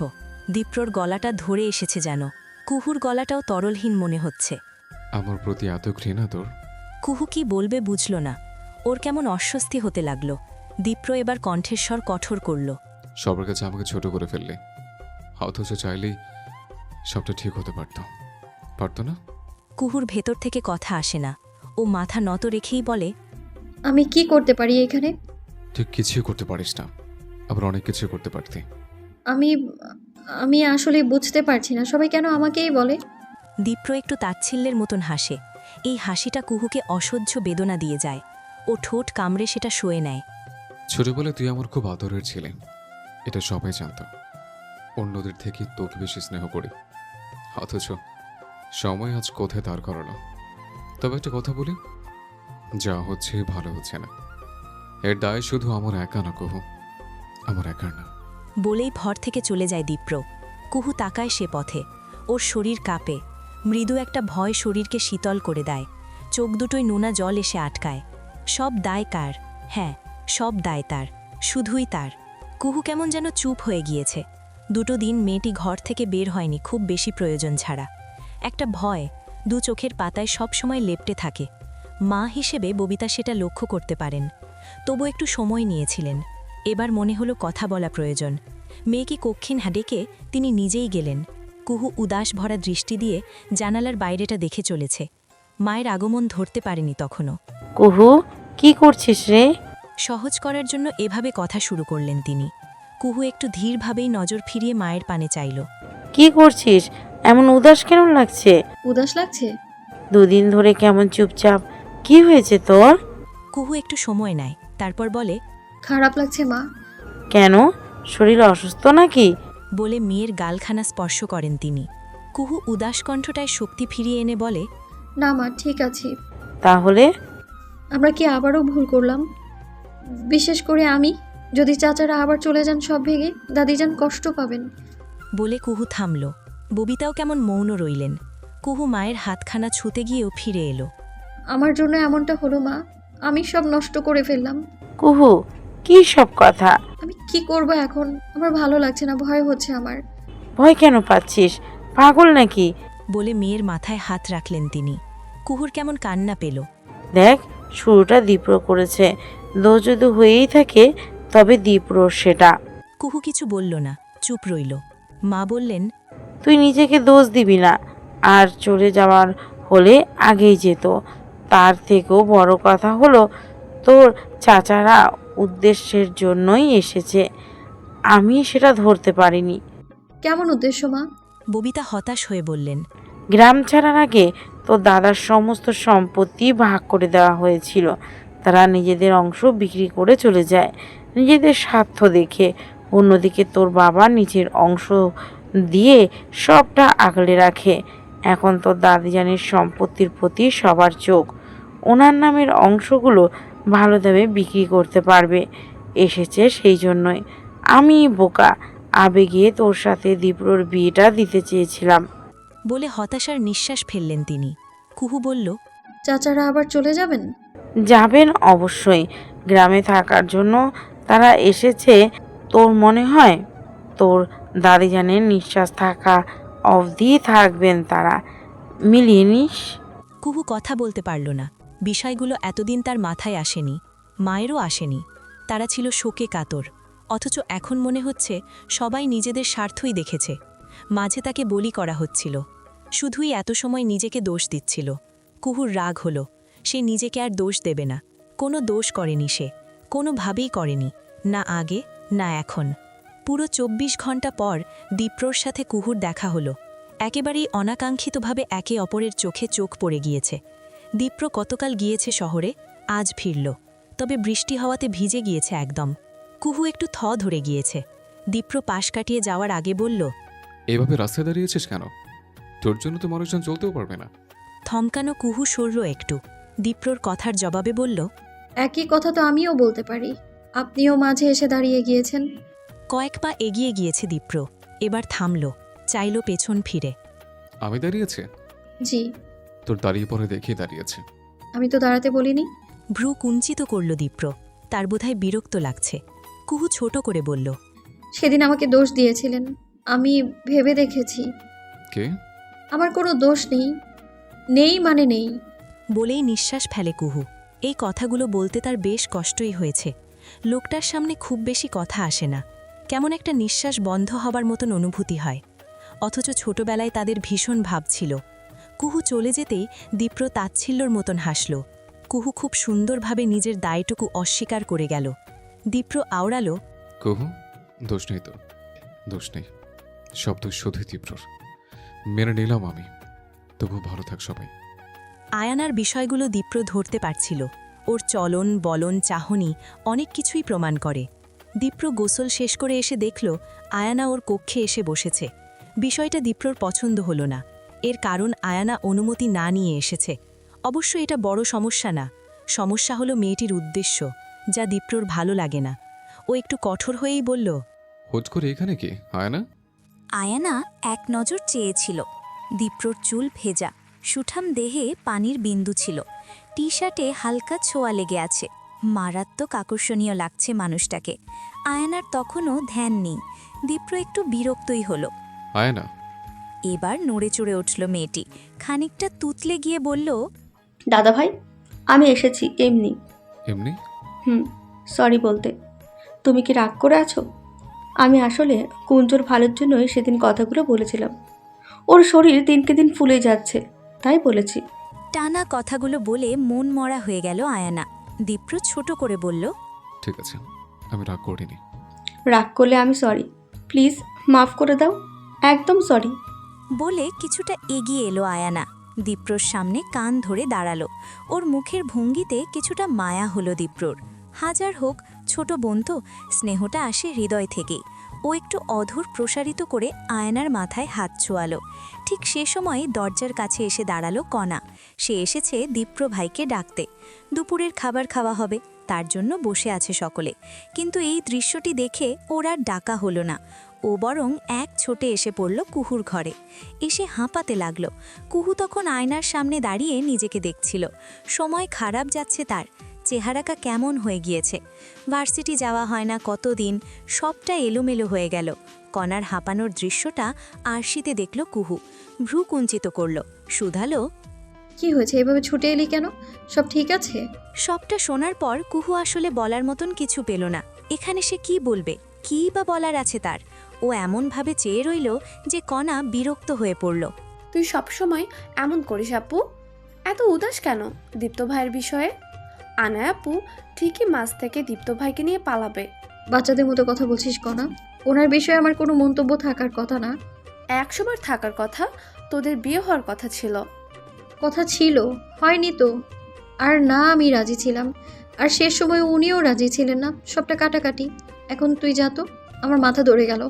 দীপ্রর গলাটা ধরে এসেছে যেন। কুহুর গলাটাও তরলহীন মনে হচ্ছে। আমার প্রতি এত ঘৃণা তোর? কুহু কি বলবে বুঝল না। ওর কেমন অস্বস্তি হতে লাগল। দীপ্র এবার কণ্ঠের স্বর কঠোর করল। সবার কাছে আমাকে ছোট করে ফেললে, অথচ চাইলেই সবটা ঠিক হতে পারত না? কুহুর ভেতর থেকে কথা আসে না। ও মাথা নত রেখেই বলে, আমি কি করতে পারি এখানে? তুই কিছুই করতে পারিস না, আবার অনেক কিছু করতে পারতি। আমি আমি আসলে বুঝতে পারছি না সবাই কেন আমাকেই বলে। দীপ্র একটু তাচ্ছিল্যের মতন হাসে। এই হাসিটা কুহুকে অসহ্য বেদনা দিয়ে যায়। ও ঠোঁট কামড়ে সেটা সয়ে নেয়। ছোটবেলায় তুই আমার খুব আদরের ছিলেন, এটা সবাই জানত। অন্যদের থেকে তোকে বেশি স্নেহ করি, অথচ সময় আজ কোথায় দাঁড় করালো। তবে একটা কথা বলি, যা হচ্ছে ভালো হচ্ছে না। এর দায় শুধু আমার একা না কুহু, আমার একার না। বলেই ঘর থেকে চলে যায় দীপ্র। কুহু তাকায় সে পথে। ওর শরীর কাঁপে। মৃদু একটা ভয় শরীরকে শীতল করে দেয়। চোখ দুটোয় নোনা জল এসে আটকায়। সব দায় কার? হ্যাঁ, সব দায় তার, শুধুই তার। কুহু কেমন যেন চুপ হয়ে গিয়েছে। দুটো দিন মেয়েটি ঘর থেকে বের হয়নি খুব বেশি প্রয়োজন ছাড়া। একটা ভয় দু চোখের পাতায় সব সময় লেপ্টে থাকে। মা হিসেবে ববিতা সেটা লক্ষ্য করতে পারেন। তবু একটু সময় নিয়েছিলেন। এবার মনে হলো কথা বলা প্রয়োজন। মেয়েকে কক্ষিণ ডেকে তিনি নিজেই গেলেন। কুহু উদাস ভরা দৃষ্টি দিয়ে জানালার বাইরেটা দেখে চলেছে। মায়ের আগমন ধরতে পারেনি তখনও। কুহু, কি করছিস রে? সহজ করার জন্য এভাবে কথা শুরু করলেন তিনি। কুহু একটু ধীরভাবেই নজর ফিরিয়ে মায়ের পানে চাইল। কি করছিস? এমন উদাস কেন লাগছে? উদাস লাগছে? দুদিন ধরে কেমন চুপচাপ, কি হয়েছে তোর? কুহু একটু সময় নেয়, তারপর বলে, খারাপ লাগছে মা। কেন, শরীর অসুস্থ নাকি? বলে মেয়ের গালখানা স্পর্শ করেন তিনি। কুহু উদাস কণ্ঠটায় শক্তি ফিরিয়ে এনে বলে, না মা, ঠিক আছে। তাহলে আমরা কি আবারও ভুল করলাম? বিশেষ করে আমি। যদি চাচারা আবার চলে যান সব ভেঙে, দাদিজান কষ্ট পাবেন। বলে কুহু থামল। ববিতাও কেমন মৌন রইলেন। কুহু মায়ের হাতখানা ছুতে গিয়েও ফিরে এলো। আমার জন্য এমনটা হলো মা, আমি সব নষ্ট করে ফেললাম। কুহু, কি সব কথা? আমি কি করব এখন? আমার ভালো লাগছে না, ভয় হচ্ছে আমার। ভয় কেন পাচ্ছিস? পাগল নাকি? বলে মেয়ের মাথায় হাত রাখলেন তিনি। কুহুর কেমন কান্না পেল। দেখ, শুরুটা দীপ্র করেছে, দোষ যদি হয়েই থাকে তবে দীপ্র সেটা। কুহু কিছু বলল না, চুপ রইল। মা বললেন, তুই নিজেকে দোষ দিবি না। আর চলে যাওয়ার হলে আগেই যেত। তার থেকেও বড় কথা হলো, তোর চাচারা উদ্দেশ্যের জন্যই এসেছে, আমি সেটা ধরতে পারিনি। কেমন উদ্দেশ্য মা? ববিতা হতাশ হয়ে বললেন, গ্রাম ছাড়ার আগে তোর দাদার সমস্ত সম্পত্তি ভাগ করে দেওয়া হয়েছিল। তারা নিজেদের অংশ বিক্রি করে চলে যায় নিজেদের স্বার্থ দেখে। অন্যদিকে তোর বাবা নিজের অংশ দিয়ে সবটা আগলে রাখে। এখন তোর দাদিজানের সম্পত্তির প্রতি সবার চোখ। ওনার নামের অংশগুলো ভালো দামে বিক্রি করতে পারবে এসেছে, সেই জন্যই। আমি বোকা, আবেগে তোর সাথে দীপ্রর বিয়েটা দিতে চেয়েছিলাম। বলে হতাশার নিঃশ্বাস ফেললেন তিনি। কুহু বলল, চাচারা আবার চলে যাবেন? যাবেন অবশ্যই। গ্রামে থাকার জন্য তারা এসেছে তোর মনে হয়? তোর দাদিজানের নিঃশ্বাস থাকা অবধি থাকবেন তারা, মিলিয়ে নিস। কুহু কথা বলতে পারল না। বিষয়গুলো এতদিন তার মাথায় আসেনি, মায়েরও আসেনি। তারা ছিল শোকে কাতর, অথচ এখন মনে হচ্ছে সবাই নিজেদের স্বার্থই দেখেছে। মাঝে তাকে বলি করা হচ্ছিল, শুধুই এত সময় নিজেকে দোষ দিচ্ছিল। কুহুর রাগ হলো, সে নিজেকে আর দোষ দেবে না। কোনো দোষ করেনি সে, কোনোভাবেই করেনি, না আগে না এখন। পুরো ২৪ ঘন্টা পর দীপ্রর সাথে কুহুর দেখা হলো। একেবারেই অনাকাঙ্ক্ষিতভাবে একে অপরের চোখে চোখ পড়ে গিয়েছে। দীপ্র গতকাল গিয়েছে শহরে, আজ ফিরল, তবে বৃষ্টি হওয়াতে ভিজে গিয়েছে একদম। কুহু একটু ধরে গিয়েছে। দীপ্র পাশ কাটিয়ে যাওয়ার আগে বলল, এভাবে রাস্তায় দাঁড়িয়েছিস কেন? তোর জন্য তো মানুষজন চলতেও পারবে না। থমকানো কুহু সরল একটু। দীপ্রর কথার জবাবে বলল, একই কথা তো আমিও বলতে পারি, আপনিও মাঝে এসে দাঁড়িয়ে গিয়েছেন। কয়েক পা এগিয়ে গিয়েছে দীপ্র, এবার থামল, চাইল পেছন ফিরে। আমি দাঁড়িয়েছি? জি। তোর দাঁড়িয়ে পরে দেখেই দাঁড়িয়েছে। আমি তো দাঁড়াতে বলিনি। ভ্রু কুঞ্চিত করল দীপ্র, তার বোধহয় বিরক্ত লাগছে। কুহু ছোট করে বলল, সেদিন আমাকে দোষ দিয়েছিলেন, আমি ভেবে দেখেছি কে? আমার কোনো দোষ নেই, নেই মানে নেই। বলেই নিঃশ্বাস ফেলে কুহু। এই কথাগুলো বলতে তার বেশ কষ্টই হয়েছে। লোকটার সামনে খুব বেশি কথা আসে না, কেমন একটা নিঃশ্বাস বন্ধ হবার মতন অনুভূতি হয়। অথচ ছোটবেলায় তাদের ভীষণ ভাব ছিল। কুহু চলে যেতেই দীপ্র তাচ্ছিল্যর মতন হাসল। কুহু খুব সুন্দরভাবে নিজের দায়টুকু অস্বীকার করে গেল। দীপ্র আওড়ালো, কুহু, দোষ নেই তো, দোষ নেই, সব দোষ শুধুই তীব্রর। মেনে নিলাম আমি, তবু ভালো থাক সবাই। আয়ানার বিষয়গুলো দীপ্র ধরতে পারছিল। ওর চলন বলন চাহনি অনেক কিছুই প্রমাণ করে। দীপ্র গোসল শেষ করে এসে দেখল আয়ানা ওর কক্ষে এসে বসেছে। বিষয়টা দীপ্রর পছন্দ হলো না। এর কারণ আয়ানা অনুমতি না নিয়ে এসেছে। অবশ্য এটা বড় সমস্যা না, সমস্যা হলো মেয়েটির উদ্দেশ্য, যা দীপ্রর ভালো লাগে না। ও একটু কঠোর হয়েই বলল, হুট করে এখানে কি আয়না? আয়ানা এক নজর চেয়েছিল। দীপ্রর চুল ভেজা, সুঠাম দেহে পানির বিন্দু ছিল, টি শার্টে হালকা ছোঁয়া লেগে আছে। মারাত্মক আকর্ষণীয় লাগছে মানুষটাকে। আয়ানার তখনও ধ্যান নেই। দীপ্র একটু বিরক্তই হলো। আয়না? এবার নড়ে চড়ে উঠল মেয়েটি, খানিকটা তুতলে গিয়ে বলল, দাদা ভাই, আমি এসেছি এমনি। এমনি? সরি বলতে। তুমি কি রাগ করে আছো? আমি আসলে কুঞ্জর ভালোর জন্যই সেদিন কথাগুলো বলেছিলাম। ওর শরীর দিনকে দিন ফুলে যাচ্ছে, তাই বলেছি। টানা কথাগুলো বলে মন মরা হয়ে গেল আয়ানা। দীপ্র ছোট করে বলল, ঠিক আছে, আমি রাগ করিনি। রাগ করলে আমি সরি, প্লিজ মাফ করে দাও, একদম সরি। বলে কিছুটা এগিয়ে এলো আয়ানা। দীপ্রর সামনে কান ধরে দাঁড়ালো। ওর মুখের ভঙ্গিতে কিছুটা মায়া হলো দীপ্রর। হাজার হোক ছোট বোন তো, স্নেহটা আসে হৃদয় থেকেই। ও একটু অধর প্রসারিত করে আয়নার মাথায় হাত ছোঁয়ালো। ঠিক সে সময় দরজার কাছে এসে দাঁড়ালো কণা। সে এসেছে দীপ্র ভাইকে ডাকতে। দুপুরের খাবার খাওয়া হবে, তার জন্য বসে আছে সকলে। কিন্তু এই দৃশ্যটি দেখে ওর আর ডাকা হলো না। ও বরং এক ছোটে এসে পড়ল কুহুর ঘরে। এসে হাঁপাতে লাগলো। কুহু তখন আয়নার সামনে দাঁড়িয়ে নিজেকে দেখছিল। সময় খারাপ যাচ্ছে তার, চেহারাটা কেমন হয়ে গিয়েছে। ভার্সিটি যাওয়া হয় না কতদিন, সবটা এলোমেলো হয়ে গেল। কণার হাঁপানোর দৃশ্যটা আরশিতে দেখল কুহু, ভ্রু কুঞ্চিত করল, শুধালো, কি হয়েছে, এভাবে ছুটে এলি কেন? সব ঠিক আছে? সবটা শোনার পর কুহু আসলে বলার মতন কিছু পেল না। এখানে সে কি বলবে, কী বা বলার আছে তার? ও এমনভাবে চেয়ে রইল যে কণা বিরক্ত হয়ে পড়ল। তুই সবসময় এমন করিস আপু, এত উদাস কেন দীপ্ত ভাইয়ের বিষয়ে? আনায়া আপু ঠিকই মাছ থেকে দীপ্ত ভাইকে নিয়ে পালাবে। বাচ্চাদের মতো কথা বলছিস কণা, ওনার বিষয়ে আমার কোনো মন্তব্য থাকার কথা না। 100 বার থাকার কথা, তোদের বিয়ে হওয়ার কথা ছিল। কথা ছিল, হয়নি তো। আর না আমি রাজি ছিলাম, আর শেষ সময় উনিও রাজি ছিলেন না, সবটা কাটাকাটি। এখন তুই যা তো, আমার মাথা ধরে গেল।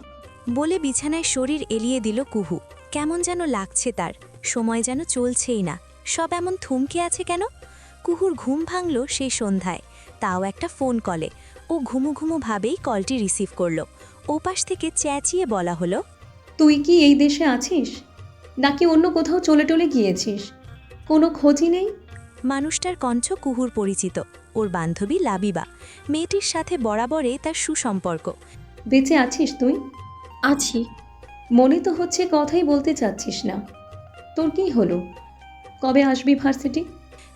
বলে বিছানায় শরীর এলিয়ে দিল কুহু। কেমন যেন লাগছে তার, সময় যেন চলছেই না। সব এমন থমকে আছে কেন? কুহুর ঘুম ভাঙল সেই সন্ধ্যায়, তাও একটা ফোন কলে। ও ঘুমু ঘুমু ভাবেই কলটি রিসিভ করল। ওপাশ থেকে চেঁচিয়ে বলা হলো, তুই কি এই দেশে আছিস নাকি অন্য কোথাও চলে টলে গিয়েছিস? কোনো খোঁজই নেই। মানুষটার কণ্ঠ কুহুর পরিচিত, ওর বান্ধবী লাবিবা। মেয়েটির সাথে বরাবরে তার সুসম্পর্ক। বেঁচে আছিস তুই? আছি। মনে তো হচ্ছে কথাই বলতে চাচ্ছিস না। তোর কি হলো? কবে আসবি ভার্সিটি?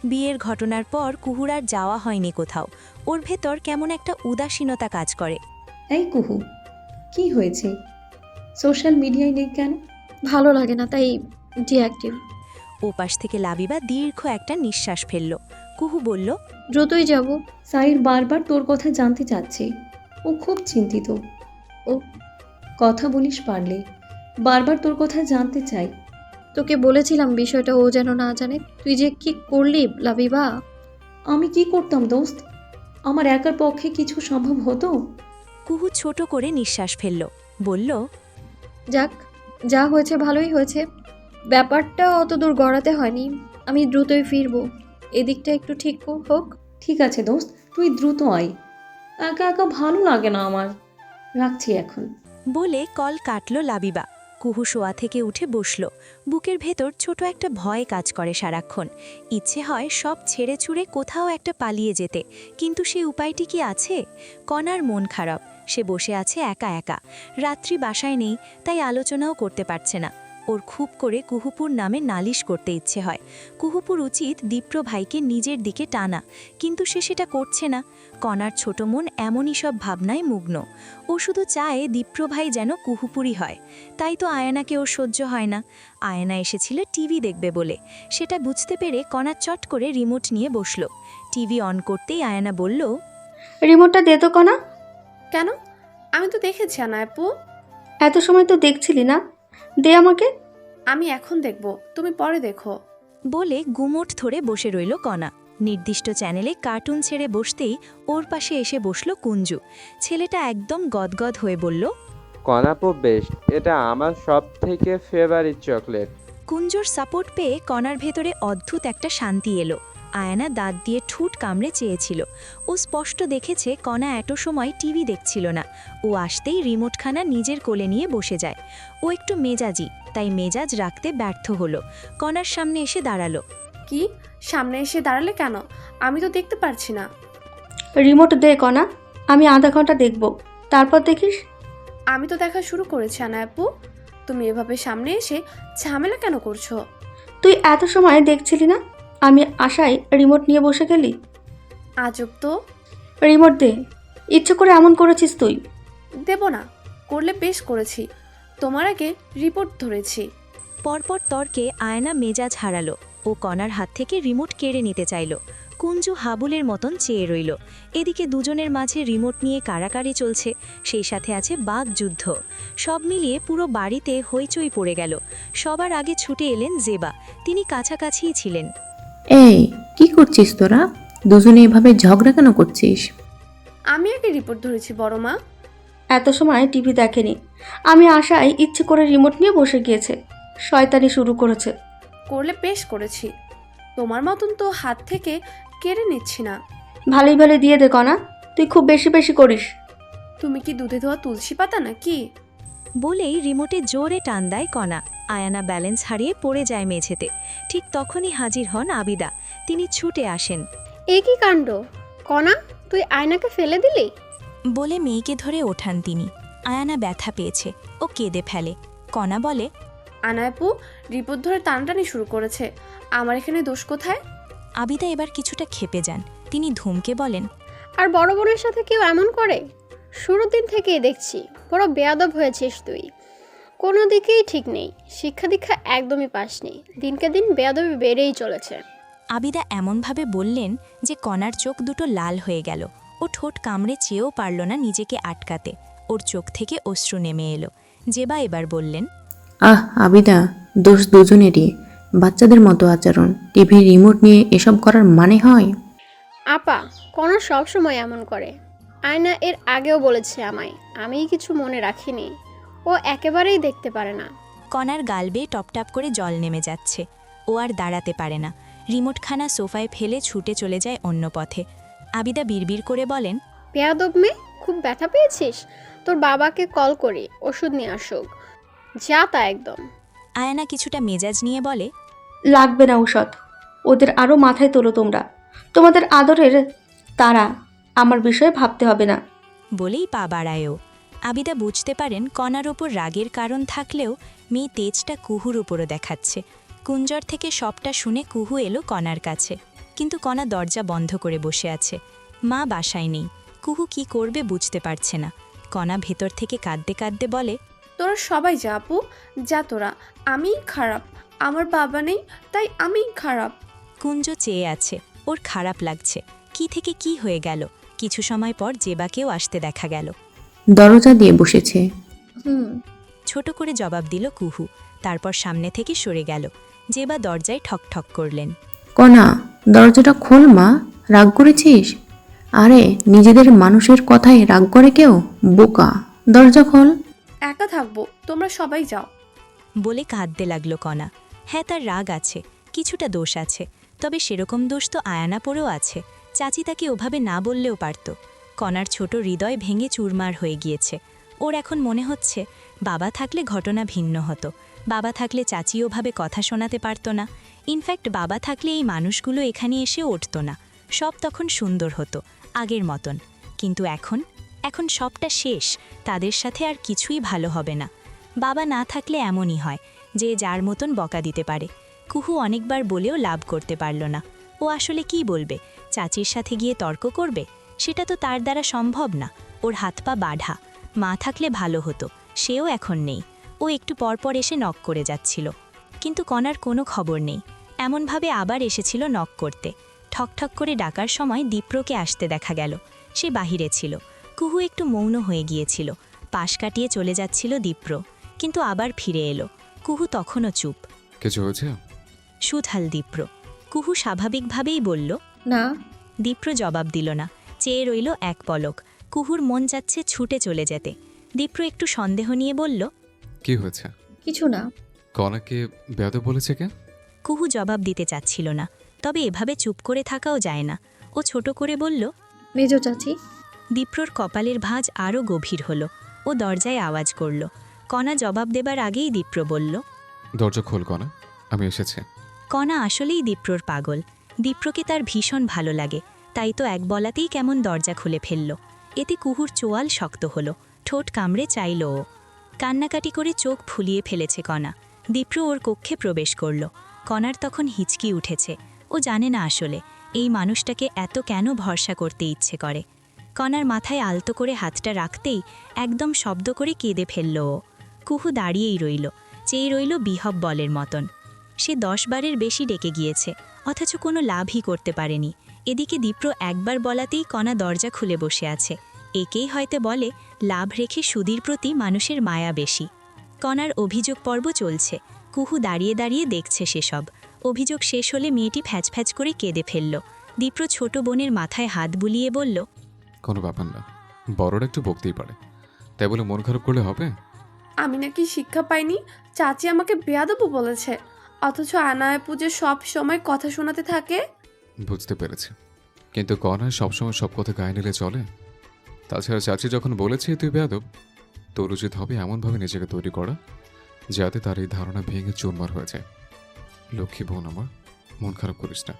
বিয়ের ঘটনার পর কুহুর আর যাওয়া হয়নি কোথাও। ওর ভেতর কেমন একটা উদাসীনতা কাজ করে। এই কুহু, কি হয়েছে? সোশ্যাল মিডিয়ায় নেই কেন? ভালো লাগে না তাই ডিঅ্যাক্টিভ। ওপাশ থেকে লাবিবা দীর্ঘ একটা নিঃশ্বাস ফেলল। কুহু বলল, দ্রুতই যাব। সাইর বারবার তোর কথা জানতে চাচ্ছে। ও খুব চিন্তিত। ও কথা বলিস পারলে, বারবার তোর কথা জানতে চাই। তোকে বলেছিলাম বিষয়টা ও যেন না জানে। তুই যে কি করলি লাবিবা। আমি কি করতাম দোস্ত? আমার একার পক্ষে কিছু সম্ভব হতো? কুহু ছোট করে নিঃশ্বাস ফেলল, বলল, যাক, যা হয়েছে ভালোই হয়েছে। ব্যাপারটা অত দূর গড়াতে হয়নি। আমি দ্রুতই ফিরবো। এদিকটা একটু ঠিক হোক। ঠিক আছে দোস্ত, তুই দ্রুত আয়। একা একা ভালো লাগে না আমার। রাখছি এখন। বলে কল কাটল লাবিবা। কুহু শোয়া থেকে উঠে বসল। বুকের ভেতর ছোট একটা ভয় কাজ করে সারাক্ষণ। ইচ্ছে হয় সব ছেড়ে ছুড়ে কোথাও একটা পালিয়ে যেতে, কিন্তু সেই উপায়টি কি আছে? কণার মন খারাপ, সে বসে আছে একা একা। রাত্রি বাসায় নেই, তাই আলোচনাও করতে পারছে না। ওর খুব করে কুহুপুর নামে নালিশ করতে ইচ্ছে হয়। কুহুপুর উচিত দীপ্র ভাইকে নিজের দিকে টানা, কিন্তু সে সেটা করছে না। কণার ছোট মন এমনই সব ভাবনায় মুগ্ন। ও শুধু চায় দীপ্র ভাই যেন কুহুপুরি হয়। তাই তো আয়নাকে ওর সহ্য হয় না। আয়না এসেছিল টিভি দেখবে বলে। সেটা বুঝতে পেরে কণা চট করে রিমোট নিয়ে বসল। টিভি অন করতেই আয়না বলল, রিমোটটা দে তো কণা। কেন? আমি তো দেখেছি আনা আপু। এত সময় তো দেখছিলি না, দে আমাকে। আমি এখন দেখব, তুমি পরে দেখো। বলে গুমোট ধরে বসে রইল কণা। নির্দিষ্ট চ্যানেলে কার্টুন ছেড়ে বসতেই ওর পাশে এসে বসল কুঞ্জু। ছেলেটা একদম গদগদ হয়ে বলল, কনাপো বেস্ট, এটা আমার সব থেকে ফেভারিট চকলেট। কুঞ্জোর সাপোর্ট পেয়ে কণার ভেতরে অদ্ভুত একটা শান্তি এলো। আয়না দাঁত দিয়ে ঠুট কামড়ে চেয়েছিল। ও স্পষ্ট দেখেছে কণা এত সময় টিভি দেখছিল না। ও আসতেই রিমোটখানা নিজের কোলে নিয়ে বসে যায়। ও একটু মেজাজি, তাই মেজাজ রাখতে ব্যর্থ হলো। কণার সামনে এসে দাঁড়ালো। কি? সামনে এসে দাঁড়ালে কেন? আমি তো দেখতে পারছি না। রিমোট দে কণা, আমি আধা ঘন্টা দেখব, তারপর দেখিস। আমি তো দেখা শুরু করেছি আনা আপু। তুমি এভাবে সামনে এসে ঝামেলা কেন করছো? তুই এত সময় দেখছিলি না, আমি আশায় রিমোট নিয়ে বসে গেলি। আজব তো। রিমোট দে, ইচ্ছে করে এমন করেছিস তুই। দেব না, করলে বেশ করেছি। তোমার আগে রিপোর্ট ধরেছি। পরপর তর্কে আয়না মেজাজ হারালো। ও কণার হাত থেকে রিমোট কেড়ে নিতে চাইল। কুঞ্জু হাবুলের মতন চেয়ে রইল। এদিকে দুজনের মাঝে রিমোট নিয়ে কাড়াকাড়ি চলছে, সেই সাথে আছে বাগযুদ্ধ। সব মিলিয়ে পুরো বাড়িতে হইচই পড়ে গেল। সবার আগে ছুটে এলেন জেবা। তিনি কাছাকাছিই ছিলেন। এই কি করছিস তোরা? দুজনে এভাবে ঝগড়া কেন করছিস? আমি আগে রিপোর্ট ধরেছি বড় মা। এত সময় টিভি দেখেনি, আমি আশায় ইচ্ছে করে রিমোট নিয়ে বসে গিয়েছে, শয়তানি শুরু করেছে। করলে বেশ করেছি। তোমার মতন তো হাত থেকে কেড়ে নিচ্ছি না। ভালোই ভালো দিয়ে দে কণা, তুই খুব বেশি বেশি করিস। তুমি কি দুধে ধোয়া তুলসী পাতা নাকি? বলেই রিমোটে জোরে টান দেয় কণা। আয়ানা ব্যালেন্স হারিয়ে পড়ে যায় মেঝেতে। ঠিক তখনই হাজির হন আবিদা। তিনি ছুটে আসেন। এ কি কাণ্ড! কণা, তুই আয়নাকে ফেলে দিলি? বলে মেয়েকে ধরে ওঠান তিনি। আয়ানা ব্যথা পেয়েছে, ও কেঁদে ফেলে। কণা বলে, আনা আপু রিপোর্ট ধরে টানটানি শুরু করেছে। আমার এখানে দোষ কোথায়? আবিদা এবার কিছুটা ক্ষেপে যান। তিনি ধুমকে বলেন, আর বড় বোনের সাথে কেউ এমন করে? শুরুর দিন থেকেই দেখছি বড় বেয়াদব হয়েছিস তুই। কোনো দিকেই ঠিক নেই, শিক্ষা দীক্ষা একদমই পাসনি। দিনকে দিন বেয়াদবি বেড়েই চলেছে। আবিদা এমনভাবে বললেন যে কণার চোখ দুটো লাল হয়ে গেল। ও ঠোঁট কামড়ে চেয়েও পারল না নিজেকে আটকাতে। ওর চোখ থেকে অশ্রু নেমে এলো। জেবা এবার বললেন, আবিদা, দোষ দুজনেরই। বাচ্চাদের মতো আচরণ। টিভি রিমোট নিয়ে এসব করার মানে হয়? আপা, কণা সবসময় এমন করে। আয়না এর আগেও বলেছে আমায়, আমি কিছু মনে রাখিনি। ও একেবারেই দেখতে পারে না। কণার গাল বেয়ে টপটাপ করে জল নেমে যাচ্ছে। ও আর দাঁড়াতে পারে না। রিমোটখানা সোফায় ফেলে ছুটে চলে যায় অন্য পথে। আবিদা বিড়বিড় করে বলেন, বেয়াদব মেয়ে, খুব ব্যথা পেয়েছিস? তোর বাবাকে কল করি, ওষুধ নিয়ে আসুক। যা তা একদম। আয়না কিছুটা মেজাজ নিয়ে বলে, লাগবে না ঔষধ, ওদের আরও মাথায় তোলো তোমরা। তোমাদের আদরের তারা, আমার বিষয়ে ভাবতে হবে না। বলেই পা বাড়ায়ও। আবিদা বুঝতে পারেন কণার ওপর রাগের কারণ থাকলেও মেয়ে তেজটা কুহুর উপরও দেখাচ্ছে। কুঞ্জর থেকে সবটা শুনে কুহু এলো কণার কাছে, কিন্তু কণা দরজা বন্ধ করে বসে আছে। মা বাসায় নেই। কুহু কি করবে বুঝতে পারছে না। কণা ভেতর থেকে কাঁদতে কাঁদতে বলে, তোরা সবাই যা আপু, যা তোরা, আমিই খারাপ, আমার বাবা নেই তাই আমিই খারাপ। কুঞ্জ চেয়ে আছে, ওর খারাপ লাগছে। কি থেকে কি হয়ে গেল? কিছু সময় পর জেবাকেও আসতে দেখা গেল। দরজা দিয়ে বসেছে। ছোট করে জবাব দিল কুহু, তারপর সামনে থেকে সরে গেল। জেবা দরজায় ঠক ঠক করলেন। কণা, দরজাটা খোল মা, রাগ করেছিস? আরে নিজেদের মানুষের কথায় রাগ করে কেউ? বোকা, দরজা খোল। একা থাকবো, তোমরা সবাই যাও। বলে কাঁদতে লাগলো কণা। হ্যাঁ, তার রাগ আছে, কিছুটা দোষ আছে, তবে সেরকম দোষ তো আয়ানাপুরেও আছে। চাচি তাকে ওভাবে না বললেও পারত। কণার ছোট হৃদয় ভেঙে চুরমার হয়ে গিয়েছে। ওর এখন মনে হচ্ছে বাবা থাকলে ঘটনা ভিন্ন হতো। বাবা থাকলে চাচি ওভাবে কথা শোনাতে পারত না। ইনফ্যাক্ট বাবা থাকলে এই মানুষগুলো এখানে এসে উঠত না। সব তখন সুন্দর হতো, আগের মতন। কিন্তু এখন সবটা শেষ। তাদের সাথে আর কিছুই ভালো হবে না। বাবা না থাকলে এমনই হয়, যে যার মতন বকা দিতে পারে। কুহু অনেকবার বলেও লাভ করতে পারল না। ও আসলে কি বলবে? চাচির সাথে গিয়ে তর্ক করবে? সেটা তো তার দ্বারা সম্ভব না। ওর হাত পা বাঁধা। মা থাকলে ভালো হতো, সেও এখন নেই। ও একটু পরপর এসে নক করে যাচ্ছিল, কিন্তু কণার কোনো খবর নেই। এমনভাবে আবার এসেছিল নক করতে। ঠকঠক করে ডাকার সময় দীপ্রকে আসতে দেখা গেল। সে বাহিরে ছিল। কুহু একটু মৌন হয়ে গিয়েছিল। পাশ কাটিয়ে চলে যাচ্ছিল দীপ্র, কিন্তু আবার ফিরে এলো। কুহু তখনও চুপ। কিছু হয়েছে? সুথাল দীপ্র। কুহু স্বাভাবিকভাবেই বলল, না। দীপ্র জবাব দিল না, চেয়ে রইল এক পলক। কুহুর মন যাচ্ছে ছুটে চলে যেতে। দীপ্র একটু সন্দেহ নিয়ে বলল, কি হয়েছে? কিছু না। কণাকে বেয়াদব বলেছে কে? কুহু জবাব দিতে চাচ্ছিল না, তবে এভাবে চুপ করে থাকাও যায় না। ও ছোট করে বলল, মেজ চাচি। দীপ্রর কপালের ভাঁজ আরও গভীর হল। ও দরজায় আওয়াজ করল। কণা জবাব দেবার আগেই দীপ্র বলল, দরজা খোল কণা, আমি এসেছি। কণা আসলেই দীপ্রর পাগল। দীপ্রকে তার ভীষণ ভালো লাগে, তাই তো এক বলাতেই কেমন দরজা খুলে ফেলল। এতে কুহুর চোয়াল শক্ত হলো, ঠোঁট কামড়ে চাইল ও। কান্নাকাটি করে চোখ ফুলিয়ে ফেলেছে কণা। দীপ্র ওর কক্ষে প্রবেশ করল। কণার তখন হিচকি উঠেছে। ও জানে না আসলে এই মানুষটাকে এত কেন ভরসা করতে ইচ্ছে করে। কণার মাথায় আলতো করে হাতটা রাখতেই একদম শব্দ করে কেঁদে ফেলল ও। কুহু দাঁড়িয়েই রইল, চেয়ে রইল বিহব বলের মতন। সে 10 বারের বেশি ডেকে গিয়েছে, অথচ কোনো লাভই করতে পারেনি। এদিকে দীপ্র একবার বলাতেই কণা দরজা খুলে বসে আছে। একেই হয়তো বলে লাভ রেখে সুধীর প্রতি মানুষের মায়া বেশি। কণার অভিযোগ পর্ব চলছে। কুহু দাঁড়িয়ে দাঁড়িয়ে দেখছে সেসব। অভিযোগ শেষ হলে মেয়েটি ফ্যাচ ফ্যাচ করে কেঁদে ফেলল। দীপ্র ছোট বোনের মাথায় হাত বুলিয়ে বলল, কোনো ব্যাপার না, বড়রা একটু বকতেই পারে, তাই বলে মন খারাপ করলে হবে? আমি নাকি শিক্ষা পাইনি, চাচি আমাকে বেয়াদব বলেছে, অথচ আনায় পুজো সব সময় কথা শোনাতে থাকে। বুঝতে পেরেছি, কিন্তু কণা সবসময় সব কথা গায়ে নিলে চলে? তাছাড়া চাচি যখন বলেছে তুই বেয়াদব, তোর উচিত হবে এমনভাবে নিজেকে তৈরি করা যাতে তার এই ধারণা ভেঙে চুরমার হয়ে যায়। লক্ষ্মী বোন আমার, মন খারাপ করিস না,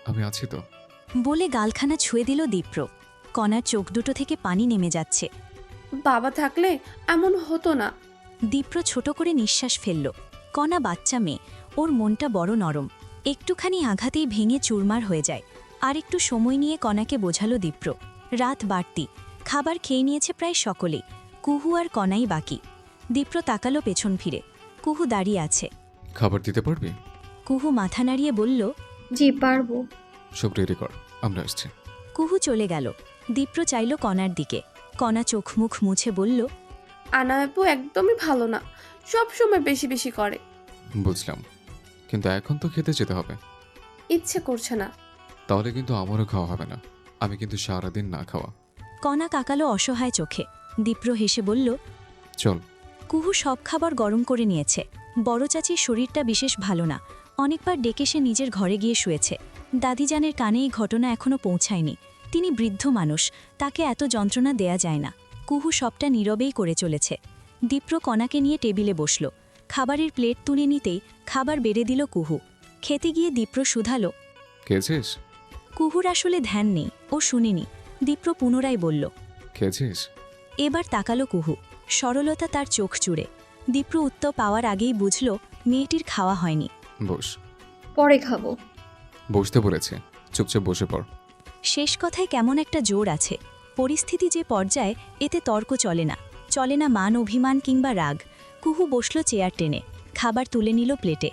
আমি আছি তো। বলে গালখানা ছুঁয়ে দিল দীপ্র। কণার চোখ দুটো থেকে পানি নেমে যাচ্ছে। বাবা থাকলে এমন হতো না। দীপ্র ছোট করে নিঃশ্বাস ফেলল। কণা বাচ্চা মেয়ে, ওর মনটা বড় নরম, একটুখানি আঘাতেই ভেঙে চুরমার হয়ে যায়। আর একটু সময় নিয়ে কণাকে বোঝালো দীপ্র। রাত বাড়তি, খাবার খেয়ে নিয়েছে প্রায় সকলেই, কুহু আর কণাই বাকি। দীপ্র তাকালো পেছন ফিরে। কুহু দাঁড়িয়ে আছে। খাবার দিতে পারবি? কুহু মাথা নাড়িয়ে বলল, জি পারবো। সব রেডি কর, আমরা আসছি। কুহু চলে গেল। দীপ্র চাইল কণার দিকে। কণা চোখ মুখ মুছে বলল, আনায়াপু একদমই ভালো না, সব সময় বেশি বেশি করে। বুঝলাম, কিন্তু এখন তো খেতে যেতে হবে। ইচ্ছে করছে না। তাহলে কিন্তু আমারও খাওয়া হবে না, আমি কিন্তু সারাদিন না খাওয়া। কণা কাকালো অসহায় চোখে। দীপ্র হেসে বলল, চল। কুহু সব খাবার গরম করে নিয়েছে। বড় চাচির শরীরটা বিশেষ ভালো না, অনেকবার ডেকে সে নিজের ঘরে গিয়ে শুয়েছে। দাদিজানের কানে এই ঘটনা এখনও পৌঁছায়নি। তিনি বৃদ্ধ মানুষ, তাকে এত যন্ত্রণা দেয়া যায় না। কুহু সবটা নীরবেই করে চলেছে। দীপ্র কণাকে নিয়ে টেবিলে বসল। খাবারের প্লেট তুলে নিতেই খাবার বেড়ে দিল কুহু। খেতে গিয়ে দীপ্র শুধালো, খেয়েছিস? কুহুর আসলে ধ্যান নেই, ও শুনেনি। দীপ্র পুনরায় বলল, খেয়েছিস? এবার তাকালো কুহু, সরলতা তার চোখ জুড়ে। দীপ্র উত্তর পাওয়ার আগেই বুঝল মেয়েটির খাওয়া হয়নি। বস। পরে খাবো। বসতে বলেছে, চুপচাপ বসে পড়। শেষ কথায় কেমন একটা জোর আছে। পরিস্থিতি যে পর্যায়ে, এতে তর্ক চলে না, চলে না মান অভিমান কিংবা রাগ। কুহু বসল চেয়ার টেনে, খাবার তুলে নিল প্লেটে।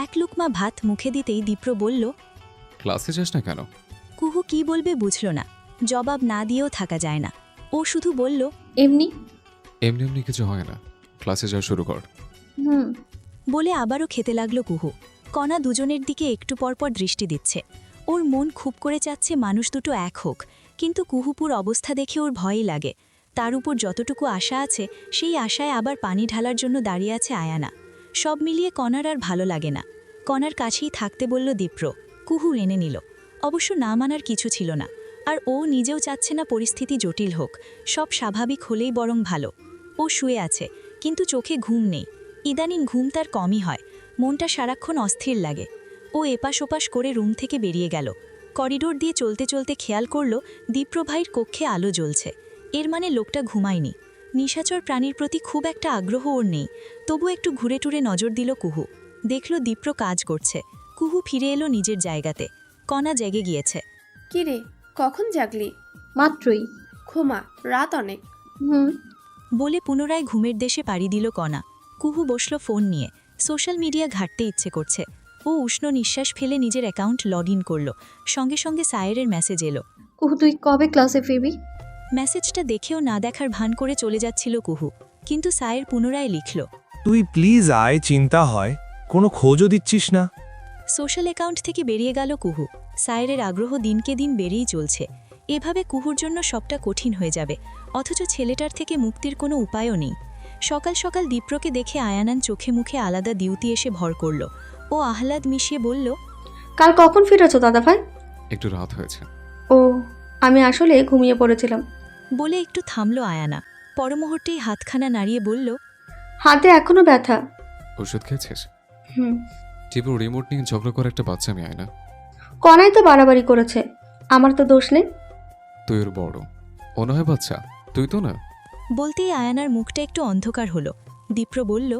এক লুকমা ভাত মুখে দিতেই দীপ্র বলল, ক্লাসে যাস না কেন? কুহু কি বলবে বুঝল না, জবাব না দিয়েও থাকা যায় না। ও শুধু বলল, এমনি। এমনি এমনি কিছু হয় না, ক্লাসে যাওয়া শুরু কর। বলে আবারও খেতে লাগলো কুহু। কণা দুজনের দিকে একটু পরপর দৃষ্টি দিচ্ছে। ওর মন খুব করে চাচ্ছে মানুষ দুটো এক হোক, কিন্তু কুহুপুর অবস্থা দেখে ওর ভয়ই লাগে। তার উপর যতটুকু আশা আছে, সেই আশায় আবার পানি ঢালার জন্য দাঁড়িয়ে আছে আয়ানা। সব মিলিয়ে কণার আর ভালো লাগে না। কণার কাছেই থাকতে বলল দীপ্র। কুহু এনে নিল। অবশ্য না মানার কিছু ছিল না, আর ও নিজেও চাচ্ছে না পরিস্থিতি জটিল হোক, সব স্বাভাবিক হলেই বরং ভালো। ও শুয়ে আছে, কিন্তু চোখে ঘুম নেই। ইদানিং ঘুম তার কমই হয়, মনটা সারাক্ষণ অস্থির লাগে। ও এপাশ ওপাশ করে রুম থেকে বেরিয়ে গেল। করিডোর দিয়ে চলতে চলতে খেয়াল করল দীপ্র ভাইয়ের কক্ষে আলো জ্বলছে। এর মানে লোকটা ঘুমায়নি। নিশাচর প্রাণীর প্রতি খুব একটা আগ্রহ ওর নেই, তবু একটু ঘুরে টুরে নজর দিল কুহু। দেখল দীপ্র কাজ করছে। কুহু ফিরে এলো নিজের জায়গাতে। কণা জেগে গিয়েছে। কি রে, কখন জাগলি? মাত্রই। ঘুমা, রাত অনেক। বলে পুনরায় ঘুমের দেশে পাড়ি দিল কণা। কুহু বসল ফোন নিয়ে। সোশ্যাল মিডিয়া ঘাঁটতে ইচ্ছে করছে। ও উষ্ণ নিঃশ্বাস ফেলে নিজের অ্যাকাউন্ট লগ ইন করল। সঙ্গে সঙ্গে সায়েরের মেসেজ এলো। কুহু, তুই কবে ক্লাসে ফিরবি? মেসেজটা দেখেও না দেখার ভান করে চলে যাচ্ছিল কুহু, কিন্তু সায়ের পুনরায় লিখল, তুই প্লিজ আয়, চিন্তা হয়, কোনো খোঁজও দিচ্ছিস না। সোশ্যাল অ্যাকাউন্ট থেকে বেরিয়ে গেল কুহু। সায়েরের আগ্রহ দিনকে দিন বেড়েই চলছে। এভাবে কুহুর জন্য সবটা কঠিন হয়ে যাবে, অথচ ছেলেটার থেকে মুক্তির কোনো উপায়ও নেই। সকাল সকাল দীপ্রকে দেখে আয়ানান চোখে মুখে আলাদা দিউতি এসে ভর করল। ও আহ্লাদ মিশিয়ে বলল, কাল কখন ফিরেছো দাদাভাই? একটু রাত হয়েছে। ও, আমি আসলে ঘুমিয়ে পড়েছিলাম। বলে একটু থামল আয়ানা। পরমুহূর্তেই হাতখানা নাড়িয়ে বলল, হাতে এখনো ব্যথা। ওষুধ খেয়েছিস? হুম। টিপুর রিমোট নিয়ে ঝগড়া করে একটা বাচ্চা মেয়ে, আয় না। কনাই তো বাড়াবাড়ি করেছে, আমার তো দোষ নেই। তুই ওর বড়, ও নয় বাচ্চা, তুই তো না। বলতেই আয়ানার মুখটা একটু অন্ধকার হলো। দীপ্র বলল,